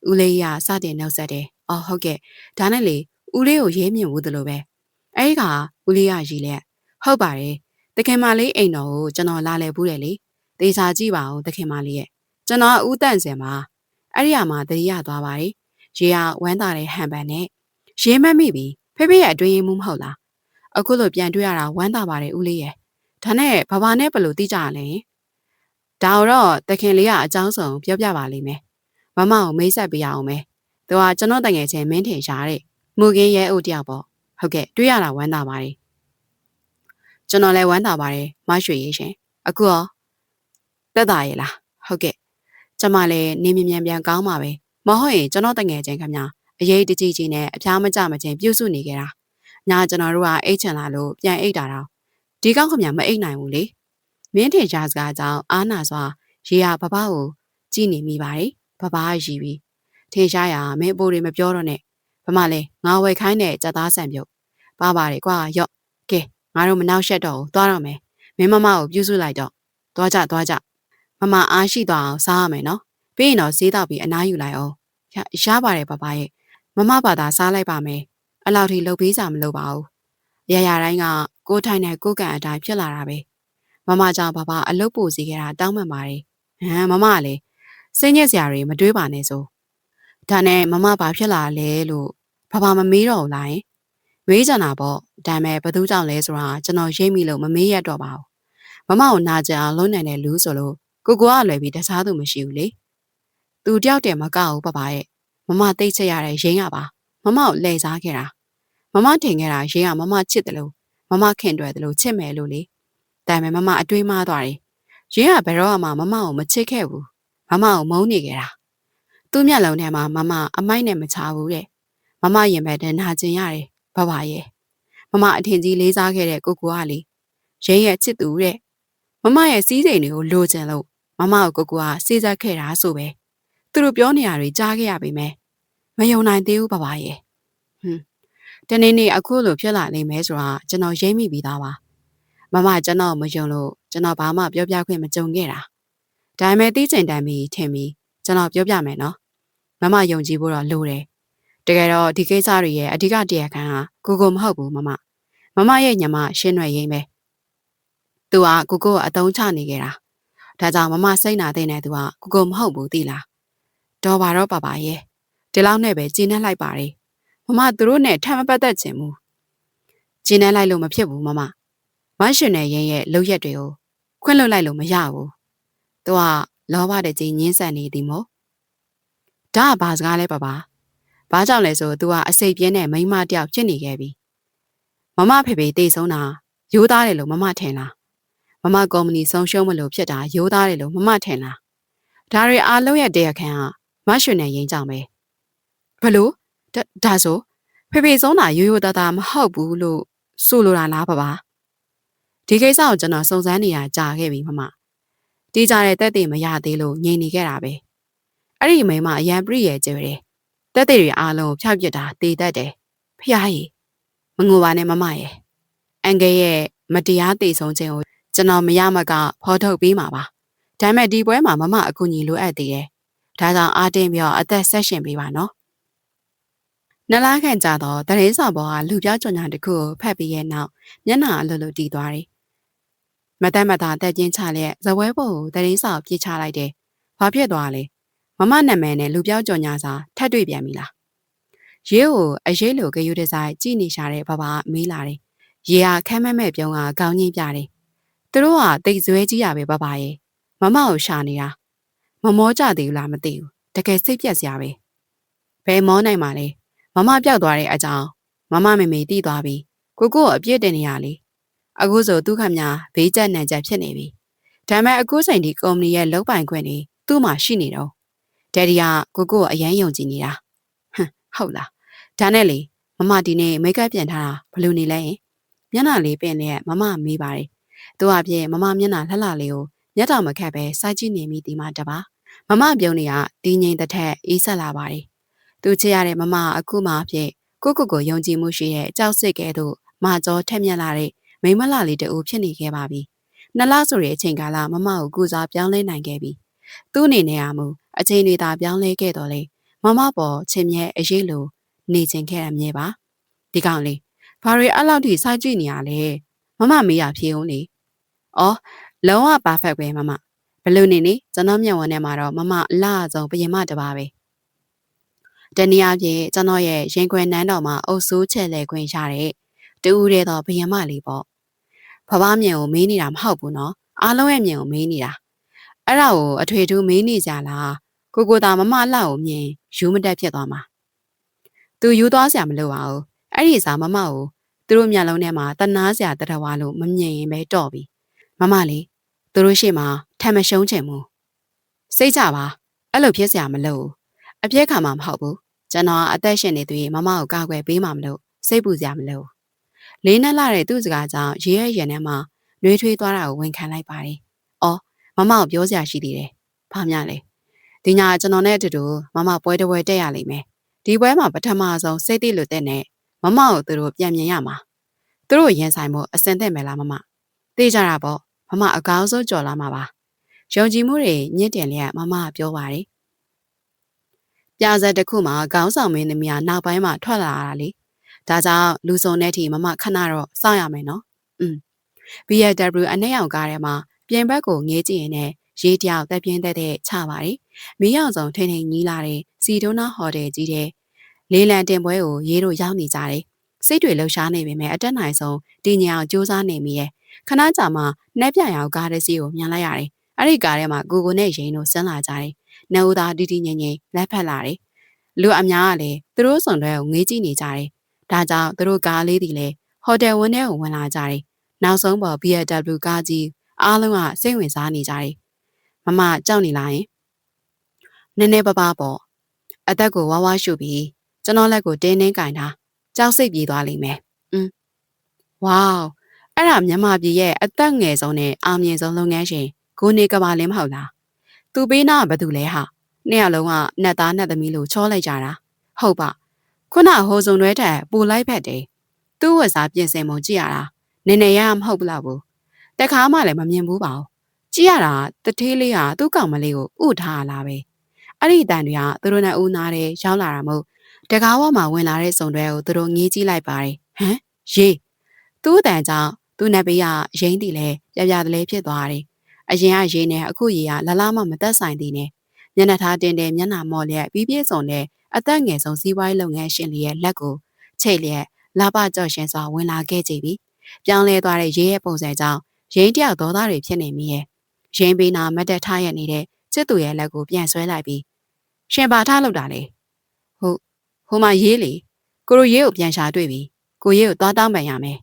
ဦးလေးကစတင်နှုတ်ဆက်တယ်အော်ဟုတ်ကဲ့ဒါနဲ့လေဦးလေးကိုရေးမြင်ဘူးတလို့ပဲအဲ့ဒီကဦးလေးကရီလက်ဟုတ်ပါတယ်တခင်မလေးအိမ်တော်ကိုကျွန်တော်လာလဲဘူးတယ်လေတေချာကြည့်ပါဦးတခင်မလေးရဲ့ကျွန်တော်ဦးတန့်စင်ပါအဲ့ဒီမှာတတိယသွားပါတယ်ရေကဝမ်းသာတဲ့ဟန်ပန်နဲ့ရေးမမိပြီဖေရဲ့အတွင်းရေးမှုမဟုတ်လားအခုလိုပြန်တွေ့ရတာဝမ်းသာပါတယ်ဦးလေးရဲ့ဒါနဲ့ဘာနဲ့ဘယ်လိုသိကြရလဲဒါတော့တခင်လေးကအကြောင်းစုံပြောပြပါလိမ့်မယ်မမကိုမိတ်ဆက်ပေးရအောင်မယ်သူကကျွန်တော်တငယ်ချင်းမင်းထင်ရှားတဲ့မူကင်းရဲအုပ်တယောက်ပေါ့ဟုတ်ကဲ့တွေ့ရတာဝမ်းသာပါတယ်ကျွန်တော်လည်းဝမ်းသာပါတယ်မရွှေရေးရှင်အခုရောတက်တာရဲ့လားဟုတ်ကဲ့ကျမလည်းနေမြမြန်ပြန်ကောင်းပါပဲမဟုတ်ရင်ကျွန်တော်တငယ်ချင်းခင်ဗျာအရေးတကြီးကြီးနဲ့အဖျားမကြမချင်းပြုတ်စုနေကြတာညာကျွန်တော်တို့ကအိတ်ချင်လာလို့ပြန်အိတ်တာတော့ဒီကောက်ခင်ဗျာမအိတ်နိုင်ဘူးလေမင်းထင်ရှားစကားကြောင့်အားနာစွာရေရဘဘကိုကြည်နေမိပါတယ်ဘဘကရီပြီးထင်ရှားရမင်းအပိုးတွေမပြောတော့နဲ့ဘ မလေးငါဝယ်ခိုင်းတဲ့ကြက်သားဆန်ပြုတ်ပါပါတယ်ကွာရော့ကဲငါတို့မနောက်ရှက်တော့ဘူးသွားတော့မယ်မင်းမမကိုပြုစုလိုက်တော့သွားကြမမအားရှိသွားအောင်စားရမယ်နော်ပြီးရင်တော့ဈေးတောက်ပြီးအနားယူလိုက်အောင်ရပါတယ်ပပရဲ့မမဘာသာစားလိုက်ပါမယ်အဲ့လောက်ထိလှုပ်ပေးစာမလုပ်ပါဘူးရရတိုင်းကကိုထိုင်နဲ့ကိုကန်အတိုင်းဖြစ်လာတာပဲမမကြောင့်ပပအလုပ်ပို့စီခဲ့တာတောင်းပန်ပါတယ်မမလည်းစိတ်ညစ်စရာတွေမတွေးပါနဲ့ဆိုဒါနဲ့မမဘာဖြစ်လာလဲလို့ပပမမေးတော့ဘူးလားမေးကြတာပေါ့ဒါပေမဲ့ဘသူကြောင့်လဲဆိုတာကျွန်တော်ရိပ်မိလို့မမေးရတော့ပါဘူးမမကိုနာကြအောင်လုံးနိုင်တဲ့လူဆိုလို့ကိုကလွယ်ပြီးတခြားသူမရှိဘူးလေသူတယောက်တည်းမကောက်ဘူးပပရဲ့မမသိချက်ရတဲ့ရင်းရပါမမကိုလှည့်စားခဲ့တာမမထင်ခဲ့တာရင်းကမမချစ်တယ်လို့မမခင်တွယ်တယ်လို့ချစ်မယ်လို့လေဒါပေမဲ့မမအတွေးမှားသွားတယ်ရင်းကဘယ်တော့မှမမကိုမချစ်ခဲ့ဘူးမမကိုမုန်းနေခဲ့တာသူ့မျက်လုံးထဲမှာမမအမိုက်နဲ့မချဘူးတဲ့မမရင်ပဲတနာကျင်ရတယ်ဘဘရဲ့မမအထင်ကြီးလေးစားခဲ့တဲ့ကိုကလေရင်းရဲ့ချစ်သူတဲ့မမရဲ့စီးစိမ်တွေကိုလိုချင်လို့မမကိုကိုကစေးစပ်ခဲ့တာဆိုပဲသူတို့ပြောနေရတွေကြားခဲ့ရပေမဲ့မယုံနိုင်သေးဘူးဘဘရဲ့တနေ့နေ့အခုလိုဖြစ်လာနိုင်မယ်ဆိုတာကျွန်တော်ရိပ်မိပြီးသားပါမမကျွန်တော်မယုံလို့ကျွန်တော်ဘာမှပြောပြခွင့်မကြုံခဲ့တာဒါပေမဲ့တီးချိန်တန်ပြီးထင်ပြီးကျွန်တော်ပြောပြမယ်နော်မမယုံကြည်ဖို့တော့လိုတယ်တကယ်တော့ဒီကိစ္စတွေရဲ့အဓိကတရားခံကကိုမဟုတ်ဘူးမမရဲ့ညီမရှင်းရွယ်ရင်းပဲသူကကိုအတုံးချနေခဲ့တာဒါကြောင့်မမစိတ်နာတဲ့နဲ့သူကကိုမဟုတ်ဘူးသိလားတော်ပါတော့ပါရဲ့ဒီလောက်နဲ့ပဲကျင်းနှက်လိုက်ပါတယ်မမသူတို့နဲ့ထပ်မပတ်သက်ချင်ဘူးကျင်းနှက်လိုက်လို့မဖြစ်ဘူးမရှင်နယ်ရင်ရဲ့လုပ်ရက်တွေကိုခွင့်လွှတ်လိုက်လို့မရဘူးသူကလောဘတဲ့ကြီးညင်းဆန်နေသည်မို့ဒါကဘာစကားလဲပါဘာကြောင့်လဲဆိုသူကအစိတ်ပြင်းတဲ့မိန်းမတယောက်ဖြစ်နေခဲ့ပြီမမဖေတိတ်ဆုံးတာရိုးသားတယ်လို့မမထင်လားမမကုမ္ပဏီဆုံးရှုံးမလို့ဖြစ်တာရိုးသားတယ်လို့မမထင်လားဒါတွေအားလုံးရဲ့တရားခံကမရှင်နယ်ရင်ကြောင့်ပဲဘလို့ဒါဆိုဖေဆုံးတာရိုးသားသားမဟုတ်ဘူးလို့ဆိုလိုတာလားပါဒီကိစ္စကိုကျွန်တော်စုံစမ်းနေတာကြာခဲ့ပြီမတီးကြတဲ့တက်တွေမရသေးလို့ငြိမ်နေခဲ့တာပဲအဲ့ဒီမိန်းမအရန်ပြည့်ရဲ့ကျဲတယ်တက်တွေအားလုံးဖြောက်ပြစ်တာတေတတ်တယ်ဖျားရည်မငိုပါနဲ့မမရဲ့အန်ကယ်ရဲ့မတရားတေဆုံးခြင်းကိုကျွန်တော်မရမကဖော်ထုတ်ပေးမှာပါဒါပေမဲ့ဒီပွဲမှာမအကူညီလိုအပ်သေးတယ်ဒါကြောင့်အားတင်းပြီးအသက်ဆက်ရှင်ပေးပါနော်နလားခန့်ကြတော့တရင်ဆောင်ပေါ်ကလူပြောကြော်ညာတစ်ခုကိုဖတ်ပြီးရဲ့နောက်မျက်နှာအလိုလိုတီးသွားတယ်မတတ်မတာတက်ကျင်းချလျက်ဇပွဲပေါ်ကိုတရင်ဆောင်ပြေးချလိုက်တယ်ဘာဖြစ်သွားလဲမနာမည်နဲ့လူပြောကြော်ညာစာထပ်တွေ့ပြန်ပြီလားရဲကိုအရေးလိုဂယုတဆိုင်ကြည်နေရှာတဲ့ဘဘမေးလာတယ်ရေကခမ်းမဲ့ပြုံးကကောင်းကြီးပြတယ်သူတို့ကတိတ်ဇွဲကြီးရပဲဘရဲ့မကိုရှာနေတာမမောကြသေးဘူးလားမသိဘူးတကယ်စိတ်ပြက်စရာပဲဘယ်မောနိုင်မှာလဲမပျောက်သွားတဲ့အကြောင်းမမေတီးသွားပြီကိုအပြစ်တင်နေရလေအခုဆိုဒုက္ခများဘေးကျက်နံကျက်ဖြစ်နေပြီဒါပေမဲ့အခုချိန်ဒီကုမ္ပဏီရဲ့လုပ်ပိုင်ခွင့်တွေသူ့မှာရှိနေတော့ဒယ်ဒီကကိုအရန်ယုံကြည်နေတာဟုတ်လားဒါနဲ့လေမဒီနေ့မိတ်ကပ်ပြန်ထားတာဘလို့နေလဲမျက်နှာလေးပင်နဲ့မမေးပါတယ်သူအပြည့်မမျက်နှာလှလှလေးကိုမျက်တောင်မခတ်ပဲစိုက်ကြည့်နေမိဒီမှာတပါမပြုံးနေကဒီငိမ်တဲ့ထက်အေးဆက်လာပါတယ်သူချစ်ရတဲ့မအခုမှအဖြစ်ကိုယုံကြည်မှုရှိတဲ့ကြောက်စစ်ကဲတို့မကြောထက်မြက်လာတဲ့မိမလာလေးတူဖြစ်နေခဲ့ပါပြီနှစ်လဆိုတဲ့အချိန်ကာလမကိုကုစားပြောင်းလဲနိုင်ခဲ့ပြီသူ့အနေနဲ့အမှုအချိန်တွေသာပြောင်းလဲခဲ့တော့လေမပေါ်ချင်းမြဲအရေးလိုနေချင်ခဲ့ရမြဲပါဒီကောင်လေးဘာတွေအဲ့လောက်ထိစိုက်ကြည့်နေရလဲမမေးရဖြေအောင်လေအော်လုံးဝ perfect ပဲမဘလို့နေကျွန်တော်မျက်ဝန်းထဲမှာတော့မအလားအဆုံးဘယင်မတပါပဲတနည်းအားဖြင့်ကျွန်တော်ရဲ့ရင်ခွင်နန်းတော်မှာအုပ်စိုးချဲ့လဲခွင့်ရတဲ့တူဦးတဲ့တော့ဘယင်မလေးပေါ့ဖဖမြင်ကိုမေးနေတာမဟုတ်ဘူးနော်အားလုံးရဲ့မြင်ကိုမေးနေတာအဲ့ဒါကိုအထွေထူးမေးနေကြလားကိုသာမလှကိုမြင်ယူမတက်ဖြစ်သွားမှာသူယူသွားစရာမလိုပါဘူးအဲ့ဒီစားမကိုသူတို့မျက်လုံးထဲမှာတနာစရာတရဝါလို့မမြင်ရင်ပဲတော့ပြီမလေးသူတို့ရှိမှထပ်မရှုံးချင်ဘူးစိတ်ကြပါအဲ့လိုဖြစ်စရာမလိုအပြည့်ခံမှာမဟုတ်ဘူးကျွန်တော်အသက်ရှင်နေသူမကိုကာကွယ်ပေးမှာမလို့စိတ်ပူစရာမလိုလေးနဲ့လာတဲ့သူ့စကားကြောင့်ရေရဲ့ရင်ထဲမှာနှွေးထွေးသွားတာကိုဝန်ခံလိုက်ပါတယ်အော်မကိုပြောစရာရှိသေးတယ်ဘာများလဲဒီညကျွန်တော်နဲ့အတူတူမပွဲတစ်ပွဲတက်ရလိမ့်မယ် ဒီပွဲမှာပထမဆုံးစိတ်တိလို့တဲ့နဲ့မမကိုသူတို့ပြန်မြင်ရမှာသူတို့ရင်ဆိုင်မှုအစင်သက်မယ်လားမမသိကြတာပေါ့မမအကောင်းဆုံးကြော်လာမှာပါယုံကြည်မှုတွေညစ်တင်လျက်မမပြောပါတယ်ပြာဆက်တစ်ခုမှာခေါင်းဆောင်မင်းသမီးကနောက်ပိုင်းမှာထွက်လာတာလေဒါကြောင့်လူစုံတဲ့ထိမမခဏတော့စောင့်ရမယ်နော်BLW အနဲ့အောင်ကားထဲမှာပြင်ဘက်ကိုငေးကြည့်ရင်လည်းရေးတယောက်တက်ပြင်းတဲ့ချပါတယ်မီးရောင်စုံထိန်ထိန်ကြီးလာတဲ့စီဒိုနာဟိုတယ်ကြီးတဲ့လေးလံတင်ပွဲကိုရေးတို့ရောက်နေကြတယ်စိတ်တွေလှုပ်ရှားနေပေမဲ့အတက်နိုင်ဆုံးတင်ညာအောင်စူးစမ်းနေမိရဲ့ခဏကြာမှနှက်ပြရောက်ကားတစ်စီးကိုမြန်လိုက်ရတယ်အဲ့ဒီကားထဲမှာကိုနဲ့ရင်တို့ဆင်းလာကြတယ်နှုတ်သားတီတီငိမ့်ငိမ့်လက်ဖက်လာတယ်လူအများကလည်းသူတို့စုံတွေကိုငေးကြည့်နေကြတယ်ဒါကြောင့်သူတို့ကားလေးတွေလည်းဟိုတယ်ဝင်းထဲကိုဝင်လာကြတယ်နောက်ဆုံးပေါ် BLW ကားကြီးအားလုံးကစိတ်ဝင်စားနေကြတယ်မမကြောက်နေလားယင်နည်းနည်းပါးပါးပေါ့အသက်ကိုဝါးဝါးရှုပြီးကျွန်တော်လက်ကိုတင်းတင်းကင်ထားကြောက်စိတ်ပြေးသွားလိမ့်မယ်ဝေါအဲ့ဒါမြန်မာပြည်ရဲ့အသက်ငယ်ဆုံးနဲ့အောင်မြင်ဆုံးလုပ်ငန်းရှင်ကိုနေကဘာလင်းမဟုတ်လားသူပေးနာဘာတူလဲဟာနှစ်ယောက်လုံးကနှက်သားနှက်သမီးလို့ချောလိုက်ကြတာဟုတ်ပါခုနဟိုစုံတွဲထက်ပူလိုက်ဖက်တယ်သူ့ဝက်စားပြင်ဆင်မှုကြည့်ရတာနည်းနည်းရမဟုတ်ဘူးလားဘူးတခါမှလည်းမမြင်ဘူးပါဘူးကြည့်ရတာတထေးလေးကသူ့ကောင်မလေးကိုဥထားလာပဲအဲ့ဒီတန်တွေကသူတို့နဲ့ဦးနာတယ်ရောက်လာတာမို့တကားဝမှာဝင်လာတဲ့စုံတွဲကိုသူတို့ငေးကြည့်လိုက်ပါတယ်ဟမ်ရေးသူ့အတန်ကြောင့်သူ့နဘေးကရင်းတီလဲပြပြတလဲဖြစ်သွားတယ်အရင်ကရေးနဲ့အခုရေးကလလမမသက်ဆိုင်သေးနဲ့မျက်နှာထားတင်တယ်မျက်နှာမော်လျက်ပြီးပြည့်စုံတဲ့အသက်ငယ်ဆုံးစီးပွားရေးလုပ်ငန်းရှင်လေးရဲ့လက်ကိုချိတ်လျက်လာပကြော့ရှင်စွာဝင်လာခဲ့ကြပြီပြောင်းလဲသွားတဲ့ရေးရဲ့ပုံစံကြောင့်ရင်းတယောက်ဒေါသတွေဖြစ်နေမိရဲ့ရင်းပေးနာမတ်တက်ထားရနေတဲ့ချစ်သူရဲ့လက်ကိုပြန်ဆွဲလိုက်ပြီးရှင်ပါထားလောက်တာလေဟုတ်ဟိုမှာရေးလေကိုရိုရေးကိုပြန်ရှာတွေ့ပြီကိုရေးကိုသွားတောင်းပန်ရမယ်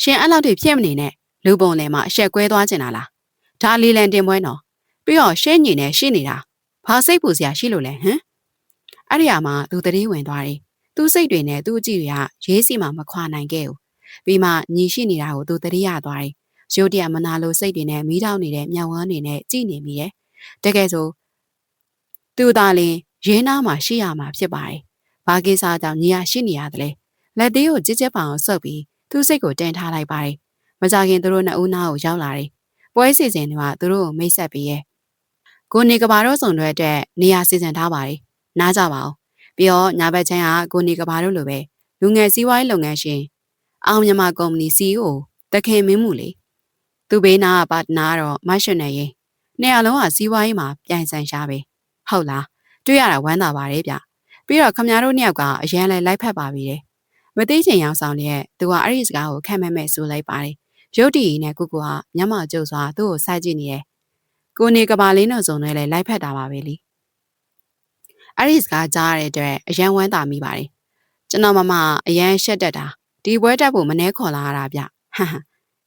ရှင်အဲ့လောက်ထိဖြစ်မနေနဲ့လူပုံလည်းမှအဆက်ကွဲသွားကျင်တာလားဒါလီလန်တင်ပွဲနော်ပြီးတော့ရှင်းညီနဲ့ရှင်းနေတာဘာစိတ်ပူစရာရှိလို့လဲဟမ်အဲ့ဒီအမှာသူတတိဝင်သွားတယ်သူစိတ်တွေနဲ့သူ့အကြည့်တွေကရေးစီမှာမခွာနိုင်ခဲ့ဘူးပြီးမှညီရှိနေတာကိုသူတတိရသွားတယ်ရုတ်တရက်မနာလိုစိတ်တွေနဲ့မီးတောက်နေတဲ့မြောင်ဝမ်းတွေနဲ့ကြည်နေမိတယ်တကယ်ဆိုသူသာလင်ရင်းနာမှာရှိရမှာဖြစ်ပါတယ်ဘာကိစ္စကြောင့်ညီရရှိနေရတယ်လဲလက်သေးကိုကြစ်ကြက်ပအောင်ဆုပ်ပြီးသူ့စိတ်ကိုတင်ထားလိုက်ပါတယ်မကြခင်သူတို့နှစ်ဦးနားကိုရောက်လာတယ်ပွဲစီစဉ်တွေကသူတို့ကိုမိတ်ဆက်ပြီးရဲ့ကိုနေကဘာတို့စုံတွေအတွက်နေရာစီစဉ်ထားပါတယ်နားကြပါအောင်ပြီးတော့ညာဘက်ချမ်းကကိုနေကဘာတို့လိုပဲလူငယ်စည်းဝါးရေးလုပ်ငန်းရှင်အောင်မြန်မာကုမ္ပဏီ CEO တခင်မင်းမှုလေသူဘေးနာကပါတနာတော့မတ်ရှင်နေရင်နှစ်အလုံးကစည်းဝါးရေးမှာပြိုင်ဆိုင်ရှားပဲဟုတ်လားတွေ့ရတာဝမ်းသာပါတယ်ဗျပြီးတော့ခမရတို့နှစ်ယောက်ကအရန်လဲလိုက်ဖက်ပါပြီတဲ့မသိချင်ရောင်ဆောင်တဲ့သူကအဲ့ဒီစကားကိုခက်မဲ့မဲ့ဆိုလိုက်ပါတယ်ရုတ်တရီနဲ့ကိုကမျက်မှောက်ကျုပ်စွာသူ့ကိုစိုက်ကြည့်နေတယ်ကိုနေကဘာလေးနဲ့စုံနဲ့လဲလိုက်ဖက်တာပါပဲလေအဲ့ဒီစကားကြားရတဲ့အတွက်အရန်ဝမ်းသာမိပါတယ်ကျွန်တော်မအရန်ရှက်တက်တာဒီပွဲတက်ဖို့မနှဲခေါ်လာရတာဗျဟမ်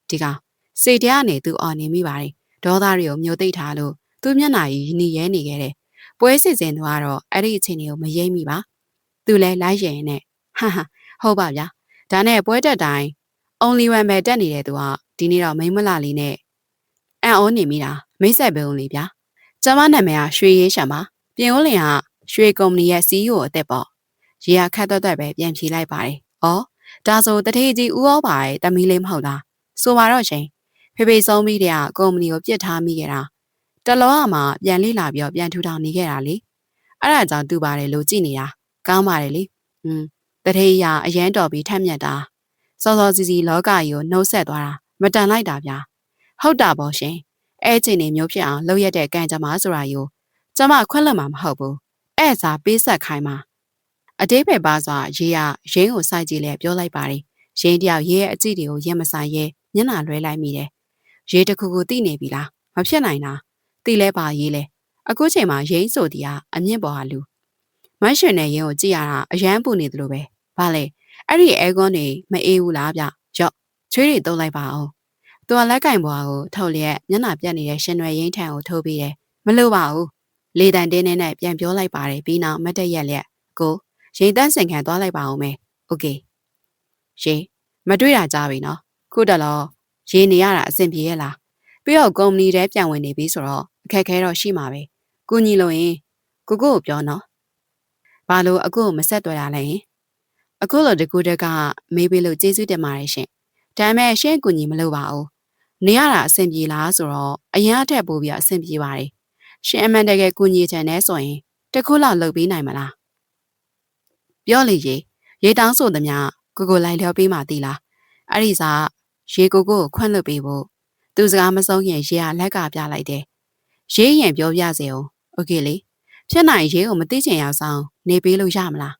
ဒီကောင်စိတ်တရားကနေသူအော်နေမိပါတယ်ဒေါသတွေကိုမျိုးသိပ်ထားလို့သူ့မျက်နှာကြီးနီရဲနေခဲ့တယ်ပွဲစီစဉ်သူကတော့အဲ့ဒီအချိန်တွေကိုမရိပ်မိပါသူလဲလိုက်ရင်နဲ့ဟုတ်ပါဗျာဒါနဲ့ပွဲတက်တိုင်း only one ပဲတက်နေတဲ့သူကဒီနေ့တော့မိမလာလေးနဲ့အံ့ဩနေမိတာမိတ်ဆက်ပဲဦးလေဗျာကျမနာမည်ကရွှေရေးရှံပါပြင်ဦးလင်ကရွှေကုမ္ပဏီရဲ့ CEO အသက်ပေါ့ရေရခတ်တော့ပဲပြန်ဖြေလိုက်ပါတယ်ဩဒါဆိုတထေးကြီးဦးဩပါရဲ့တမီးလေးမဟုတ်လားဆိုပါတော့ရှင်ဖေဖေဆုံးပြီးတဲ့ကုမ္ပဏီကိုပြစ်ထားမိခဲ့တာတလောကမှပြန်လိလာပြီးပြန်ထူထောင်နေခဲ့တာလေအဲ့ဒါကြောင့်သူ့ပါတယ်လို့ကြည်နေတာကောင်းပါတယ်လေတထေးရအရန်တော်ပြီးထက်မြက်တာစောစောစီစီလောကကြီးကိုနှုတ်ဆက်သွားတာမတန်လိုက်တာဗျာဟုတ်တာပေါ့ရှင်အဲ့ချိန်နေမျိုးဖြစ်အောင်လုပ်ရတဲ့ကံကြမ္မာဆိုတာယူကျမခွင့်လွှတ်မှာမဟုတ်ဘူးအဲ့စာပေးဆက်ခိုင်းမှာအတိတ်ပဲပါစွာရေးရရင်းကိုစိုက်ကြည့်လဲပြောလိုက်ပါတယ်ရင်းတယောက်ရေးရဲ့အကြည့်တွေကိုရင်မဆိုင်ရဲမျက်နှာလွှဲလိုက်မိတယ်ရေးတစ်ခုခုတိနေပြီလားမဖြစ်နိုင်တာတိလဲပါရေးလဲအခုချိန်မှာရင်းဆိုတီကအမြင့်ပေါ်ဟာလူမတ်ရှင်နဲ့ရင်းကိုကြည့်ရတာအရန်ပူနေသလိုပဲဘာလဲအဲ့ဒီအဲကွန်းတွေမအေးဘူးလားဗျရော့ချွေးတွေတုံးလိုက်ပါအောင်သူကလက်ကင်ဘွားကိုထုတ်လျက်မျက်နှာပြတ်နေတဲ့ရှင်ရွယ်ရင်းထံကိုထိုးပြီးတယ်မလို့ပါဘူးလေတန်တင်းနဲ့ပြန်ပြောလိုက်ပါတယ်ပြီးနောက်မတ်တက်ရက်လျက်ကိုရိတ်တန်းစင်ခံသွားလိုက်ပါအောင်မယ်โอเคရေမတွေ့တာကြားပြီနော်ခုတလောရေနေရတာအဆင်ပြေရဲ့လားပြီးတော့ကုမ္ပဏီထဲပြန်ဝင်နေပြီဆိုတော့အခက်ခဲတော့ရှိမှာပဲကိုညီလို့ရင်ကိုပြောနော် ဘာလို့အခုမဆက်တွေ့ရလဲအခုလိုတကူတက်ကမေးပြီးလို့ကျေးဇူးတင်ပါတယ်ရှင်ဒါပေမဲ့ရှင့်ကူညီမလို့ပါဘူးနေရတာအဆင်ပြေလားဆိုတော့အရင်အထက်ပို့ပြီးအဆင်ပြေပါတယ်ရှင်အမှန်တကယ်ကူညီချင်တယ်ဆိုရင်တခုလောက်လုပ်ပေးနိုင်မလားပြောလေရေတောင်းဆိုသမျှကိုလိုက်လျောပေးမှသိလားအဲ့ဒီစားရေကိုခွန့်လွတ်ပေးဖို့သူစကားမဆုံးရင်ရေကလက်ကပြလိုက်တယ်ရေးရင်ပြောပြစေအောင်โอเคလေဖြစ်နိုင်ရေးကိုမသိချင်ရအောင်နေပေးလို့ရမလား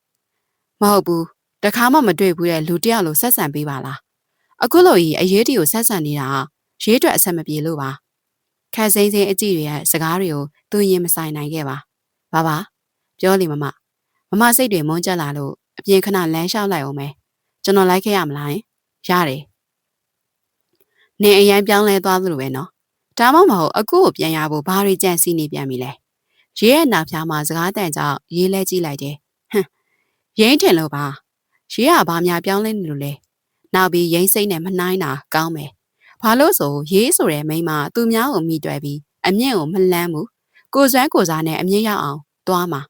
မဟုတ်ဘူးတခါမှမတွေ့ဘူးတဲ့လူတယောက်လိုဆက်ဆံပေးပါလားအခုလိုကြီးအရေးတီကိုဆက်ဆံနေတာရေးအတွက်အဆက်မပြေလို့ပါခက်စိမ့်စိမ့်အကြည့်တွေရဲ့စကားတွေကိုသူရင်မဆိုင်နိုင်ခဲ့ပါဘာပြောလေမစိတ်တွေမွန်းကျက်လာလို့အပြင်ခဏလမ်းလျှောက်လိုက်အောင်မယ်ကျွန်တော်လိုက်ခဲ့ရမလားရတယ်နေအရင်ပြောင်းလဲသွားသလိုပဲနော်ဒါမှမဟုတ်အခုကိုပြန်ရဖို့ဘာတွေကြံစီနေပြန်ပြီလဲရေးရဲ့နောက်ဖျားမှာစကားတန်ကြောင့်ရေးလဲကြည့်လိုက်တယ်ဟမ်ရင်းထင်လို့ပါရေးကဘာများပြောင်းလဲနေလို့လဲနောက်ပြီးရင်းစိတ်နဲ့မနှိုင်းတာကောင်းမယ်ဘာလို့ဆိုရေးဆိုတဲ့မိန်းမသူများကိုမိတွယ်ပြီးအမြင့်ကိုမလန်းဘူးကိုစွမ်းကိုစားနဲ့အမြင့်ရောက်အောင်သွားမှာ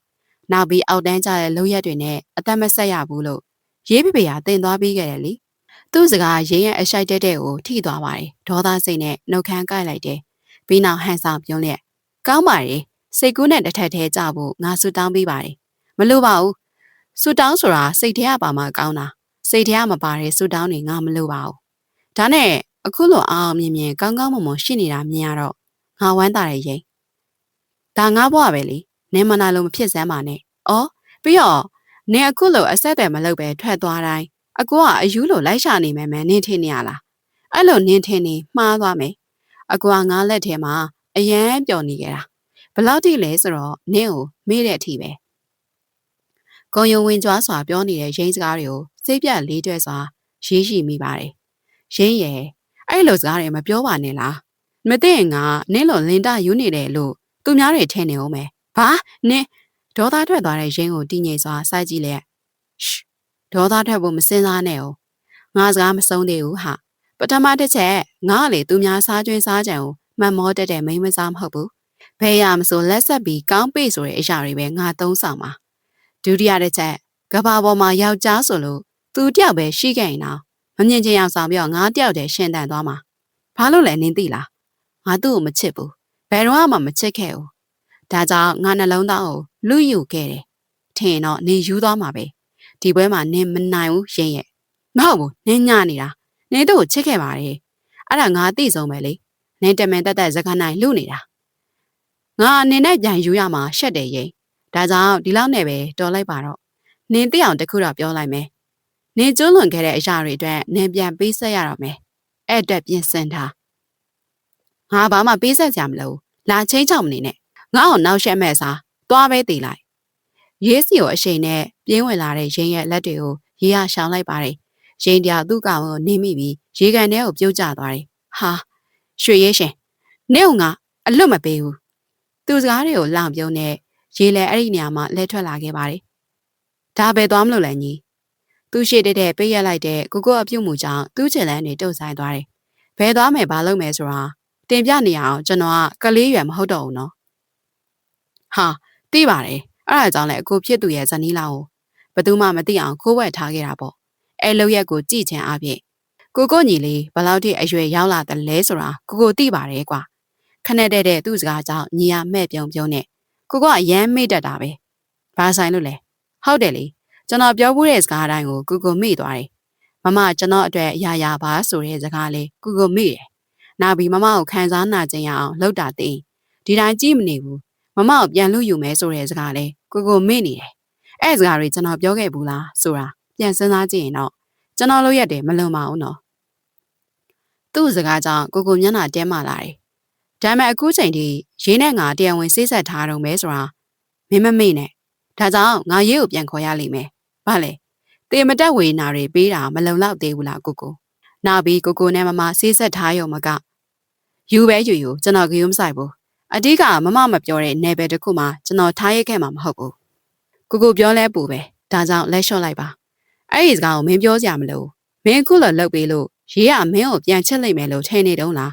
နောက်ပြီးအောက်တန်းကြတဲ့လုံရက်တွေနဲ့အသက်မဆက်ရဘူးလို့ရေးဖေကတင်သွားပြီးခဲ့တယ်လေသူ့စကားရင်းရဲ့အရှိုက်တဲ့ကိုထိသွားပါတယ်ဒေါသစိတ်နဲ့နှုတ်ခမ်းကိုက်လိုက်တယ်ပြီးနောက်ဟန်ဆောင်ပြုံးလက်ကောင်းပါရဲ့စိတ်ကူးနဲ့တစ်ထက်ထဲကြဖို့ငါဆူတောင်းပေးပါတယ်မလို့ပါဘူးဆူတောင်းဆိုတာစိတ်ထဲကပါမှကောင်းတာစိတ်ထဲကမပါတဲ့ဆူတောင်းတွေငါမလို့ပါဘူးဒါနဲ့အခုလိုအောင်မြင်ကောင်းကောင်းမွန်မွန်ရှိနေတာမြင်ရတော့ငါဝမ်းသာရဲ့ရင်ဒါငါဘွားပဲလေနင်မနာလို့မဖြစ်စမ်းပါနဲ့အော်ပြီးတော့နင်အခုလိုအဆက်တယ်မလုပ်ပဲထွက်သွားတိုင်းအကူကအယူလိုလိုက်ရှာနေမယ်မနင်ထင်နေရလားအဲ့လိုနင်ထင်နေမှားသွားမယ်အကူကငါလက်ထဲမှာအရန်ပျော်နေကြတာဘလောက်ထိလဲဆိုတော့နင့်ကိုမေးတဲ့အထိပဲကုံယုံဝင်ကြွားစွာပြောနေတဲ့ရင်းစကားတွေကိုစိတ်ပြတ်လေးတွဲစွာရေးရှိမိပါတယ်ရင်းရဲ့အဲ့လိုစကားတွေမပြောပါနဲ့လားမသိရင်ငါနင့်လိုလင်တယူနေတယ်လို့သူများတွေထင်နေအောင်မယ်ဘာနင်ဒေါသထွက်သွားတဲ့ရင်းကိုတည်ငြိမ်စွာစိုက်ကြည့်လိုက်ရှ်ဒေါသထွက်ဖို့မစင်စားနဲ့အောင်ငါစကားမဆုံးသေးဘူးဟာပထမတစ်ချက်ငါလေသူများစားကျွင်းစားကြံကိုမှတ်မောတတ်တဲ့မိန်းမစားမဟုတ်ဘူးဘယ်ရမဆိုလက်ဆက်ပြီးကောင်းပေ့ဆိုတဲ့အရာတွေပဲငါသုံးဆောင်ပါဒုတိယတစ်ချက်ကဘာပေါ်မှာယောက်ျားဆိုလို့သူတယောက်ပဲရှိခဲ့ရင်တော့မမြင်ချင်အောင်ဆောင်ပြီးတော့ငါတယောက်တည်းရှင်တန်သွားမှာဘာလို့လဲနင်းသိလားငါသူ့ကိုမချစ်ဘူးဘယ်တော့မှမချစ်ခဲ့ဘူးဒါကြောင့်ငါနှလုံးသားကိုလူယူခဲ့တယ်ထင်တော့နင်ယူသွားမှာပဲဒီပွဲမှာနင်မနိုင်ဘူးရင်းရဲ့မဟုတ်ဘူးနင်ညနေတာနင်တို့ကိုချစ်ခဲ့ပါတယ်အဲ့ဒါငါသိဆုံးပဲလေနင်တမန်တက်စကားနိုင်လူနေတာငါနင်နဲ့ပြန်ယူရမှာရှက်တယ်ရင်ဒါကြောင့်ဒီလောက်နဲ့ပဲတော်လိုက်ပါတော့နင်သိအောင်တခုတော့ပြောလိုက်မယ်နင်ကျွလွန်ခဲ့တဲ့အရာတွေအတွက်နင်ပြန်ပေးဆက်ရတော့မယ်အဲ့အတွက်ပြင်ဆင်ထားငါဘာမှပေးဆက်ကြမလို့လာချင်းချောက်မနေနဲ့ငါ့ကိုနောက်ရှက်မဲ့စားသွားပဲတည်လိုက်ရေးစီကိုအရှိန်နဲ့ပြင်းဝင်လာတဲ့ရင်းရဲ့လက်တွေကိုရေးရရှောင်လိုက်ပါတယ်ရင်းတရားသူ့ကောင်ကိုနေမိပြီးရေကန်ထဲကိုပြုတ်ကျသွားတယ်ဟာရွှေရဲရှင်နင့်ကငါအလွတ်မပေးဘူးသူစကားတွေကိုလောင်ပြုံးနဲ့ရေလဲအဲ့ဒီနေရာမှာလဲထွက်လာခဲ့ပါတယ်ဒါပဲသွားမလို့လဲညီသူရှိတဲ့ပေးရလိုက်တဲ့ကိုအပြုတ်မှုကြောင့်သူ့ချင်လန်းနေတုတ်ဆိုင်သွားတယ်ဘယ်သွားမယ်ဘာလုပ်မယ်ဆိုတာတင်ပြနေအောင်ကျွန်တော်ကလေးရွယ်မဟုတ်တော့ဘူးနော်ဟာသိပါတယ်အဲ့ဒါကြောင့်လဲအကိုဖြစ်သူရဲ့ဇနီးလောင်းကိုဘယ်သူမှမသိအောင်ခိုးဝှက်ထားခဲ့တာပေါ့အဲလောက်ရက်ကိုကြည့်ချင်အပြင်ကိုညီလေးဘယ်လောက်ထိအရွယ်ရောက်လာတယ်လဲဆိုတာကိုသိပါတယ်ကွာခနဲ့တဲ့သူ့စကားကြောင့်ညီရမဲ့ပြုံနဲ့ကအရန်မေ့တတ်တာပဲဘာဆိုင်လို့လဲဟုတ်တယ်လေကျွန်တော်ပြောဖို့တဲ့စကားအတိုင်းကိုမေ့သွားတယ်မမကျွန်တော်အတွက်အရာပါဆိုတဲ့စကားလေးကိုမေ့တယ်နောက်ပြီးမမကိုခံစားနာကျင်ရအောင်လှုပ်တာသိဒီတိုင်းကြည့်မနေဘူးမမကိုပြန်လို့ယူမယ်ဆိုတဲ့စကားလေးကိုမေ့နေတယ်အဲ့စကားတွေကျွန်တော်ပြောခဲ့ဘူးလားဆိုတာပြန်စဉ်းစားကြည့်ရင်တော့ကျွန်တော်လို့ရတယ်မလွန်ပါဘူးနော်သူ့စကားကြောင့်ကိုမျက်နှာတဲမာလာတယ်ဒါပေမဲ့အခုချိန်ထိရေးနဲ့ငါတရားဝင်စိတ်ဆက်ထားတော့မယ်ဆိုတာမင်းမမေ့နဲ့ဒါကြောင့်ငါရေးကိုပြန်ခေါ်ရလိမ့်မယ်ဘာလဲတေမတက်ဝေနာတွေပေးတာမလုံလောက်သေးဘူးလားကိုနောက်ပြီးကိုနဲ့မစိတ်ဆက်ထားရုံမကယူပဲယူကျွန်တော်ဂရုမစိုက်ဘူးအဓိကမပြောတဲ့နယ်ပယ်တစ်ခုမှာကျွန်တော်ထားရခဲ့မှာမဟုတ်ဘူးကိုပြောလဲပူပဲဒါကြောင့်လက်လျှော့လိုက်ပါအဲ့ဒီစကားကိုမင်းပြောကြမလို့မင်းအခုလောက်လုပ်ပေးလို့ရေးကမင်းကိုပြန်ချစ်လိုက်မယ်လို့ထင်နေတုံးလား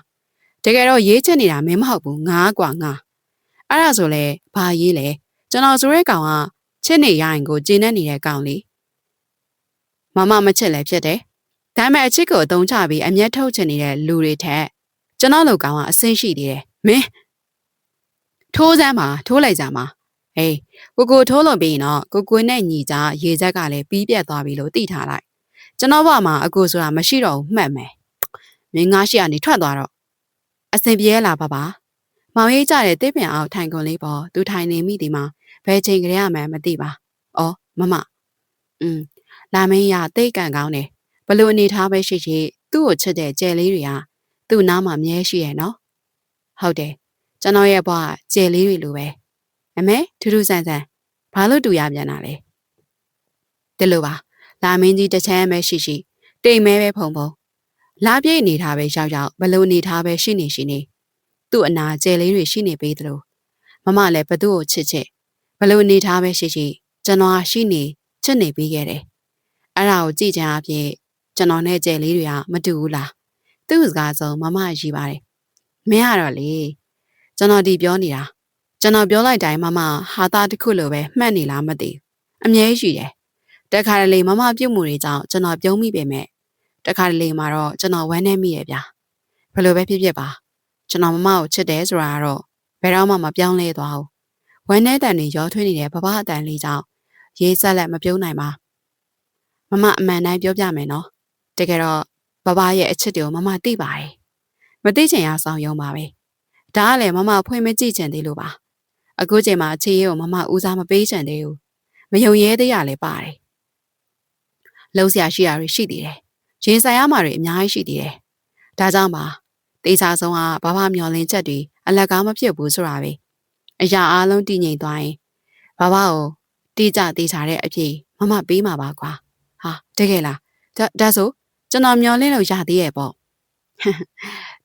တကယ်တော့ရေးချစ်နေတာမင်းမဟုတ်ဘူးငါကွာငါအဲ့ဒါဆိုလဲဘာရေးလဲကျွန်တော်ဆိုရဲကောင်က ချစ်နေရရင်ကိုကျေနပ်နေတဲ့ကောင်လေးမမမချစ်လည်းဖြစ်တယ်ဒါပေမဲ့အချစ်ကိုအသုံးချပြီးအမျက်ထုတ်ချင်နေတဲ့လူတွေထက်ကျွန်တော်တို့ကောင်ကအဆင့်ရှိသေးတယ်မင်းထိုးစမ်းပါထိုးလိုက်ကြမှာဟေးကိုထိုးလို့ပြီးရင်တော့ကိုနဲ့ညီကြရေချက်ကလည်းပြီးပြတ်သွားပြီလို့သိထားလိုက်ကျွန်တော်ဘဝမှာအကိုဆိုတာမရှိတော့ဘူးမှတ်မယ်မင်းငါရှိကနေထွက်သွားတော့အစင်ပြေလာပါမောင်ရိပ်ကြတဲ့တစ်ပင်အောင်ထိုင်ကုန်လေးပေါ်သူထိုင်နေမိဒီမှာဘယ်ချိန်ကြရမှန်းမသိပါအော်မမလာမင်းရတိတ်ကန်ကောင်းတယ်ဘလို့အနေထားပဲရှိရှိသူ့ကိုချစ်တဲ့ကျယ်လေးတွေကသူ့နားမှာမြဲရှိရဲ့နော်ဟုတ်တယ်ကျွန်တော်ရဲ့ဘဝကျယ်လေးတွေလိုပဲအမေထူးထူးဆန်းဆန်းဘာလို့တူရပြန်တာလဲဒီလိုပါလာမင်းကြီးတစ်ချမ်းပဲရှိရှိတိမ်မဲပဲဖုံလာပြည့်အနေထားပဲရောက်ဘလို့အနေထားပဲရှိနေသူ့အနာကျယ်လေးတွေရှိနေပေးသလိုမမလည်းဘသူ့ကိုချစ်ဘလို့အနေထားပဲရှိကျွန်တော်ရှိနေချစ်နေပေးခဲ့တယ်အဲ့ဒါကိုကြည့်ချင်အဖြစ်ကျွန်တော်နဲ့ကျယ်လေးတွေကမတူဘူးလားသူ့စကားဆုံးမမရှိပါတယ်မင်းကတော့လေကျွန်တော်ဒီပြောနေတာကျွန်တော်ပြောလိုက်တိုင်းမမဟာသားတစ်ခုလိုပဲမှတ်နေလားမသိအမြဲရှိတယ်တခါတလေမမပြုတ်မှုတွေကြောင့်ကျွန်တော်ပြုံးမိပေမဲ့တခါတလေမှာတော့ကျွန်တော်ဝမ်းနည်းမိရဲ့ဗျာဘယ်လိုပဲဖြစ်ပါကျွန်တော်မမကိုချစ်တယ်ဆိုတာကတော့ဘယ်တော့မှမပြောင်းလဲသွားဘူးဝမ်းနည်းတန်တွေရောထွေးနေတဲ့ဘဘအတန်လေးကြောင့်ရေးဆက်လက်မပြုံးနိုင်ပါမမအမှန်တိုင်းပြောပြမယ်နော်တကယ်တော့ဘဘရဲ့အချစ်တွေကိုမမသိပါတယ်မသိချင်ရဆောင်ရုံပါပဲဒါကလည်းမမဖွင့်မကြည့်ချင်သေးလို့ပါအခုချိန်မှာအခြေရေးကိုမမဦးစားမပေးချင်သေးဘူးမယုံရဲသေးရလဲပါတယ်လုံးစရာရှိတာတွေရှိသေးတယ်ရင်ဆိုင်ရမှာတွေအများကြီးရှိသေးတယ်ဒါကြောင့်ပါတေချာဆုံးကဘဘမျောလင်းချက်တွေအလက်ကားမဖြစ်ဘူးဆိုတာပဲအရာအားလုံးတည်ငြိမ်သွားရင်ဘဘကိုတေချာတဲ့အဖြစ်မမပေးမှာပါကွာဟာတကယ်လားဒါဆိုကျွန်တော်မျောလင်းလို့ရသေးရဲ့ပေါ့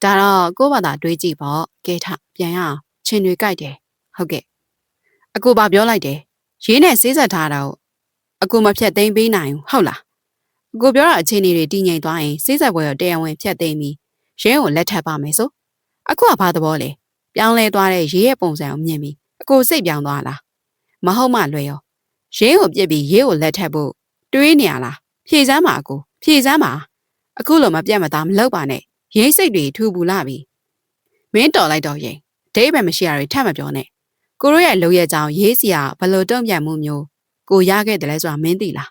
ဒါတော့ကို့ဘာသာတွေးကြည့်ပေါ့ကဲထပြန်ရအောင်ချင်းတွေကြိုက်တယ်ဟုတ်ကဲ့အကူပါပြောလိုက်တယ်ရေးနဲ့စေးဆက်ထားတာကိုအကူမဖြတ်သိမ်းပေးနိုင်ဘူးဟုတ်လားအကူပြောတာအခြေအနေတွေတည်ငြိမ်သွားရင်စေးဆက်ပွဲကိုတရားဝင်ဖြတ်သိမ်းပြီးရင်းကိုလက်ထပ်ပါမယ်ဆိုအခုကဘာသဘောလဲပြောင်းလဲသွားတဲ့ရေးရဲ့ပုံစံကိုမြင်ပြီးအကူစိတ်ပြောင်းသွားလားမဟုတ်မှလွယ်ရောရင်းကိုပြစ်ပြီးရေးကိုလက်ထပ်ဖို့တွေးနေရလားဖြေစမ်းပါအကူဖြေစမ်းပါအခုလိုမပြတ်မသားမလုပ်ပါနဲ့ရင်းစိတ်တွေထူပူလာပြီမင်းတော်လိုက်တော့ရင်ဒိတ်ပဲမရှိရတွေထပ်မပြောနဲ့ကိုတို့ရဲ့လုံရဲ့ကြောင်ရေးစီကဘလို့တုံ့ပြန်မှုမျိုးကိုရခဲ့တယ်လဲဆိုတာမင်းသိလား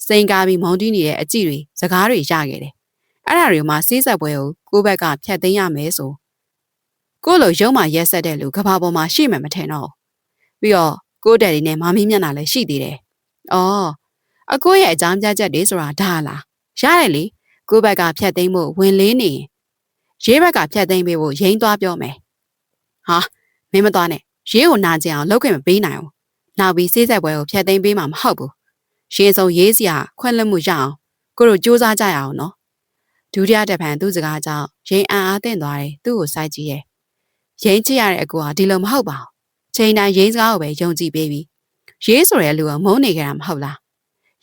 စိန်ကားပြီးမောင်းတီးနေတဲ့အကြည့်တွေစကားတွေရခဲ့တယ်အဲ့ဒါတွေမှာစေးဆက်ပွဲကိုဘက်ကဖြတ်သိမ်းရမယ်ဆိုကိုလိုရုံးမှရက်ဆက်တဲ့လူကဘာပေါ်မှာရှိမှမထင်တော့ပြီးတော့ကိုတဲ့တွေနဲ့မမီးမျက်နှာလည်းရှိသေးတယ်အော်အကိုရဲ့အကြောင်းပြချက်တွေဆိုတာဒါလားရတယ်လေကိုဘက်ကဖြတ်သိမ်းဖို့ဝင်လေးနေရေးဘက်ကဖြတ်သိမ်းပေးဖို့ရိမ့်သွားပြောမယ်ဟာမင်းမသွားနဲ့ရေးကိုနာကျင်အောင်လုပ်ခွင့်မပေးနိုင်ဘူးနောက်ပြီးစေးဆက်ပွဲကိုဖြတ်သိမ်းပေးမှာမဟုတ်ဘူးရှင်းဆုံးရေးစရာခွင့်လွှတ်မှုရအောင်ကိုတို့စူးစမ်းကြရအောင်နော်ဒုတိယတစ်ဖန်သူ့စကားကြောင့်ရိမ့်အားသင့်သွားတယ်သူ့ကိုစိုက်ကြည့်ရဲ့ရိမ့်ချရတဲ့အကူကဒီလိုမဟုတ်ပါဘူးချိန်တိုင်းရိမ့်စကားကိုပဲယုံကြည်ပေးပြီးရေးဆိုတဲ့လူကမုန်းနေကြတာမဟုတ်လား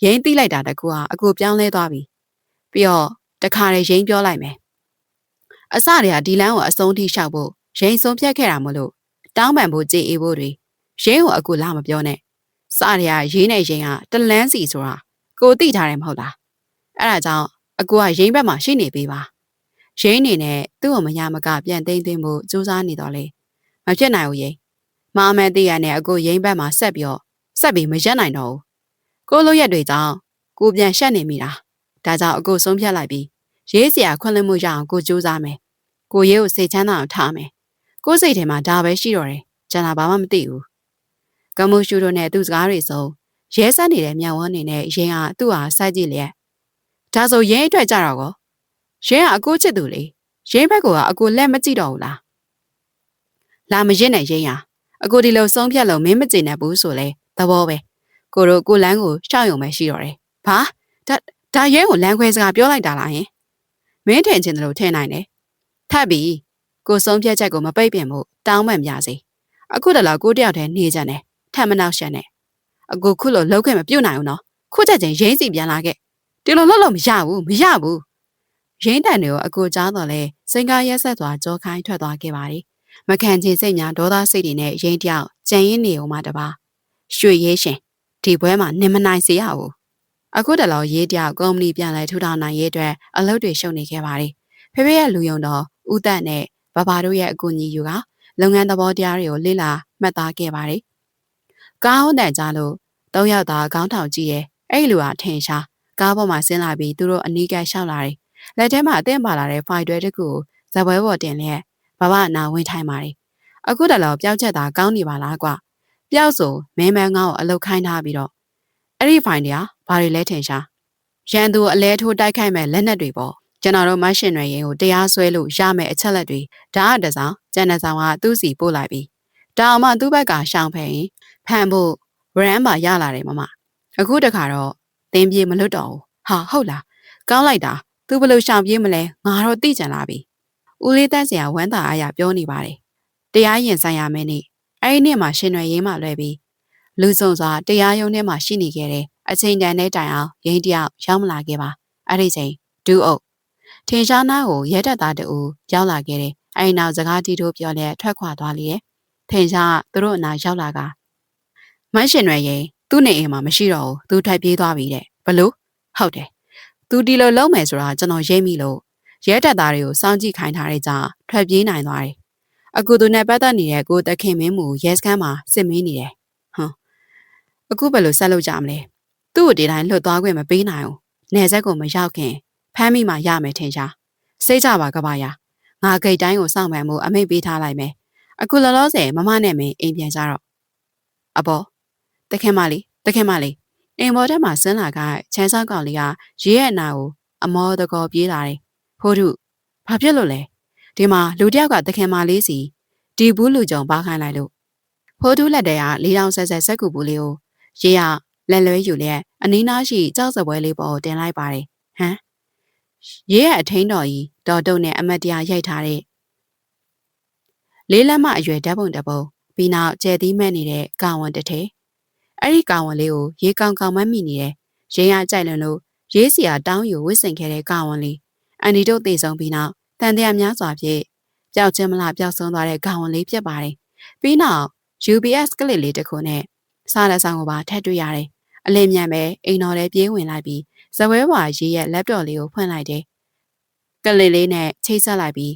ရိမ့်သိလိုက်တာတကူကအကူပြောင်းလဲသွားပြီပြီးတော့တခါတည်းရိမ့်ပြောလိုက်မယ်အစတည်းကဒီလမ်းကိုအဆုံးထိလျှောက်ဖို့ရိမ့်ဆုံးဖြတ်ခဲ့တာမလို့တောင်းပန်ဖို့ကြည်အေးဖို့တွေရိမ့်ကိုအကူလာမပြောနဲ့စတည်းကရေးနေရင်ကတလန်းစီဆိုတာကိုသိထားတယ်မဟုတ်လားအဲ့ဒါကြောင့်အကူကရိမ့်ဘက်မှာရှိနေပေးပါရိမ့်နေနဲ့သူ့ကိုမရမကပြန်သိမ်းသွင်းဖို့စူးစမ်းနေတော့လေမဖြစ်နိုင်ဘူးရိမ့်မအမဲသိရနဲ့အကူရိမ့်ဘက်မှာဆက်ပြီးမရက်နိုင်တော့ဘူးကိုလိုရက်တွေကြောင့်ကိုပြန်ရှက်နေမိတာဒါကြောင့်အကူဆုံးဖြတ်လိုက်ပြီးရေးစရာခွင့်လွှတ်မှုရအောင်ကိုစူးစမ်းမယ်ကိုရေးကိုစိတ်ချမ်းသာအောင်ထားမယ်ကိုစိတ်ထဲမှာဒါပဲရှိတော့တယ်ကျန်တာဘာမှမသိဘူးကမှုရှူတို့နဲ့သူ့စကားတွေစုံရဲစက်နေတဲ့မြောင်ဝန်းနေနဲ့ရင်ဟာသူ့ဟာစိုက်ကြည့်လျက်ဒါဆိုရင်းအတွက်ကြတော့ကောရင်းကအကိုချစ်သူလေရင်းဘက်ကအကိုလက်မကြည့်တော့ဘူးလားလာမရင်နဲ့ရင်းဟာအကိုဒီလိုဆုံးဖြတ်လို့မင်းမကြည့်နိုင်ဘူးဆိုလဲသဘောပဲကိုတို့ကိုလန်းကိုရှောက်ရုံပဲရှိတော့တယ်ဘာဒါရဲကိုလမ်းခွဲစကားပြောလိုက်တာလားယင်မင်းထင်ချင်တယ်လို့ထင်နိုင်တယ်ထပ်ပြီးကိုဆုံးဖြတ်ချက်ကိုမပိတ်ပင်ဖို့တောင်းပန်ပြစေအခုတလောက်ကိုတယောက်တည်းနေကြတယ်ထပ်မနောက်ရှက်နဲ့အကိုခုလိုလောက်ခဲ့မပြုတ်နိုင်ဘူးနော်ခုချက်ချင်းရင်းစီပြန်လာခဲ့ဒီလိုလုပ်လို့မရဘူးရင်းတန်တွေကိုအကိုကြားတော့လဲစိန်ကားရက်ဆက်သွားကြောခိုင်းထွက်သွားခဲ့ပါလေမခံချင်စိတ်ညာဒေါသစိတ်တွေနဲ့ရင်းတယောက်ကြံရင်းနေအောင်မှတပါရွှေရဲရှင်ဒ ဒီပွဲမှာနင်မနိုင်စေရဘူးအခုတလောရေးတယောက်ကုမ္ပဏီပြန်လဲထူထောင်နိုင်ရေးအတွက်အလုပ်တွေရှုပ်နေခဲ့ပါတယ်ဖေဖေရဲ့လူယုံတော်ဦးသက်နဲ့ဘဘာတို့ရဲ့အကူအညီယူကလုပ်ငန်းသဘောတရားတွေကိုလေ့လာမှတ်သားခဲ့ပါတယ်ကားဟောတဲ့ကြားလို့၃ယောက်သားခေါင်းထောင်ကြည့်ရဲ့အဲ့လူဟာထင်ရှားကားပေါ်မှာဆင်းလာပြီးသူတို့အနီးကပ်ရှောက်လာတယ်လက်ထဲမှာအသင့်ပါလာတဲ့ဖိုင်တွဲတစ်ခုကိုဇပွဲပေါ်တင်လျက်ဘဘအနာဝင်ထိုင်ပါတယ်အခုတလောပျောက်ချက်သားကောင်းနေပါလားကွာပျောက်ဆိုမင်းမန်းငါ့ကိုအလုတ်ခိုင်းထားပြီးတော့အဲ့ဒီဖိုင်တွေကဘာတွေလဲထင်ရှားရန်သူအလဲထိုးတိုက်ခိုက်မဲ့လက်နက်တွေပေါ့ကျွန်တော်တို့မရှင်တွေရင်ကိုတရားစွဲလို့ရမယ်အချက်လက်တွေဒါအတဆောင်ကျန်တဲ့ဆောင်ကသူ့စီပို့လိုက်ပြီးဒါအောင်မှသူ့ဘက်ကရှောင်ဖယ်ရင်ဖန်ဖို့ရန်ပါရလာတယ်မမအခုတခါတော့သင်ပြေမလွတ်တော့ဘူးဟာဟုတ်လားကောင်းလိုက်တာသူဘလို့ရှောင်ပြေးမလဲငါတော့သိကြလာပြီဦးလေးတန်းစရာဝမ်းသာအားရပြောနေပါတယ်တရားရင်ဆိုင်ရမယ်နေ့အဲ့ဒီနေ့မှာရှင်တွေရင်းမှလွယ်ပြီးလူစုံစွာတရားရုံးထဲမှာရှိနေခဲ့တဲ့အချိန်တန်တဲ့တိုင်အောင်ရင်းတယောက်ရောက်မလာခဲ့ပါအဲ့ဒီချိန်ဒူးအုပ်ထင်ရှားနာကိုရဲတပ်သားတူရောက်လာခဲ့တယ်အဲ့နောက်စကားတီးတို့ပြောလဲထွက်ခွာသွားလေရဲ့ထင်ရှားသူတို့အနာရောက်လာကမရှင်တွေရင်သူ့နေအိမ်မှာမရှိတော့ဘူးသူထွက်ပြေးသွားပြီတဲ့ဘလို့ဟုတ်တယ်သူဒီလိုလုံးမယ်ဆိုတာကျွန်တော်ရိပ်မိလို့ရဲတပ်သားတွေကိုစောင့်ကြည့်ခိုင်းထားတဲ့ကြောင့်ထွက်ပြေးနိုင်သွားတယ်အခုသူနဲ့ပတ်သက်နေတဲ့ကိုတခင်မင်းမူရဲစခန်းမှာစစ်မင်းနေတယ်ဟွန်းအခုဘယ်လိုဆက်လုပ်ကြမလဲသူ့ကိုဒီတိုင်းလွတ်သွားခွင့်မပေးနိုင်ဘူးနေဆက်ကိုမရောက်ခင်ဖမ်းမိမှရမယ်ထင်ရှားစိတ်ကြပါကပါရငါဂိတ်တိုင်းကိုစောင့်မှန်မှုအမိတ်ပေးထားလိုက်မယ်အခုလောလောဆယ်မမနဲ့မင်းအိမ်ပြန်ကြတော့အဘောတခင်မလေးအိမ်ပေါ်ထဲမှာဆင်းလာကချမ်းစောက်ကောင်လေးကရေးရဲ့အနာကိုအမောတကောပြေးလာတယ်ဖိုးထုဘာဖြစ်လို့လဲဒီမှာလူတယောက်ကတခင်မလေးစီဒီဘူးလူကြုံပါခိုင်းလိုက်လို့ဖိုးထုလက်တဲက၄တောင်ဆက်ဆက်စက်ကူဘူးလေးကိုရေးရလက်လွဲယူလျက်အနီးနားရှိကြောက်စပွဲလေးပေါ်တင်လိုက်ပါတယ်ဟမ်ရေးရဲ့အထင်းတော်ကြီးတော်တုံနဲ့အမတ်တရားရိုက်ထားတဲ့လေးလက်မအရွယ်ဓာတ်ပုံတစ်ပုံပြီးနောက်ကျဲသီးမဲ့နေတဲ့ကာဝန်တစ်ထဲအဲ့ဒီကာဝန်လေးကိုရေးကောင်းကောင်းမမိနေတယ်ရင်းရကြိုက်လွန်လို့ရေးစီယာတောင်းယူဝစ်စင်ခဲ့တဲ့ကာဝန်လေးအန်ဒီတို့သေဆုံးပြီးနောက်တန်တရားများစွာဖြင့်ပျောက်ခြင်းမလားပျောက်ဆုံးသွားတဲ့ကာဝန်လေးဖြစ်ပါတယ်ပြီးနောက် UBS ကလစ်လေးတစ်ခုနဲ့စားလက်ဆောင်ကိုပါထပ်တွေ့ရတယ်အလင်းမြန်ပဲအိမ်တော်ထဲပြေးဝင်လိုက်ပြီးဇပွဲဝါရေးရဲ့ laptop လေးကိုဖွင့်လိုက်တယ်ကလစ်လေးနဲ့ချိတ်ဆက်လိုက်ပြီး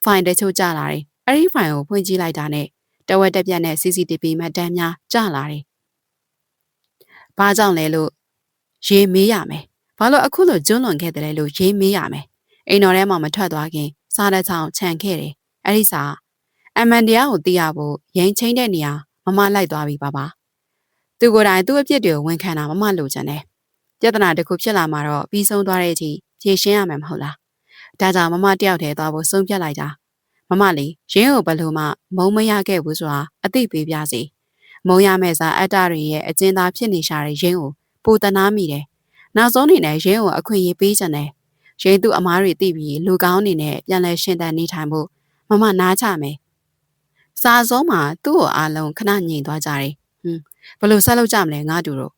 ဖိုင်တချို့ကျလာတယ်အဲ့ဒီဖိုင်ကိုဖွင့်ကြည့်လိုက်တာနဲ့တဝက်တက်ပြက်နဲ့ CCTV မှတ်တမ်းများကျလာတယ်။ဘာကြောင့်လဲလို့ရေးမေးရမယ်။ဘာလို့အခုလိုကျွလွန်ခဲ့တယ်လဲလို့ရေးမေးရမယ်။အိမ်တော်ထဲမှာမထွက်သွားခင်စားတဲ့ချောင်းခြံခဲ့တယ်။အဲ့ဒီစားအမန်တရားကိုသိရဖို့ရင်ချင်းတဲ့နေရာမမလိုက်သွားပြီပါ။သူကိုယ်တိုင်သူ့အပြစ်တွေကိုဝန်ခံတာမမလိုချင်တယ်။ပြဿနာတစ်ခုဖြစ်လာမှတော့ပြီးဆုံးသွားတဲ့အထိဖြေရှင်းရမယ်မဟုတ်လား။ဒါကြောင့်မမတယောက်တည်းသွားဖို့ဆုံးဖြတ်လိုက်တာ။မမလေးရင်းကိုဘလို့မှမုံမရခဲ့ဘူးဆိုတာအသိပေးပြစီမုံရမဲ့စားအတ္တတွေရဲ့အကျဉ်းသားဖြစ်နေရှာတဲ့ရင်းကိုပူတနာမိတယ်နောက်ဆုံးအနေနဲ့ရင်းကိုအခွင့်အရေးပေးချင်တယ်ရင်းသူအမားတွေသိပြီးလူကောင်းအနေနဲ့ပြန်လဲရှင်သန်နေထိုင်ဖို့မမနားချမယ်စာစုံးမှာသူ့ကိုအားလုံးခဏညင်သွားကြတယ်ဘလို့ဆက်လုပ်ကြမလဲငါတူတို့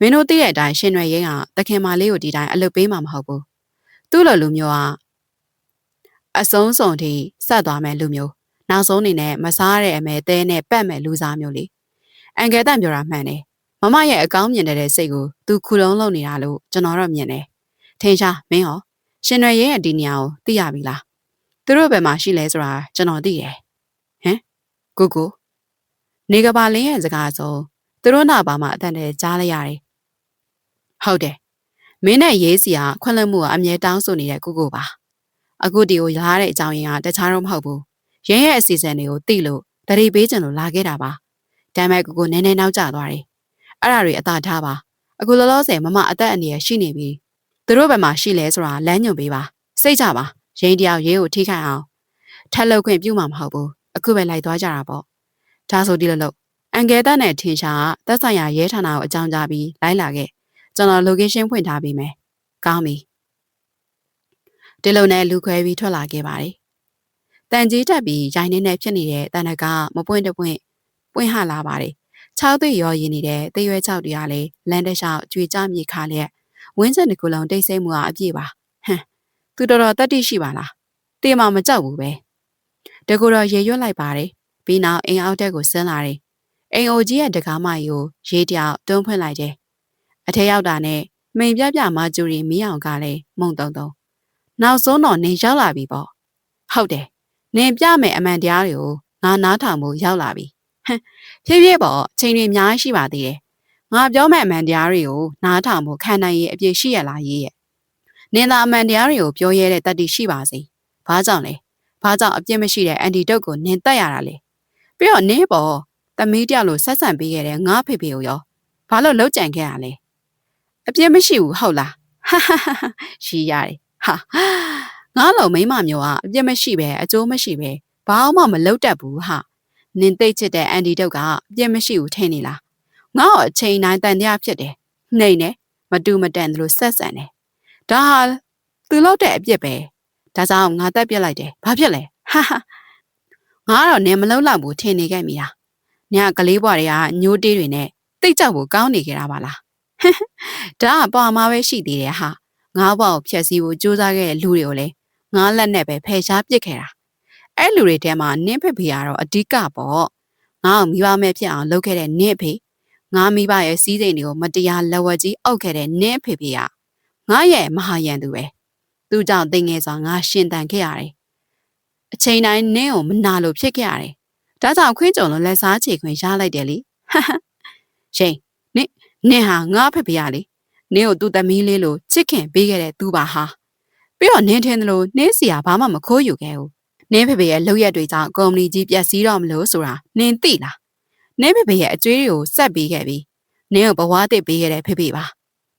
မင်းတို့သိတဲ့အတိုင်းရှင်ရွယ်ရင်းကတခင်မလေးကိုဒီတိုင်းအလုပ်ပေးမှာမဟုတ်ဘူးသူ့လိုလူမျိုးကအဆုံးစုံထိဆက်သွားမယ်လူမျိုးနောက်ဆုံးအနေနဲ့မစားရတဲ့အမဲသဲနဲ့ပတ်မဲ့လူစားမျိုးလေအန်ကယ်တန်ပြောတာမှန်တယ်မမရဲ့အကောင်းမြင်တဲ့စိတ်ကိုသူခုလုံးလုံနေတာလို့ကျွန်တော်တော့မြင်တယ်ထင်ရှားမင်းဟောရှင်ရွယ်ရဲ့ဒီနေရာကိုသိရပြီလားသူတို့ဘယ်မှာရှိလဲဆိုတာကျွန်တော်သိတယ်ဟမ်ကိုနေကပါလင်းရဲ့စကားဆုံးသူတို့နောက်ပါမှာအတန်တည်းကြားလိုက်ရတယ်ဟုတ်တယ်မင်းနဲ့ရေးစီကခွင့်လွှတ်မှုကအမြဲတောင်းဆိုနေတဲ့ကိုပါအခုဒီကိုရားတဲ့အကြောင်းရင်းကတခြားတော့မဟုတ်ဘူးရင်းရဲ့အစီအစဉ်တွေကိုသိလို့တတိပေးချင်လို့လာခဲ့တာပါဒါမဲ့ကိုနည်းနည်းနောက်ကျသွားတယ်အဲ့ဒါတွေအသာထားပါအခုလောလောဆယ်မမအသက်အန္တရာယ်ရှိနေပြီသူတို့ဘယ်မှာရှိလဲဆိုတာလမ်းညွှန်ပေးပါစိတ်ကြပါရင်းတယောက်ရေးကိုထိခိုက်အောင်ထက်လောက်ခွင့်ပြုမှာမဟုတ်ဘူးအခုပဲလိုက်သွားကြတာပေါ့ဒါဆိုဒီလိုလို့အန်ကယ်တာနဲ့ထင်ရှားသက်ဆိုင်ရာရဲဌာနကိုအကြောင်းကြားပြီးလိုက်လာခဲ့ကျွန်တော် location ဖွင့်ထားပေးမယ်ကောင်းပြီဒီလိုနဲ့လူခွဲပြီးထွက်လာခဲ့ပါတယ်။တန်ကြီးတက်ပြီးရိုင်းနေနဲ့ဖြစ်နေတဲ့တန်တကမပွင့်တပွင့်ပွင့်ဟလာပါတယ်။6သိရောရင်းနေတဲ့တရွဲ6တရားလေးလမ်းတစ်လျှောက်ကြွေကြမြေခါလျက်ဝင်းစင်တစ်ခုလုံးတိတ်ဆိတ်မှုကအပြည့်ပါ။ဟမ်သူတော်တော်တတ်တိရှိပါလား။တေမမကြောက်ဘူးပဲ။တကူတော့ရေရွတ်လိုက်ပါတယ်။ပြီးနောက်အိမ်အောက်တက်ကိုဆင်းလာတယ်။ အိမ်အိုကြီးရဲ့တကားမကြီးကိုရေးတယောက်တွန်းဖွင့်လိုက်တယ်အထက်ရောက်တာနဲ့မိန်ပြပြမကျူရီမီးအောင်ကလည်းမုံတုံတုံနောက်ဆုံးတော့နင်ရောက်လာပြီပေါ့ဟုတ်တယ်နင်ပြမယ်အမှန်တရားတွေကိုငါနားထောင်ဖို့ရောက်လာပြီဟမ်ဖြည်းဖြည်းပေါ့ချိန်တွေအများကြီးရှိပါသေးတယ်ငါပြောမဲ့အမှန်တရားတွေကိုနားထောင်ဖို့ခံနိုင်ရည်အပြည့်ရှိရလားရေးရဲ့နင်သာအမှန်တရားတွေကိုပြောရဲတဲ့တတ္တိရှိပါစေဘာကြောင့်လဲဘာကြောင့်အပြစ်မရှိတဲ့အန်တီတုတ်ကိုနင်တက်ရတာလဲပြီးတော့နင်ပေါ့သမီးတယောက်လိုဆက်ဆံပေးခဲ့တဲ့ငါဖေဖေကိုရောဘာလို့လှုပ်ကြံခဲ့ရလဲအပြစ်မရှိဘူးဟုတ်လားဟာဟာဟာရှိရတယ်ဟာငါလိုမိမမျိုးကအပြစ်မရှိပဲအကျိုးမရှိပဲဘာမှမလုပ်တတ်ဘူးဟာနင်သိချစ်တဲ့အန်တီတုတ်ကအပြစ်မရှိဘူးထင်နေလားငါ့အချိန်တိုင်းတန်တရားဖြစ်တယ်နှိမ်နေမတူမတန်လို့ဆက်ဆံတယ်ဒါဟာသူလုပ်တဲ့အပြစ်ပဲဒါကြောင့်ငါတက်ပြစ်လိုက်တယ်ဘာဖြစ်လဲဟာဟာငါကတော့နင်မလုပ်တော့ဘူးထင်နေခဲ့မိတာနင်ကကလေးဘွားတွေကညိုးတေးတွေနဲ့တိတ်ကြောက်ဖို့ကောင်းနေကြတာပါလားဒါကပေါ်မှာပဲရှိသေးတယ်ဟာငါ့ဘွားကိုဖျက်ဆီးဖို့ကြိုးစားခဲ့တဲ့လူတွေကိုလည်းငါလက်နဲ့ပဲဖယ်ရှားပစ်ခဲ့တာအဲ့လူတွေထဲမှာနင်းဖေဖေကတော့အဓိကပေါ့ငါ့ကိုမိဘမဲ့ဖြစ်အောင်လုပ်ခဲ့တဲ့နင်းဖေငါမိဘရဲ့စီးစိမ်တွေကိုမတရားလက်ဝက်ကြီးအုပ်ခဲ့တဲ့နင်းဖေဖေကငါရဲ့မဟာယံသူပဲသူကြောင့်တင်ငယ်စွာငါရှင်တန်ခဲ့ရတယ်အချိန်တိုင်းနင်းကိုမနာလို့ဖြစ်ခဲ့ရတယ်ဒါကြောင့်ခွင့်ကြုံလို့လက်စားချေခွင့်ရလိုက်တယ်လေရှင်နင်ဟာငါဖေဖေရလေနင်းကိုသူ့သမီးလေးလိုချစ်ခင်ပေးခဲ့တဲ့သူပါဟာပြီးတော့နင်းထင်တယ်လို့နင်းစီကဘာမှမခိုးယူခဲ့ဘူးနင်းဖေဖေရဲ့လုပ်ရက်တွေကြောင့်ကုမ္ပဏီကြီးပျက်စီးတော့မလို့ဆိုတာနင်းသိလားနင်းဖေဖေရဲ့အကျွေးတွေကိုဆက်ပေးခဲ့ပြီးနင်းကိုဘဝသစ်ပေးခဲ့တဲ့ဖေဖေပါ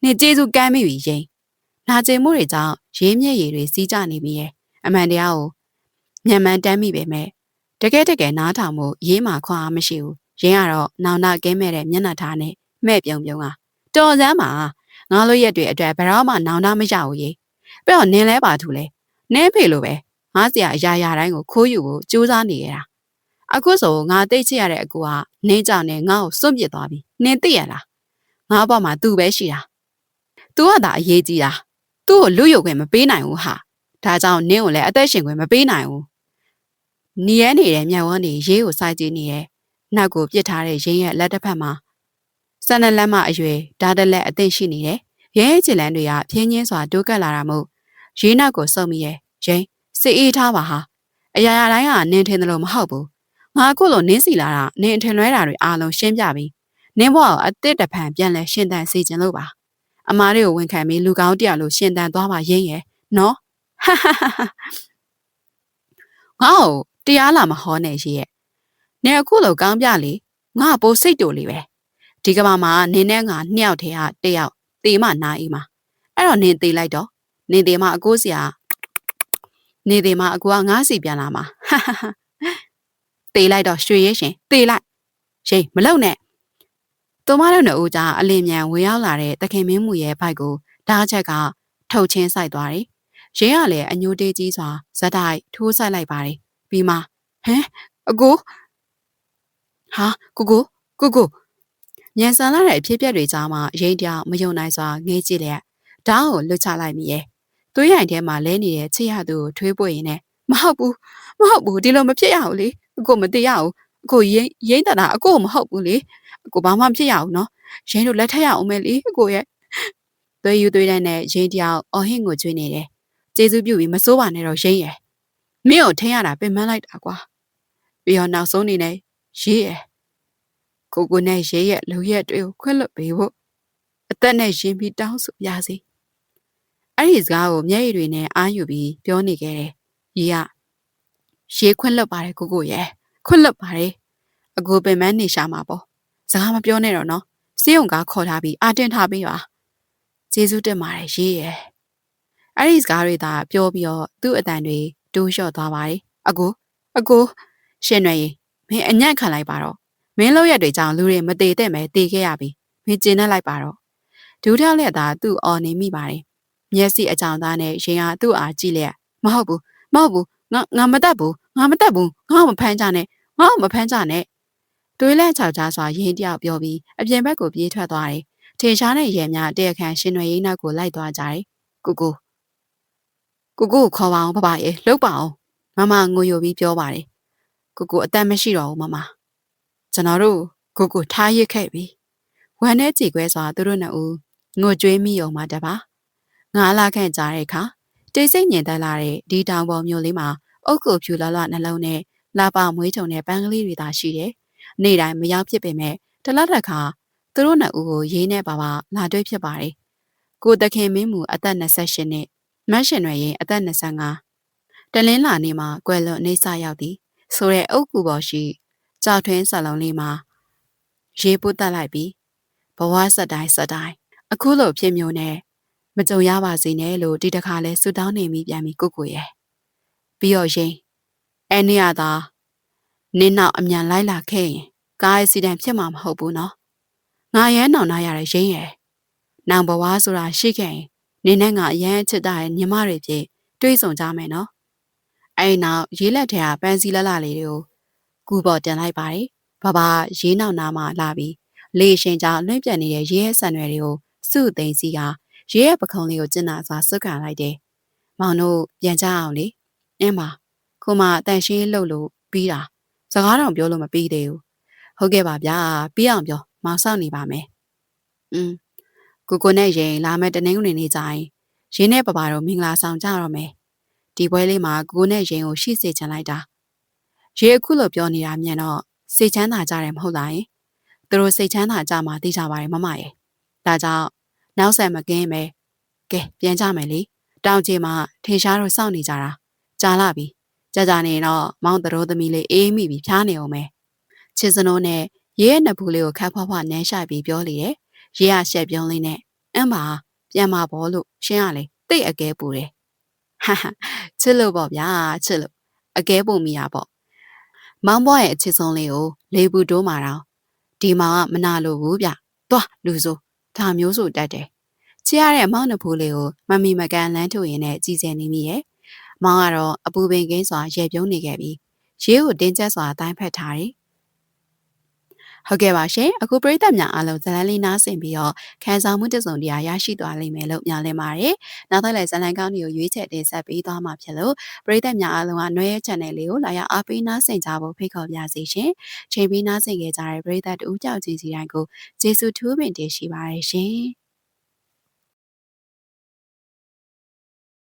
နင်ကျေးဇူးကမ်းမိပြီရင်နာကျင်မှုတွေကြောင့်ရေးမြက်ရည်တွေစီးကျနေပြီရဲ့အမှန်တရားကိုမြန်မှန်တမ်းမိပေမဲ့တကယ်နားထောင်မှုရေးမှခွန်အားမရှိဘူးရင်းကတော့နောင်နာကဲမဲ့တဲ့မျက်နှာထားနဲ့မဲ့ပြုံကတော်စမ်းပါငါတို့ရက်တွေအတွက်ဘယ်တော့မှနောင်နာမရဘူးရေပြီးတော့နင်းလဲပါထူလဲနင်းဖေလိုပဲငါစရာအရာရာတိုင်းကိုခိုးယူဖို့ကြိုးစားနေရတာအခုဆိုငါသိချစ်ရတဲ့အကူကနင်းကြောင့်နဲ့ငါ့ကိုစွန့်ပစ်သွားပြီနင်းသိရလားငါ့ဘောမှာသူ့ပဲရှိတာသူကသာအရေးကြီးတာသူ့ကိုလူရုပ်ခွင့်မပေးနိုင်ဘူးဟာဒါကြောင့်နင်းကိုလည်းအသက်ရှင်ခွင့်မပေးနိုင်ဘူးနီးရဲနေတဲ့မြောက်ဝန်းနေရေးကိုစိုက်ကြည့်နေရဲ့နောက်ကိုပြစ်ထားတဲ့ရင်းရဲ့လက်တစ်ဖက်မှာဆန်နလက်မအရွယ်ဓာတ်တလက်အသိရှိနေတယ်ရဲချစ်လန်းတွေကဖြင်းချင်းစွာတိုးကပ်လာတာမို့ရေးနောက်ကိုစုံမိရဲ့ရင်းစစ်အေးထားပါဟာအရာရာတိုင်းကနင်းထင်တယ်လို့မဟုတ်ဘူးငါအခုလိုနင်းစီလာတာနင်းထင်လွဲတာတွေအားလုံးရှင်းပြပြီးနင်းဘဝကိုအသစ်တစ်ဖန်ပြန်လဲရှင်းတန်စေခြင်းလို့ပါအမားတွေကိုဝန်ခံပြီးလူကောင်းတယောက်လိုရှင်းတန်သွားပါရင်းရဲ့နော်ဟာဟာဟာငါ့ကိုတရားလာမဟောနဲ့ရေးရဲ့နင်အခုလိုကောင်းပြလေငါပိုစိတ်တူလေးပဲဒီကမ္ဘာမှာနင်းနဲ့ငါနှစ်ယောက်တည်းဟာတယောက်တေမနာအေးမှာအဲ့တော့နင်းတေလိုက်တော့နင်းတေမအကိုစရာနေတေမအကူကငါးစီပြန်လာမှာဟာဟာဟာတေလိုက်တော့ရွှေရဲရှင်တေလိုက်ရှင်မလုံနဲ့သူမတို့နှစ်ဦးကြားအလင်းမြန်ဝင်ရောက်လာတဲ့တခင်မင်းမူရဲ့ဘိုက်ကိုဓာတ်ချက်ကထုတ်ချင်းဆိုင်သွားတယ်ရင်းကလည်းအညိုတေးကြီးစွာဇက်တိုက်ထိုးဆိုင်လိုက်ပါတယ်ပြီးမှဟမ်အကိုဟာကိုညံဆန်လာတဲ့အဖြစ်ပြက်တွေကြားမှာရိတ်တောင်မယုံနိုင်စွာငေးကြည့်လက်ဓာတ်ကိုလွတ်ချလိုက်မိရဲ့သွေးရိုင်ထဲမှာလဲနေတဲ့ချစ်ရသူကိုထွေးပွေရင်နဲ့မဟုတ်ဘူးဒီလိုမဖြစ်ရဘူးလေအကိုမတည်ရဘူးအကိုရိမ့်တတာအကိုမဟုတ်ဘူးလေအကိုဘာမှမဖြစ်ရဘူးနော်ရင်းတို့လက်ထက်ရအောင်မယ်လေအကိုရဲ့သွေးယူသွေးတန်းနဲ့ရိမ့်တယောက်အော်ဟင့်ကိုကျွေးနေတယ်ကျေးဇူးပြုပြီးမစိုးပါနဲ့တော့ရိမ့်ရဲ့မင်းကိုထင်ရတာပင်ပန်းလိုက်တာကွာပြီးတော့နောက်ဆုံးနေနဲ့ရေးရဲ့ကိုနဲ့ရေးရဲ့လူရက်တွေကိုခွင့်လွှတ်ပေးဖို့အသက်နဲ့ရင်းပြီးတောင်းဆိုရစီအဲ့ဒီစကားကိုမျက်ရည်တွေနဲ့အားယူပြီးပြောနေခဲ့တယ်ကြီးကရေးခွင့်လွှတ်ပါတယ်ကိုရဲ့ခွင့်လွှတ်ပါတယ်အကိုပင်မနေရှာမှာပေါ့စကားမပြောနဲ့တော့နော်စေးုံကားခေါ်ထားပြီးအာတင်ထားပေးပါကျေးဇူးတင်ပါတယ်ရေးရဲ့အဲ့ဒီစကားတွေသာပြောပြီးတော့သူ့အတန်တွေတိုးလျှော့သွားပါတယ်အကိုရှင်ရွှေရင်မင်းအညံ့ခံလိုက်ပါတော့မင်းလောက်ရက်တွေကြောင့်လူတွေမသေးတဲ့မဲ့တည်ခဲ့ရပြီမင်းကျင်းနဲ့လိုက်ပါတော့ဒူးထောက်လက်သာသူ့အော်နေမိပါတယ်မျက်စိအကြောင်သားနဲ့ရင်ဟာသူ့အားကြည့်လျက်မဟုတ်ဘူးငါမတတ်ဘူးငါမဖမ်းကြနဲ့တွေးလက်ချောက်ချစွာရင်းတယောက်ပြောပြီးအပြင်ဘက်ကိုပြေးထွက်သွားတယ်ထင်ရှားတဲ့ရဲများတရခန့်ရှင်ရွှေရင်နောက်ကိုလိုက်သွားကြတယ်ကိုကိုခေါ်ပါအောင်ဖဖရေလှုပ်ပါအောင်မမငိုယိုပြီးပြောပါတယ်ကိုအသက်မရှိတော့ဘူးမမကျွန်တော်တို့ ကိုထားရစ်ခဲ့ပြီဝမ်းနဲ့ကြည်ခွဲစွာသူတို့နှစ်ဦးငိုကြွေးမိအောင်မှတပါငါလာခန့်ကြတဲ့အခါတိတ်ဆိတ်ညင်သက်လာတဲ့ဒီတောင်ပေါ်မြို့လေးမှာအုတ်ကိုဖြူလလနှလုံးနဲ့လာပမွေးထုံတဲ့ပန်းကလေးတွေသာရှိတယ်နေ့တိုင်းမရောက်ဖြစ်ပေမဲ့တလတ်တစ်ခါသူတို့နှစ်ဦးကိုရေးနဲ့ပါလာတွေ့ဖြစ်ပါတယ်ကိုတခင်မင်းမူအသက်28နှစ်မတ်ရှင်ရွယ်ရင်အသက်25တလင်းလာနေမှာကွယ်လွန်နေဆရောက်သည်ဆိုတဲ့အုတ်ကူပေါ်ရှိကြောက်ထွင်းစလုံးလေးမှာရေးပို့တက်လိုက်ပြီးဘဝဆက်တိုင်းအခုလိုဖြစ်မျိုးနဲ့မကြုံရပါစေနဲ့လို့ဒီတခါလဲဆူတောင်းနေမိပြန်ပြီကိုရဲ့ပြီးတော့ရင်အဲ့နေ့ကသာနင်းနောက်အမြန်လိုက်လာခဲ့ရင်ကားအက်ဆီဒန့်ဖြစ်မှာမဟုတ်ဘူးနော်ငါရမ်းနောင်နာရတဲ့ရင်းရဲ့နောင်ဘဝဆိုတာရှိခဲ့ရင်နင်းနဲ့ငါအရမ်းချစ်တာရဲ့ညီမတွေဖြစ်တွေးဆုံကြမယ်နော်အဲ့နောက်ရေးလက်ထဲကပန်းစည်းလလလေးတွေကိုကူပေါ်တင်လိုက်ပါတယ်ဘရေးနောက်နာမှာလာပြီးလေရှင်ကြောင့်လွင့်ပြတ်နေတဲ့ရဲရဲ့ဆန်ရွယ်တွေကိုစုသိမ်းစီကရဲရဲ့ပခုံးလေးကိုကျင်နာစွာစွတ်ကန်လိုက်တယ်မောင်တို့ပြန်ကြအောင်လေအင်းပါခုမှတန်ရှင်းလှုပ်လို့ပြီးတာစကားတော့ပြောလို့မပြီးသေးဘူးဟုတ်ကဲ့ပါဗျာပြီးအောင်ပြောမောင်စောင့်နေပါမယ်ကိုနဲ့ရင်လာမဲ့တနင်္ဂနွေနေ့ကျရင်ရင်းနဲ့ပပတို့မင်္ဂလာဆောင်ကြတော့မယ်ဒီပွဲလေးမှာကိုနဲ့ရင်ကိုရှိစေချင်လိုက်တာရေအခုလိုပြောနေတာမြင်တော့စိတ်ချမ်းသာကြတယ်မဟုတ်လားယင်သူတို့စိတ်ချမ်းသာကြမှာသိကြပါတယ်မမရဲ့ဒါကြောင့်နောက်ဆက်မကင်းပဲကဲပြန်ကြမယ်လေတောင်ကြီးမှာထင်ရှားတို့စောင့်နေကြတာကြားလာပြီကြာနေတော့မောင်တော်သမီးလေးအေးမိပြီးဖျားနေအောင်မယ်ချစ်စနိုးနဲ့ရဲရဲ့နှစ်ဘူးလေးကိုခတ်ဖွားဖွားနမ်းရှိပြီးပြောလေတယ်ရဲရရှက်ပြုံးလေးနဲ့အမ်းပါပြန်มาဘောလို့ရှင်းရလေတိတ်အကဲပူတယ်ဟာချစ်လို့ပေါ့ဗျာချစ်လို့အကဲပူမိရပေါ့မောင်ဘွားရဲ့အချစ်ဆုံးလေးကိုလေးဘူးတိုးမာတော့ဒီမောင်ကမနာလို့ဘူးဗျသွားလူစိုးဒါမျိုးဆိုတတ်တယ်ချစ်ရတဲ့မောင်နှစ်ဘူးလေးကိုမမီမကန်လန်းထုတ်ရင်နဲ့ကြည်စဲနေမိရဲ့မောင်ကတော့အပူပင်ကင်းစွာရေပြုံးနေခဲ့ပြီးရေးကိုတင်းကျပ်စွာတိုင်းဖက်ထားတယ်ဟုတ်ကဲ့ပါရှင်အခုပရိသတ်များအားလုံးဇလန်လေးနားဆင်ပြီးတော့ခံစားမှုတစုံတရာရရှိသွားလိမ့်မယ်လို့မျှော်လင့်ပါတယ်နောက်ထပ်လည်းဇလန်ကောင်းတွေကိုရွေးချယ်တင်ဆက်ပေးသွားမှာဖြစ်လို့ပရိသတ်များအားလုံးကနှွဲရဲ့ channel လေးကိုလာရောက်အားပေးနားဆင်ကြဖို့ဖိတ်ခေါ်ပါရစေရှင်ချိန်ပြီးနားဆင်ကြတဲ့ပရိသတ်တူကြောက်ကြည်စီတိုင်းကိုကျေးဇူးထူးပင်တင်ရှိပါတယ်ရှင်